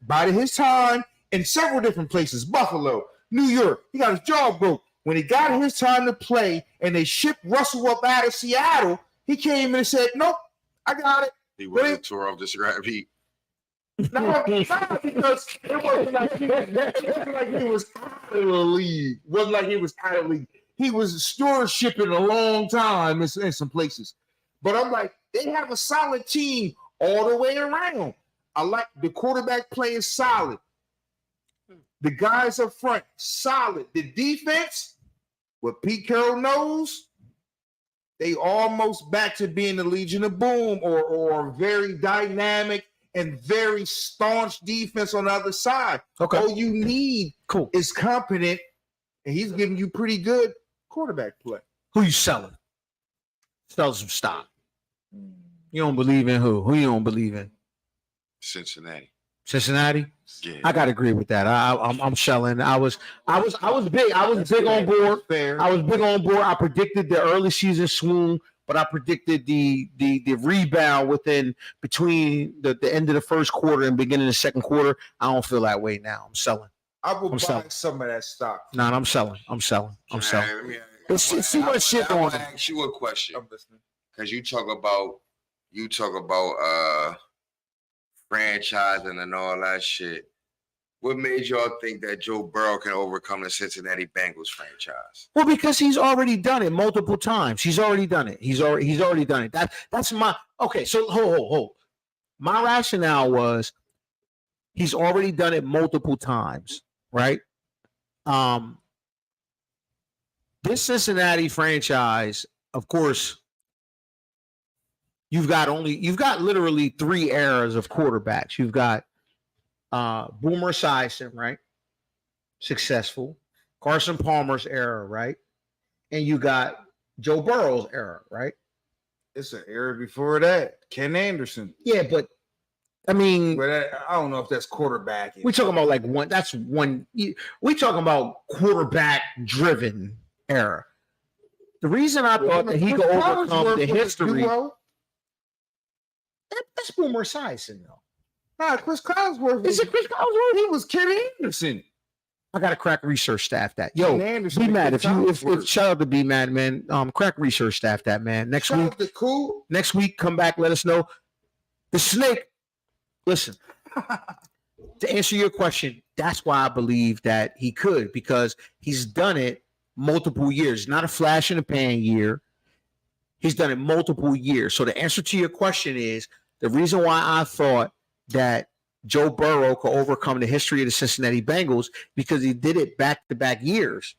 by his time in several different places, Buffalo, New York, he got his jaw broke. When he got his time to play and they shipped Russell up out of Seattle, he came in and said, nope, I got it. He wasn't tore off the Scrappy. No, because it wasn't like he was out of the league. It wasn't like he was out of the league. He was stewardshiping a long time in some places. But I'm like, they have a solid team all the way around. I like the quarterback play is solid. The guys up front, solid. The defense, what Pete Carroll knows, they almost back to being the Legion of Boom or very dynamic and very staunch defense on the other side. Okay. All you need is competent, and he's giving you pretty good quarterback play. Who you selling? Sell some stock. You don't believe in who? Who you don't believe in? Cincinnati. Cincinnati? Yeah. I gotta agree with that. I'm selling. I was big. I was big on board. Fair. I was big on board. I predicted the early season swoon, but I predicted the rebound between the end of the first quarter and beginning of the second quarter. I don't feel that way now. I'm selling. I will buy selling. some of that stock. Nah, I'm selling. I'm selling. Let It's too much shit I going want on. to ask you a question. I'm listening. Because you talk about franchising and all that shit. What made y'all think that Joe Burrow can overcome the Cincinnati Bengals franchise? Well, because he's already done it multiple times. He's already done it. He's already done it. That's my okay. So hold. My rationale was he's already done it multiple times, right? This Cincinnati franchise, of course, you've got literally three eras of quarterbacks. You've got Boomer Esiason, right? Successful. Carson Palmer's era, right? And you got Joe Burrow's era, right? It's an era before that. Ken Anderson. Yeah, but I mean, But I don't know if that's quarterbacking. we're talking about like one. That's one. We're talking about quarterback-driven era. The reason I thought that he could overcome the history. That's Boomer Esiason, though. Nah, Chris Collinsworth. Is it Chris Collinsworth? He was Ken Anderson. I got to crack research staff that. Yo, Ken Anderson. be mad if Collinsworth. shout out to be mad, man. Crack research staff that, man. Next Shout week, out to Cool. next week, come back. Let us know. The snake. Listen, to answer your question, that's why I believe that he could, because he's done it multiple years. Not a flash in the pan year. He's done it multiple years. So the answer to your question is the reason why I thought that Joe Burrow could overcome the history of the Cincinnati Bengals because he did it back-to-back years.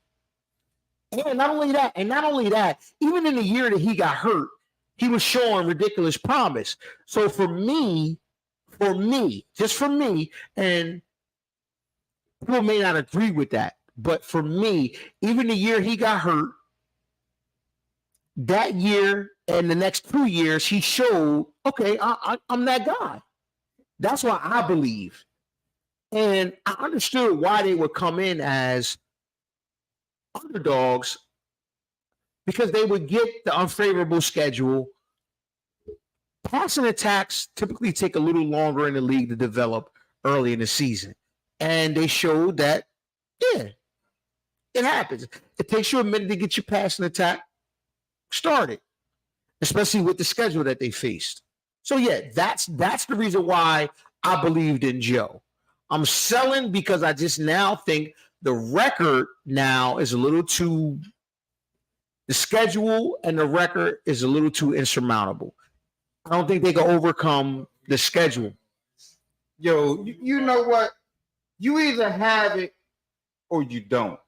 And not only that, even in the year that he got hurt, he was showing ridiculous promise. So for me, and people may not agree with that, but for me, even the year he got hurt, that year and the next 2 years, he showed, okay, I'm that guy. That's why I believe. And I understood why they would come in as underdogs, because they would get the unfavorable schedule. Passing attacks typically take a little longer in the league to develop early in the season. And they showed that, yeah, it happens. It takes you a minute to get your passing attack started, especially with the schedule that they faced. So, yeah, that's the reason why I believed in Joe. I'm selling because I just now think the record now is a little too, the schedule and the record is a little too insurmountable. I don't think they can overcome the schedule. Yo, you know what? You either have it or you don't.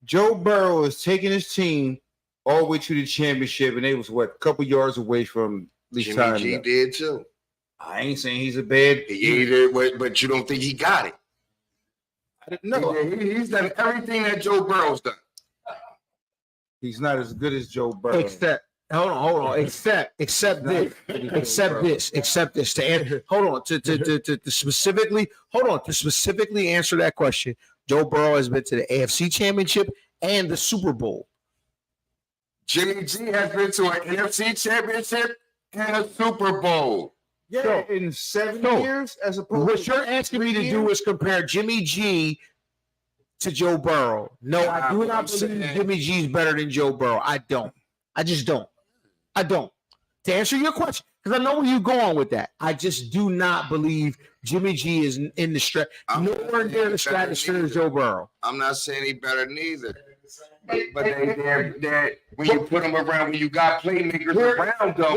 Joe Burrow is taking his team all the way to the championship, and they was a couple yards away from at least Jimmy tying G it up. did too. I ain't saying he's a bad. He did, but you don't think he got it? I didn't know. He's done everything that Joe Burrow's done. He's not as good as Joe Burrow. Except this. To answer, hold on. To specifically answer that question, Joe Burrow has been to the AFC Championship and the Super Bowl. Jimmy G has been to an NFC Championship and a Super Bowl. Yeah, in 7 years, as opposed What to you're asking me to do is compare Jimmy G to Joe Burrow. No, I do not believe Jimmy G is better than Joe Burrow. I don't. I just don't. I don't. To answer your question, Because I know where you're going with that. I just do not believe Jimmy G is in the strat. I'm not Nowhere near the saying he's better stratosphere as Joe Burrow. I'm not saying he better neither. But they when you put them around, when you got playmakers around them,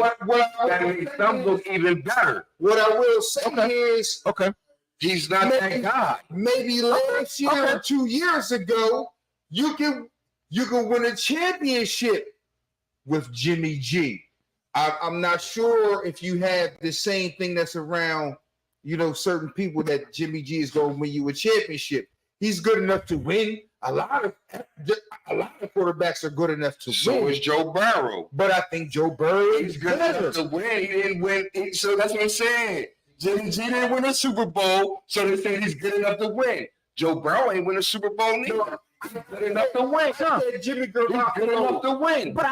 that makes them look even better. What I will say is, Okay. He's not that guy. maybe last year or 2 years ago, you can win a championship with Jimmy G. I'm not sure if you have the same thing that's around, certain people that Jimmy G is going to win you a championship. He's good enough to win. A lot of quarterbacks are good enough to So win. is Joe Burrow. But I think Joe Burrow He's is good better. enough to win. He didn't win. So that's what I'm saying. Jimmy G didn't win a Super Bowl, so they say he's good enough to win. Joe Burrow ain't win a Super Bowl neither. He's good enough to win. Jimmy He's good enough to win. But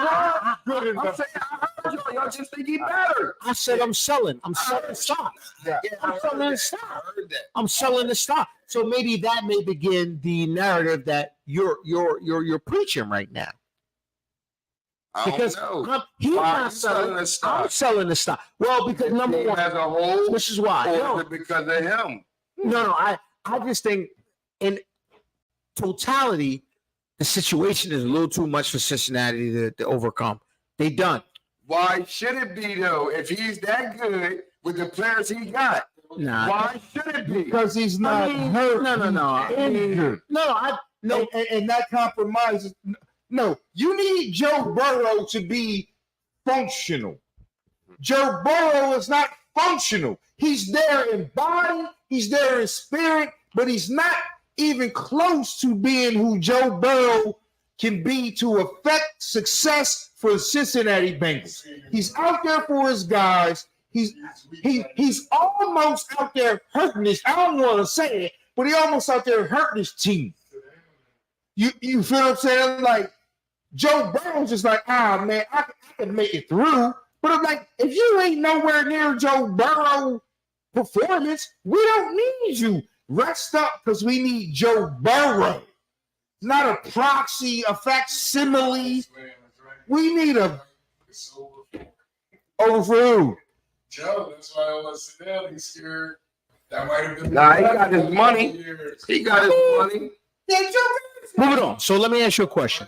good I'm enough. saying, I heard y'all just think he better. I said I'm selling. I'm selling stock. Yeah. I'm selling the stock. I heard that. I'm selling the stock. So maybe that may begin the narrative that you're preaching right now. I Because don't know. he's Why not you selling the stock? I'm selling the stock. Well, because number Team one, as a whole, this is why. or No, is it because of him? no. I just think in totality, the situation is a little too much for Cincinnati to overcome. They done. Why should it be though? If he's that good with the players he got, Nah. why should it be? Because he's not hurt. No. He's injured. No. And that compromises. No, you need Joe Burrow to be functional. Joe Burrow is not functional. He's there in body, he's there in spirit, but he's not even close to being who Joe Burrow can be to affect success for the Cincinnati Bengals. He's out there for his guys. He's almost out there hurting his. I don't want to say it, but he almost out there hurting his team. You feel what I'm saying? Like Joe Burrow's just like, man, I can make it through. But I'm like, if you ain't nowhere near Joe Burrow performance, we don't need you. Rest up, because we need Joe Burrow. Not a proxy, a facsimile. We need a over for who? Joe, that's why I want to sit down. He's scared. That might have been. Nah, he got his money. He got his money. Yeah, Joe. Moving on. So let me ask you a question.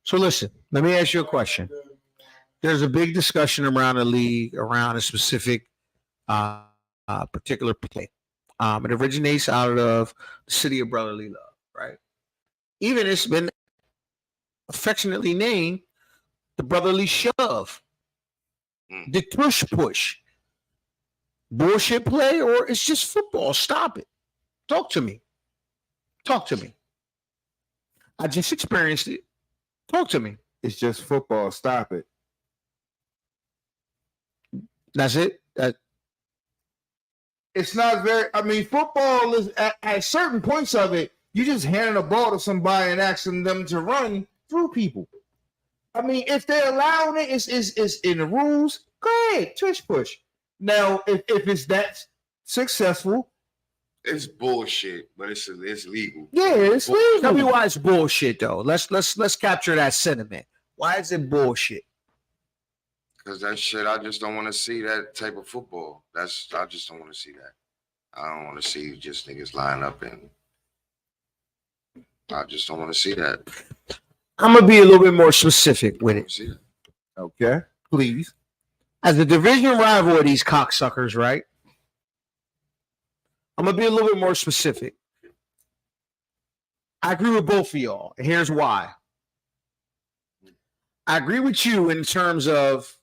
So listen, let me ask you a question. There's a big discussion around the league around a specific particular play. It originates out of the city of brotherly love, right? Even it's been affectionately named the brotherly shove, the tush push. Bullshit play, or it's just football? Stop it. Talk to me. Talk to me. I just experienced it. Talk to me. It's just football. Stop it. That's it. It's not very. I mean, football is at certain points of it. You just handing a ball to somebody and asking them to run through people. I mean, if they're allowing it, it's in the rules. Go ahead, tush push. Now, if it's that successful, It's bullshit, but it's legal. yeah, it's legal. Tell me why it's bullshit, though. Let's capture that sentiment. Why is it bullshit? Because that shit, I just don't want to see that type of football. I just don't want to see that. I don't want to see just niggas line up and I just don't want to see that. I'm gonna be a little bit more specific with it. See that? Okay, please. As a division rival of these cocksuckers, right? I'm gonna be a little bit more specific. I agree with both of y'all, and here's why. I agree with you in terms of,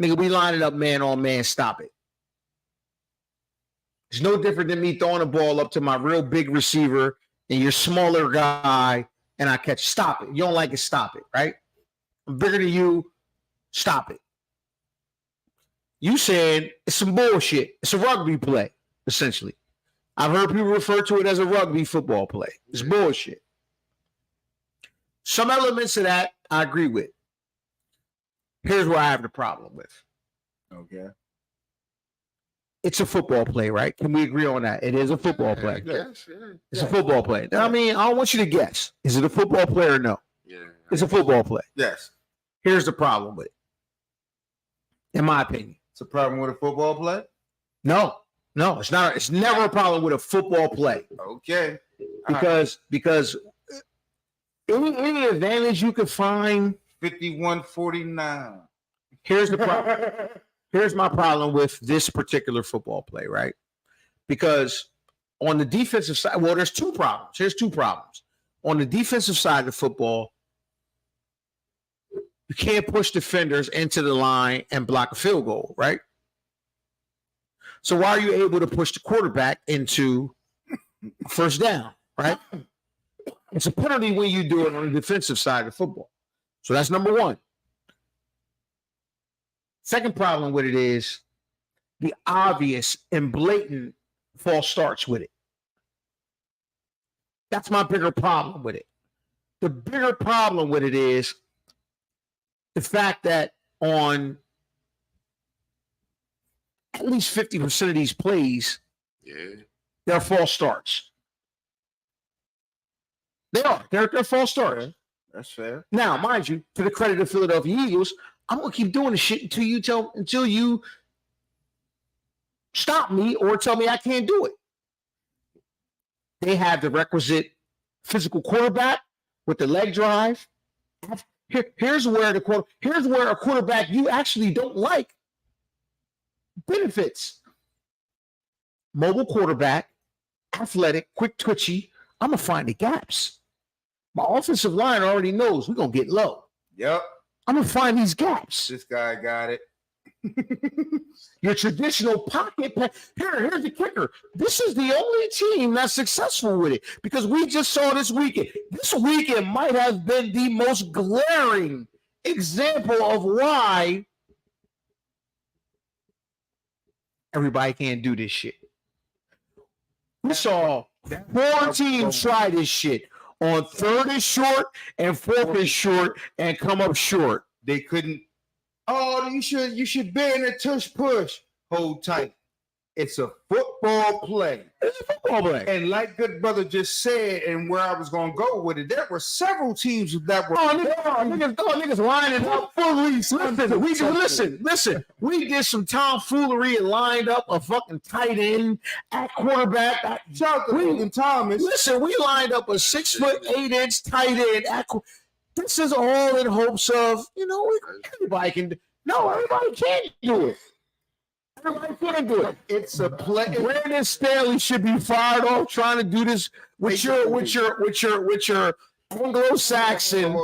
nigga, we line it up man on man, stop it. It's no different than me throwing a ball up to my real big receiver and your smaller guy, and I catch. Stop it. You don't like it, stop it, right? I'm bigger than you, stop it. You said it's some bullshit. It's a rugby play, essentially. I've heard people refer to it as a rugby football play. It's bullshit. Some elements of that I agree with. Here's where I have the problem with. Okay. It's a football play, right? Can we agree on that? It is a football play. Yes, yeah. It's a football play. I mean, I don't want you to guess. Is it a football play or no? Yeah. It's a football play. Yes. Here's the problem with it. In my opinion. It's a problem with a football play? No, it's not. It's never a problem with a football play Okay. because any advantage you can find. 51-49. Here's the problem. Here's my problem with this particular football play, right? Because on the defensive side, well, there's two problems. Here's two problems. On the defensive side of the football, you can't push defenders into the line and block a field goal, right? So why are you able to push the quarterback into first down, right? It's a penalty when you do it on the defensive side of football. So that's number one. Second problem with it is the obvious and blatant false starts with it. That's my bigger problem with it. The bigger problem with it is the fact that on at least 50% of these plays, they're false starts. They are. They're false starts. That's fair. Now, mind you, to the credit of Philadelphia Eagles, I'm gonna keep doing the shit until you stop me or tell me I can't do it. They have the requisite physical quarterback with the leg drive. Here's where a quarterback you actually don't like benefits. Mobile quarterback, athletic, quick twitchy. I'm gonna find the gaps. My offensive line already knows we're gonna get low. Yep. I'm gonna find these gaps. This guy got it. Your traditional pocket pass. Here's the kicker. This is the only team that's successful with it because we just saw this weekend. This weekend might have been the most glaring example of why everybody can't do this shit. We saw 4 teams try this shit on 3rd and short and 4th and short and come up short. They couldn't. Oh, you should ban a tush push. Hold tight. It's a football play. It's a football play. And like good brother just said, and where I was gonna go with it, there were several teams that were niggas lining up fully. Listen. We did some tomfoolery and lined up a fucking tight end at quarterback. Thomas. Listen, we lined up a 6'8" tight end at. This is all in hopes of, everybody can. No, everybody can't do it. Everybody can't do it. It's a play. Brandon Staley should be fired off trying to do this with your Anglo-Saxon,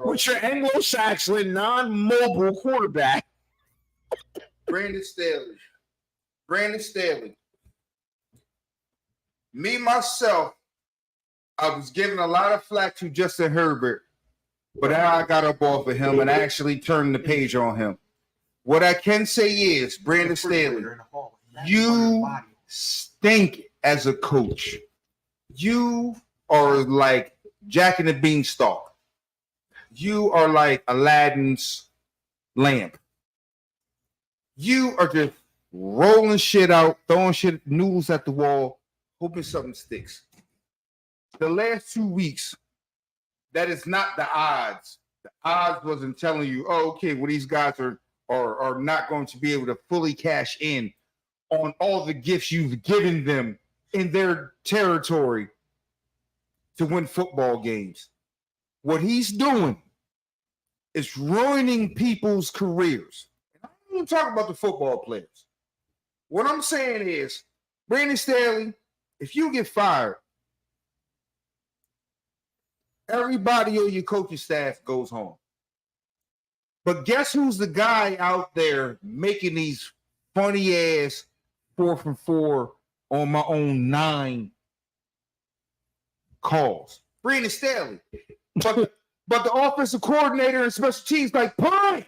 with your Anglo-Saxon non-mobile quarterback. Brandon Staley. Me, myself, I was giving a lot of flack to Justin Herbert, but now I got up off of him and actually turned the page on him. What I can say is, Brandon Staley, you stink as a coach. You are like Jack and the Beanstalk. You are like Aladdin's lamp. You are just rolling shit out, throwing shit noodles at the wall, hoping something sticks. The last 2 weeks, that is not the odds. The odds wasn't telling you, oh, okay, well, these guys are not going to be able to fully cash in on all the gifts you've given them in their territory to win football games. What he's doing is ruining people's careers. And I don't even talk about the football players. What I'm saying is, Brandon Staley, if you get fired, everybody on your coaching staff goes home. But guess who's the guy out there making these funny ass 4 from 4 on my own 9 calls? Brandon Staley. But the offensive coordinator and special teams like, punt.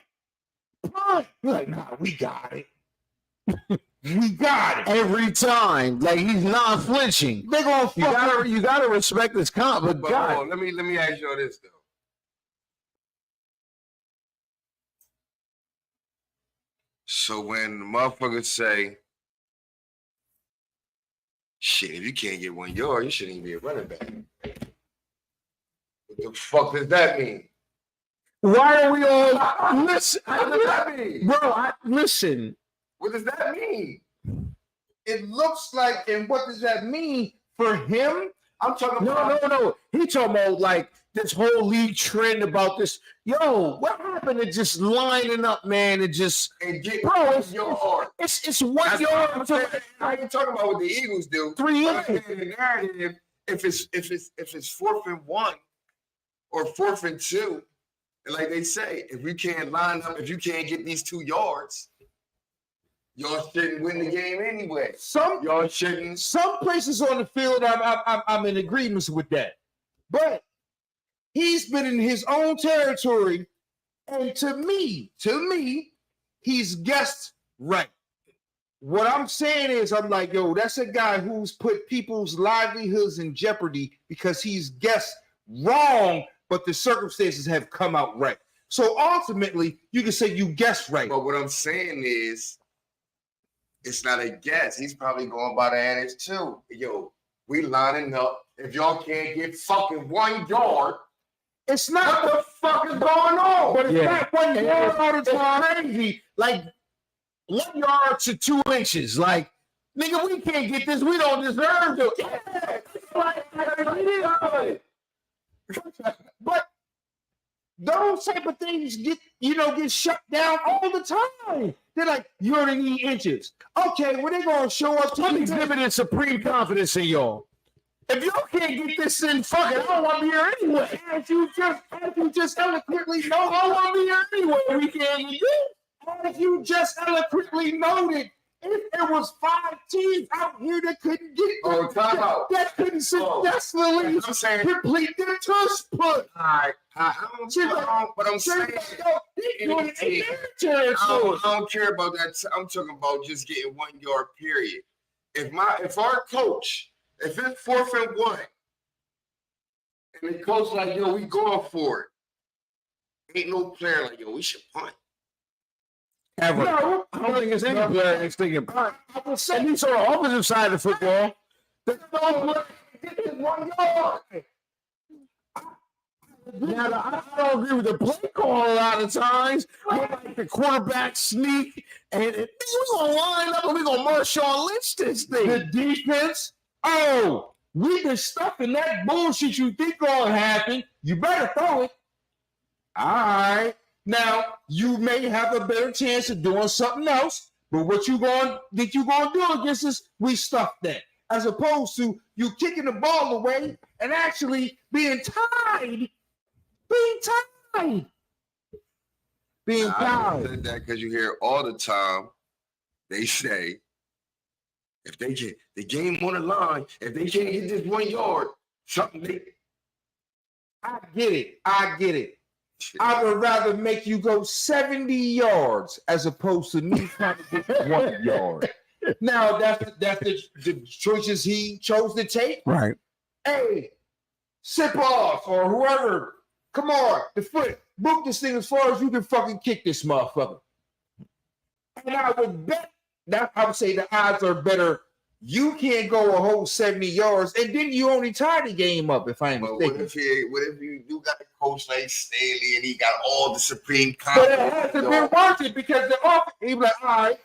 You're like, nah, we got it. We got it. Every time. Like, he's not flinching. They're gonna fuck you gotta respect this comp, but God. Hold on, let me ask you this though. So when the motherfuckers say, shit, if you can't get 1 yard, you shouldn't even be a running back. What the fuck does that mean? Why are we all listen? What does that mean? Bro, listen. What does that mean? It looks like, and what does that mean for him? I'm talking about. No. He talking about like this whole league trend about this. Yo, what happened to just lining up, man, and just And get bro, it's yard. it's 1 That's yard what I'm to saying. I ain't talking about what the Eagles do. 3 But inches. in the narrative, if it's 4th and 1 or 4th and 2, and like they say, if we can't line up, if you can't get these 2 yards, y'all shouldn't win the game anyway. Y'all shouldn't. Some places on the field, I'm in agreement with that, but he's been in his own territory, and to me, he's guessed right. What I'm saying is, I'm like, yo, that's a guy who's put people's livelihoods in jeopardy because he's guessed wrong, but the circumstances have come out right. So ultimately, you can say you guessed right. But what I'm saying is, it's not a guess. He's probably going by the adage too. Yo, we lining up. If y'all can't get fucking 1 yard, It's not what the fuck is going on? But it's Yeah. not 1 yard all the time. crazy. Like 1 yard to 2 inches. Like, nigga, we can't get this. We don't deserve to. But those type of things get shut down all the time. They're like, you only need inches. Okay, well, they're gonna show up to I'm you. exhibiting supreme confidence in y'all. If y'all can't get this in, fuck it, I don't want to be here anyway. As you just eloquently know, I don't want to be here anyway. We can't get this. as you just eloquently noted, if there was 5 teams out here that couldn't get Oh, time out. that couldn't successfully I'm saying, complete their tush put. I don't, but I'm saying, They're doing it in their I territory. don't care about that. I'm talking about just getting 1 yard, period. If our coach, if it's 4th and 1, and the coach like, yo, we going for it, ain't no player like, yo, we should punt. Ever. No, I don't think there's any player that's thinking. I will say At least on the offensive side of football. there's no way to get this 1 yard. Now, I don't agree with the play call a lot of times. I like the quarterback sneak, and we're gonna line up and we're gonna Marshawn Lynch this thing. The defense, oh, we been stuffing that bullshit you think gonna happen. You better throw it. All right. Now, you may have a better chance of doing something else, but what you gonna do against us, we stuff that. As opposed to you kicking the ball away and actually being tied. Being I tied. said that because you hear all the time they say, if they get the game on the line, if they can't get this 1 yard, something they. I get it. I would rather make you go 70 yards as opposed to me trying to get 1 yard. Now that's the choices he chose to take. Right. Hey, sip off or whoever. Come on, the foot. Book this thing as far as you can fucking kick this motherfucker. And I would bet that I would say the odds are better. You can't go a whole 70 yards, and then you only tie the game up, if I ain't But mistaken. what if you do got a coach like Staley and he got all the supreme But it confidence? hasn't been worth it because the offense, he be like, all right,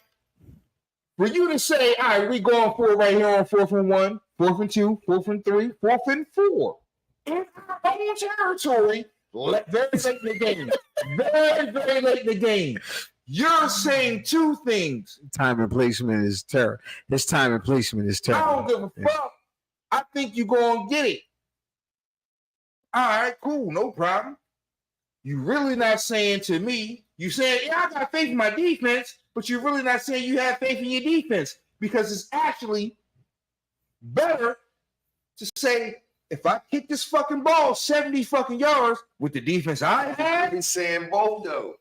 for you to say, all right, we going for it right here on 4th and 1, 4th and 2, 4th and 3, 4th and 4. In our own territory, very late in the game. Very late in the game. You're saying 2 things. Time and placement is terror. His time and placement is I terrible. don't give a fuck. I think you're going to get it. All right, cool, no problem. You really not saying to me, you saying, yeah, I got faith in my defense, but you're really not saying you have faith in your defense because it's actually better to say, if I kick this fucking ball 70 fucking yards with the defense I You had, could be saying both though.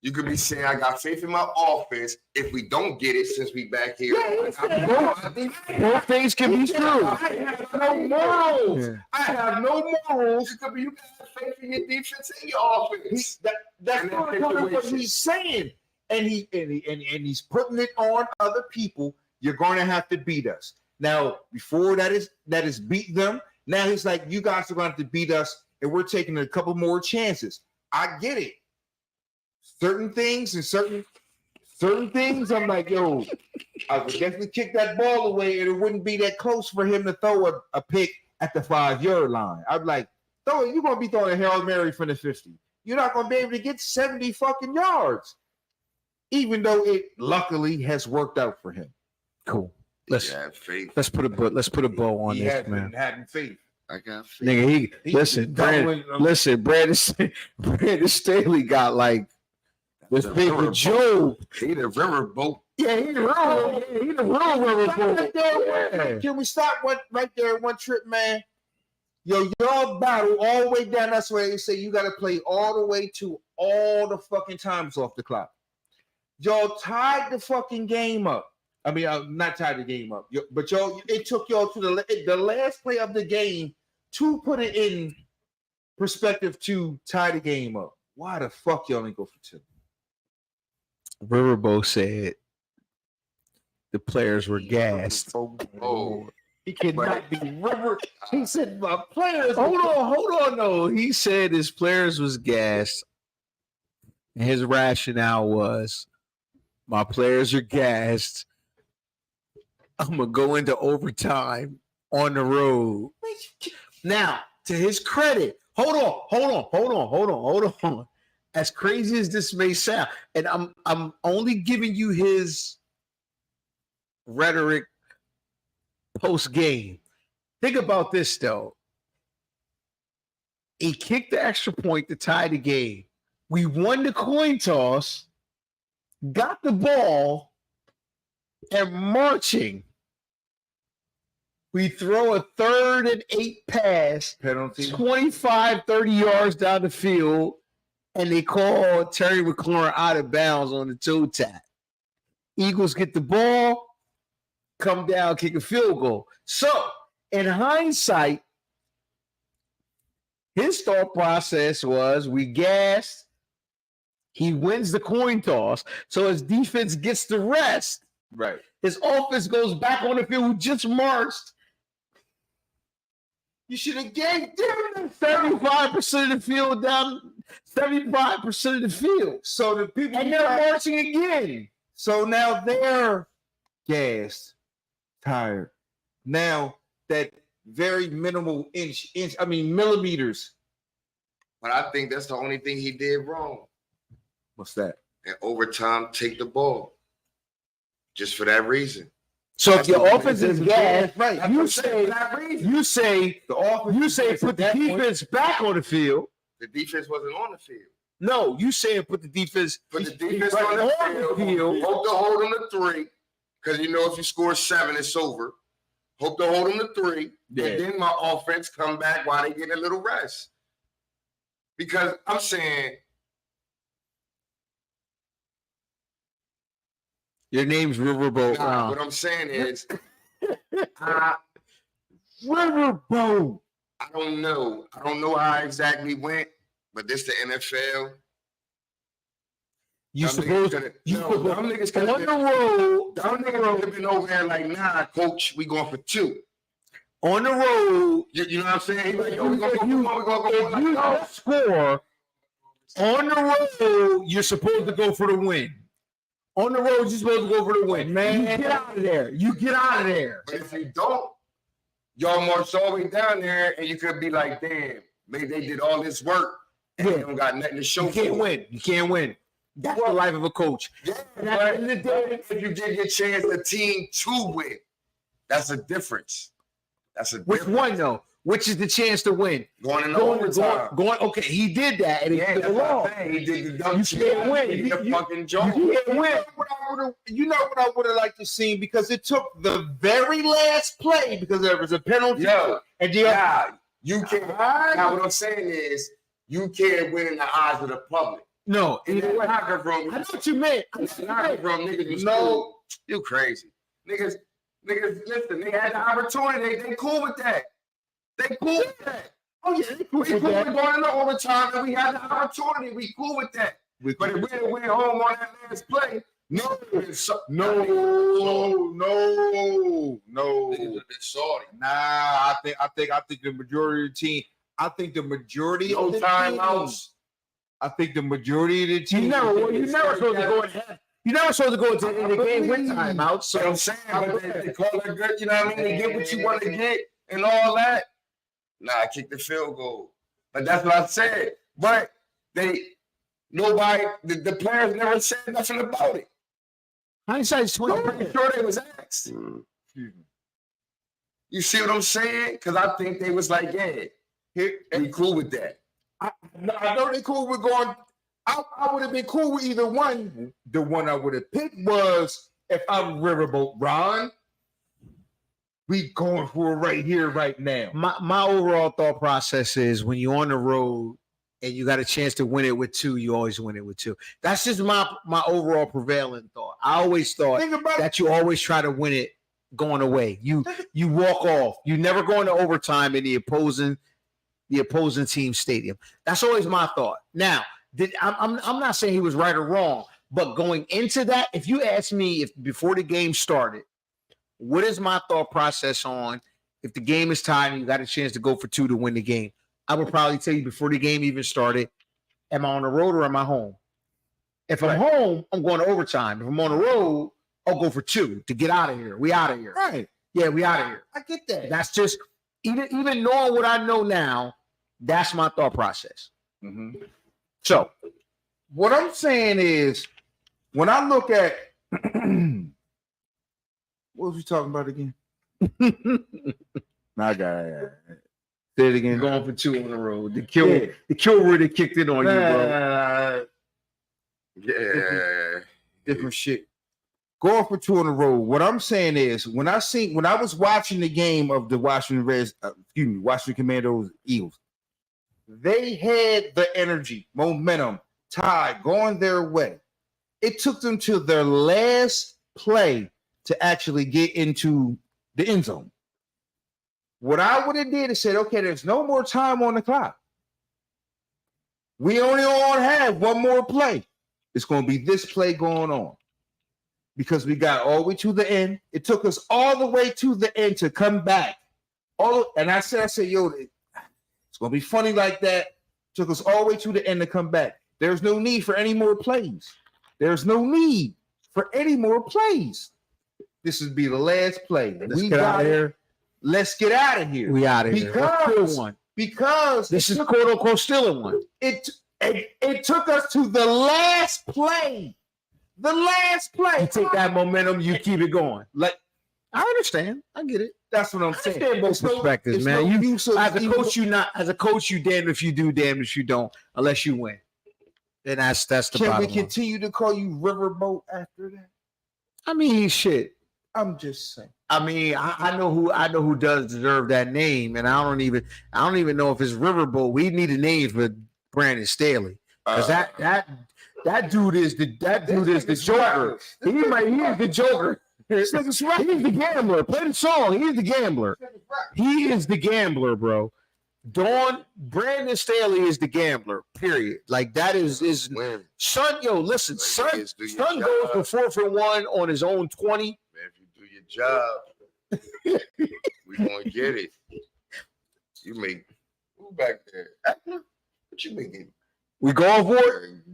You could be saying I got faith in my offense. If we don't get it, since we back here, Both things can be true. I have no morals. Yeah. I have no morals. you could be you got faith in your defense and your offense. That's And not that what situation. he's saying, and he's putting it on other people. You're going to have to beat us. Now, before that is beat them. Now he's like, you guys are going to have to beat us, and we're taking a couple more chances. I get it. Certain things and certain certain things, I'm like, yo, I would definitely kick that ball away, and it wouldn't be that close for him to throw a pick at the 5-yard line. I'm like, you're gonna be throwing a Hail Mary from the 50. You're not gonna be able to get 70 fucking yards, even though it luckily has worked out for him. Cool. Let's faith. let's put a bow on He this, has man. been having faith. I got faith. Nigga, He- listen, Brandon, Brandon Staley got like this The big with riverboat. Job. He the riverboat. Yeah, he's the real, Yeah. Can we stop right there one trip, man? Yo, y'all battle all the way down. That's why they say you got to play all the way to all the fucking times off the clock. Y'all tied the fucking game up. I mean, not tied the game up, but y'all. It took y'all to the last play of the game to put it in perspective to tie the game up. Why the fuck y'all ain't go for 2? Riverboat said the players were gassed. Oh, He cannot be river. He said my players. Hold on. No, he said his players was gassed, and his rationale was, my players are gassed. I'm gonna go into overtime on the road. Now, to his credit, hold on. As crazy as this may sound, and I'm only giving you his rhetoric post game. Think about this though. He kicked the extra point to tie the game. We won the coin toss, got the ball, and marching. We throw a 3rd and 8 pass, Penalty. 25, 30 yards down the field, and they call Terry McLaurin out of bounds on the toe tap. Eagles get the ball, come down, kick a field goal. So, in hindsight, his thought process was we gassed, he wins the coin toss, so his defense gets the rest. Right. His offense goes back on the field, who just marched. You should have gave them 75% of the field down, 75% of the field. So the people And they're marching again. So now they're gassed, tired. Now that very minimal millimeters. but I think that's the only thing he did wrong. What's that? In overtime, take the ball. Just for that reason. So if your offense is gas, right? you say The offense. put the defense back on the field. The defense wasn't on the field. No, you saying put the defense Put the defense on the field. Hope to hold them to 3. Because you know if you score 7, it's over. Hope to hold them to 3. Yeah. And then my offense come back while they get a little rest. Because I'm saying Your name's Riverboat. what I'm saying is Riverboat. I don't know. I don't know how it exactly went, but this the NFL. You Them supposed niggas you no, supposed them niggas could on have the been, road. them niggas could have been over there like, nah, coach, we going for 2. On the road, You know what I'm saying? He like, yo, we gonna go for 1, we gonna go for 1. if Like, you no. don't score on the road, you're supposed to go for the win. On the road, you're supposed to go for the win. Man, you get out of there. You get out of there. But if you don't, y'all march all the way down there and you could be like, damn, maybe they did all this work and they don't got nothing to show You can't for it. win. You can't win. That's the life of a coach. Yeah, And at the end of the day, if you give your chance a team to win, that's a difference. That's a which difference. one though? Which is the chance to win? Going in Going. overtime. Okay, he did that, and he Yeah, took that's it what off. I'm saying. He did the dumb You shit. can't win. He did the You- fucking joke. You can't win. You know what I would have liked to see, because it took the very last play because there was a penalty. Yo, And the nah, you can't. Now, what I'm saying is, you can't win in the eyes of the public. No, In that locker room, I know what you meant. in that locker room, niggas was No. cool. You crazy. Niggas, listen, they had the opportunity. They cool with that. They cool with that. Oh yeah, they cool We with cool that. with going into overtime and we had the opportunity. We cool with that. But if we didn't win home on that last play, no, No. Niggas have been salty. Nah, I think the majority of the team. I think the majority No of the timeouts. I think the majority of the team. You never supposed to go in half. You're never supposed to go into the game with timeout. So I'm So saying, but they call it good, you know what I mean? They get what you want to get and all that. Nah, I kicked the field goal. But that's what I said. But nobody, the players never said nothing about it. hindsight's I'm 20. pretty sure they was asked. You see what I'm saying? Because I think they was like, yeah, we cool with that. I know they cool with going. I would have been cool with either one. The one I would have picked was if I'm Riverboat Ron. We going for it right here, right now. My overall thought process is when you're on the road and you got a chance to win it with two, you always win it with two. That's just my overall prevailing thought. I always thought Think about that you always try to win it going away. You walk off. You never go into overtime in the opposing team stadium. That's always my thought. Now, I'm not saying he was right or wrong, but going into that, if you ask me if before the game started, what is my thought process on if the game is tied and you got a chance to go for two to win the game? I would probably tell you before the game even started, am I on the road or am I home? If I'm home, I'm going to overtime. If I'm on the road, I'll go for two to get out of here. We out of here. right. Yeah, we out of here. I get that. That's just even knowing what I know now, that's my thought process. Mhm. So, what I'm saying is, when I look at what was we talking about again? I got it. Say it again. Going for two on the road. The kill really kicked it on you, bro. Yeah. Different shit. Going for two on the road. What I'm saying is, when I was watching the game of the Washington Commandos Eagles, they had the energy, momentum, tide going their way. It took them to their last play to actually get into the end zone. What I would have did is said, okay, there's no more time on the clock. We only have one more play. It's going to be this play going on. Because we got all the way to the end. It took us all the way to the end to come back. And I said, yo, it's going to be funny like that. Took us all the way to the end to come back. There's no need for any more plays. There's no need for any more plays. This would be the last play. Let's get out of here. Let's get out of here. We out of here. Because this is quote unquote stealing one. It took us to the last play. The last play. You take that momentum, you keep it going. Like I understand. I get it. That's what I'm saying. Both perspectives, man. As a coach, you damned if you do, damned if you don't, unless you win. Then that's the Can bottom we line. continue to call you Riverboat after that? I mean, shit. I'm just saying. I mean, I know who does deserve that name, and I don't even know if it's Riverboat. We need a name for Brandon Staley because that dude is the Joker. He is the Joker. He's the gambler. Play the song. He's the gambler. He is the gambler, bro. Brandon Staley is the gambler. Period. Like that is son. Yo, listen, son goes for 4 for 1 on his own 20. Man, if you do your job, we gonna get it. You make who back there? What you making? We going for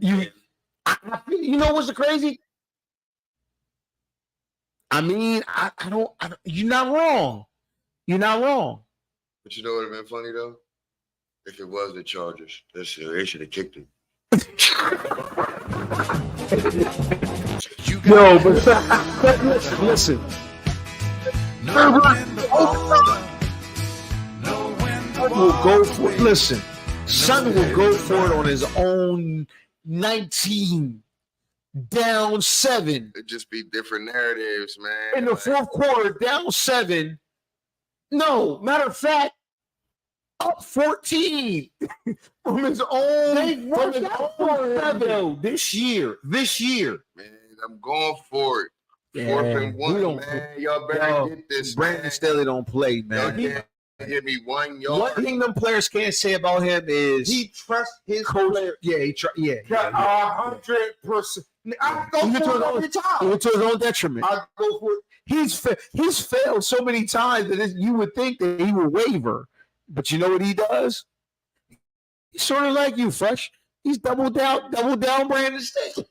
it. You know what's the crazy? I mean, I don't. You're not wrong. You're not wrong. But you know what would have been funny though? If it was the Chargers, they should have kicked him. Yo, but listen. Will go for it. Listen, Son will go for it on his own 19 down 7. It'd just be different narratives, man. In the fourth quarter, down 7. No, matter of fact, up 14 from his own. From his own 7 this year. Man, I'm going for it. Yeah, 4th and 1, man. Y'all better get this. Brandon Staley don't play, man. Y'all can't give me 1 yard. One thing them players can't say about him is he trusts his coach. player. Yeah, he 100%. I go for it every time. Even to his own detriment. I go for it. He's failed so many times that you would think that he would waver. But you know what he does? He's sort of like you, Fresh. He's double down Brandon Staley.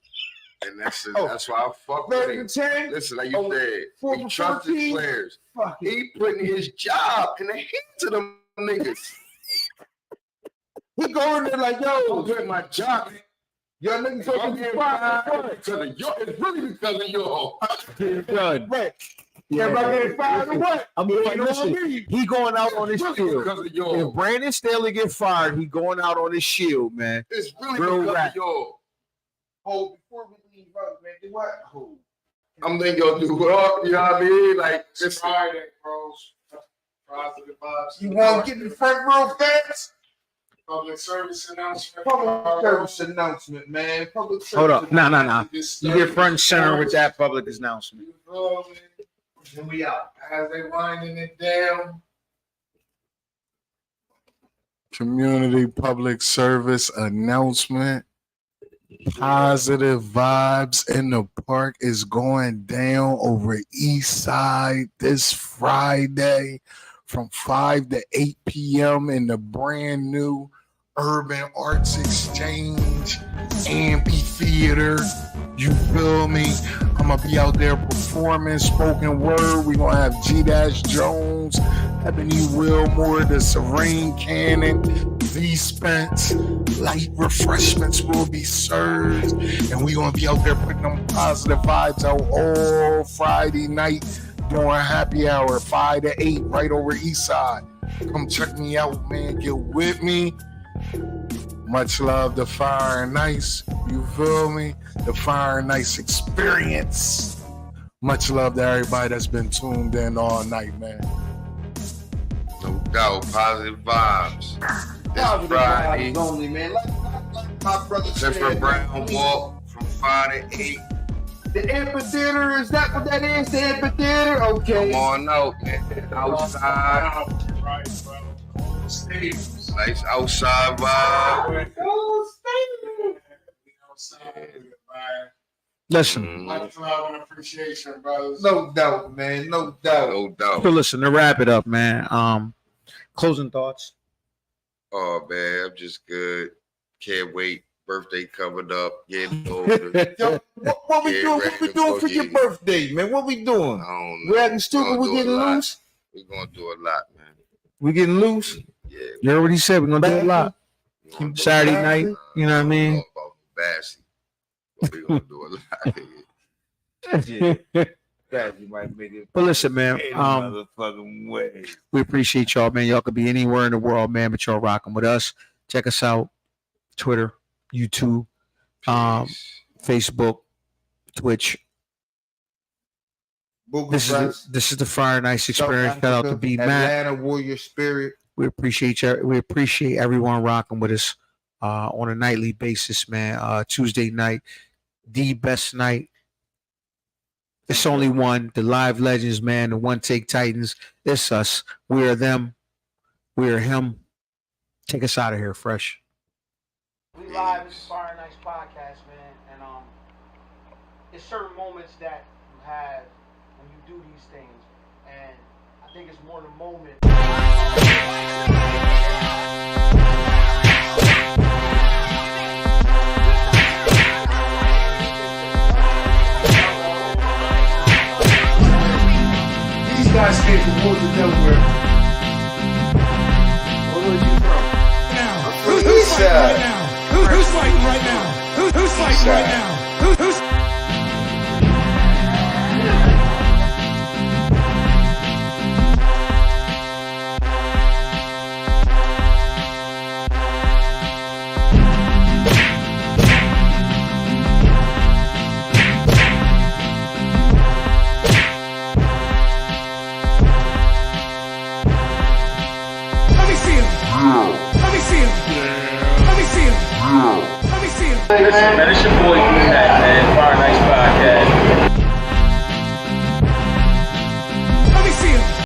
And that's why I fuck with him. 10. Listen, like you said, 4 he for trusts his 14. players. Fuck it. He putting his job in the hands of them niggas. He going there like, I'm yo, putting my job. y'all niggas I'm gonna get getting fired. fired because of you. It's really because of you. Done. Right. Yeah. Everybody getting fired or what? I mean, Ain't no listen, me. he going out on his It's really shield. because of If you. Brandon Staley get fired, he going out on his shield, man. It's really Real because rap. of you. Oh, before we leave out, man, do what? Oh. I'm thinking you'll do what? You know what I mean? Like, It's it's Friday, bro. Positive vibes. You want to get in the front row fast? Public service announcement. Public service announcement, man. Public service Hold up. Nah. This You get front and center with that public announcement. You feel me? And we out. As they winding it down. Community public service announcement. Positive vibes in the park is going down over East Side this Friday from 5 to 8 p.m. in the brand new Urban Arts Exchange Amphitheater. You feel me? I'm gonna be out there performing spoken word. We're gonna have G-Jones, Ebony Wilmore, the Serene Cannon, V Spence. Light refreshments will be served. And we're gonna be out there putting them positive vibes out all Friday night doing happy hour 5 to 8 right over East Side. Come check me out, man. Get with me. Much love to Fire and Ice. You feel me? The Fire and Ice experience. Much love to everybody that's been tuned in all night, man. no doubt. Positive vibes. This Positive Friday, vibes only, man. Like my brother Jennifer said, Brown walk from 5 to 8. the amphitheater, is that what that is? The amphitheater? Okay. Come on out, man. Outside. Right, bro. Stadiums. Nice outside vibe. Listen, Much love and appreciation, brothers. No doubt, man. No doubt. No doubt. so listen, to wrap it up, man. Closing thoughts. Oh man, I'm just good. Can't wait. Birthday coming up. Getting older. Yo, what we Yeah, doing? ready What we to doing go for your get it. birthday, man? What we doing? I don't We know. acting stupid. Gonna We do a getting lot. loose. We're gonna do a lot, man. We getting loose. Yeah. You heard what he said. We're gonna do a lot. We're gonna do Saturday a lot. night, you know what I mean? I don't know about Bassy, but we're gonna do a lot. That you might make it. But listen, man. Any motherfucking way. We appreciate y'all, man. Y'all could be anywhere in the world, man, but y'all rocking with us. Check us out. Twitter, YouTube, Peace. Facebook, Twitch. This is the Fire and Ice experience. Shout out to B Matt. Atlanta Warrior Spirit. We appreciate you. We appreciate everyone rocking with us on a nightly basis, man. Tuesday night, the best night. It's only one. The Live Legends, man. The One Take Titans. It's us. We are them. We are him. Take us out of here, Fresh. We live at the Fire and Ice podcast, man, and it's certain moments that you have when you do these things, and I think it's more the moment. These guys came from Woodland, Delaware. Where are you from? Now, who's fighting right now? Who's fighting right now? Who's fighting right now? Who's Let me see him. Let me see him. Let me see him. Let me see him. Listen, man, it's your boy B-Mac, man. Fire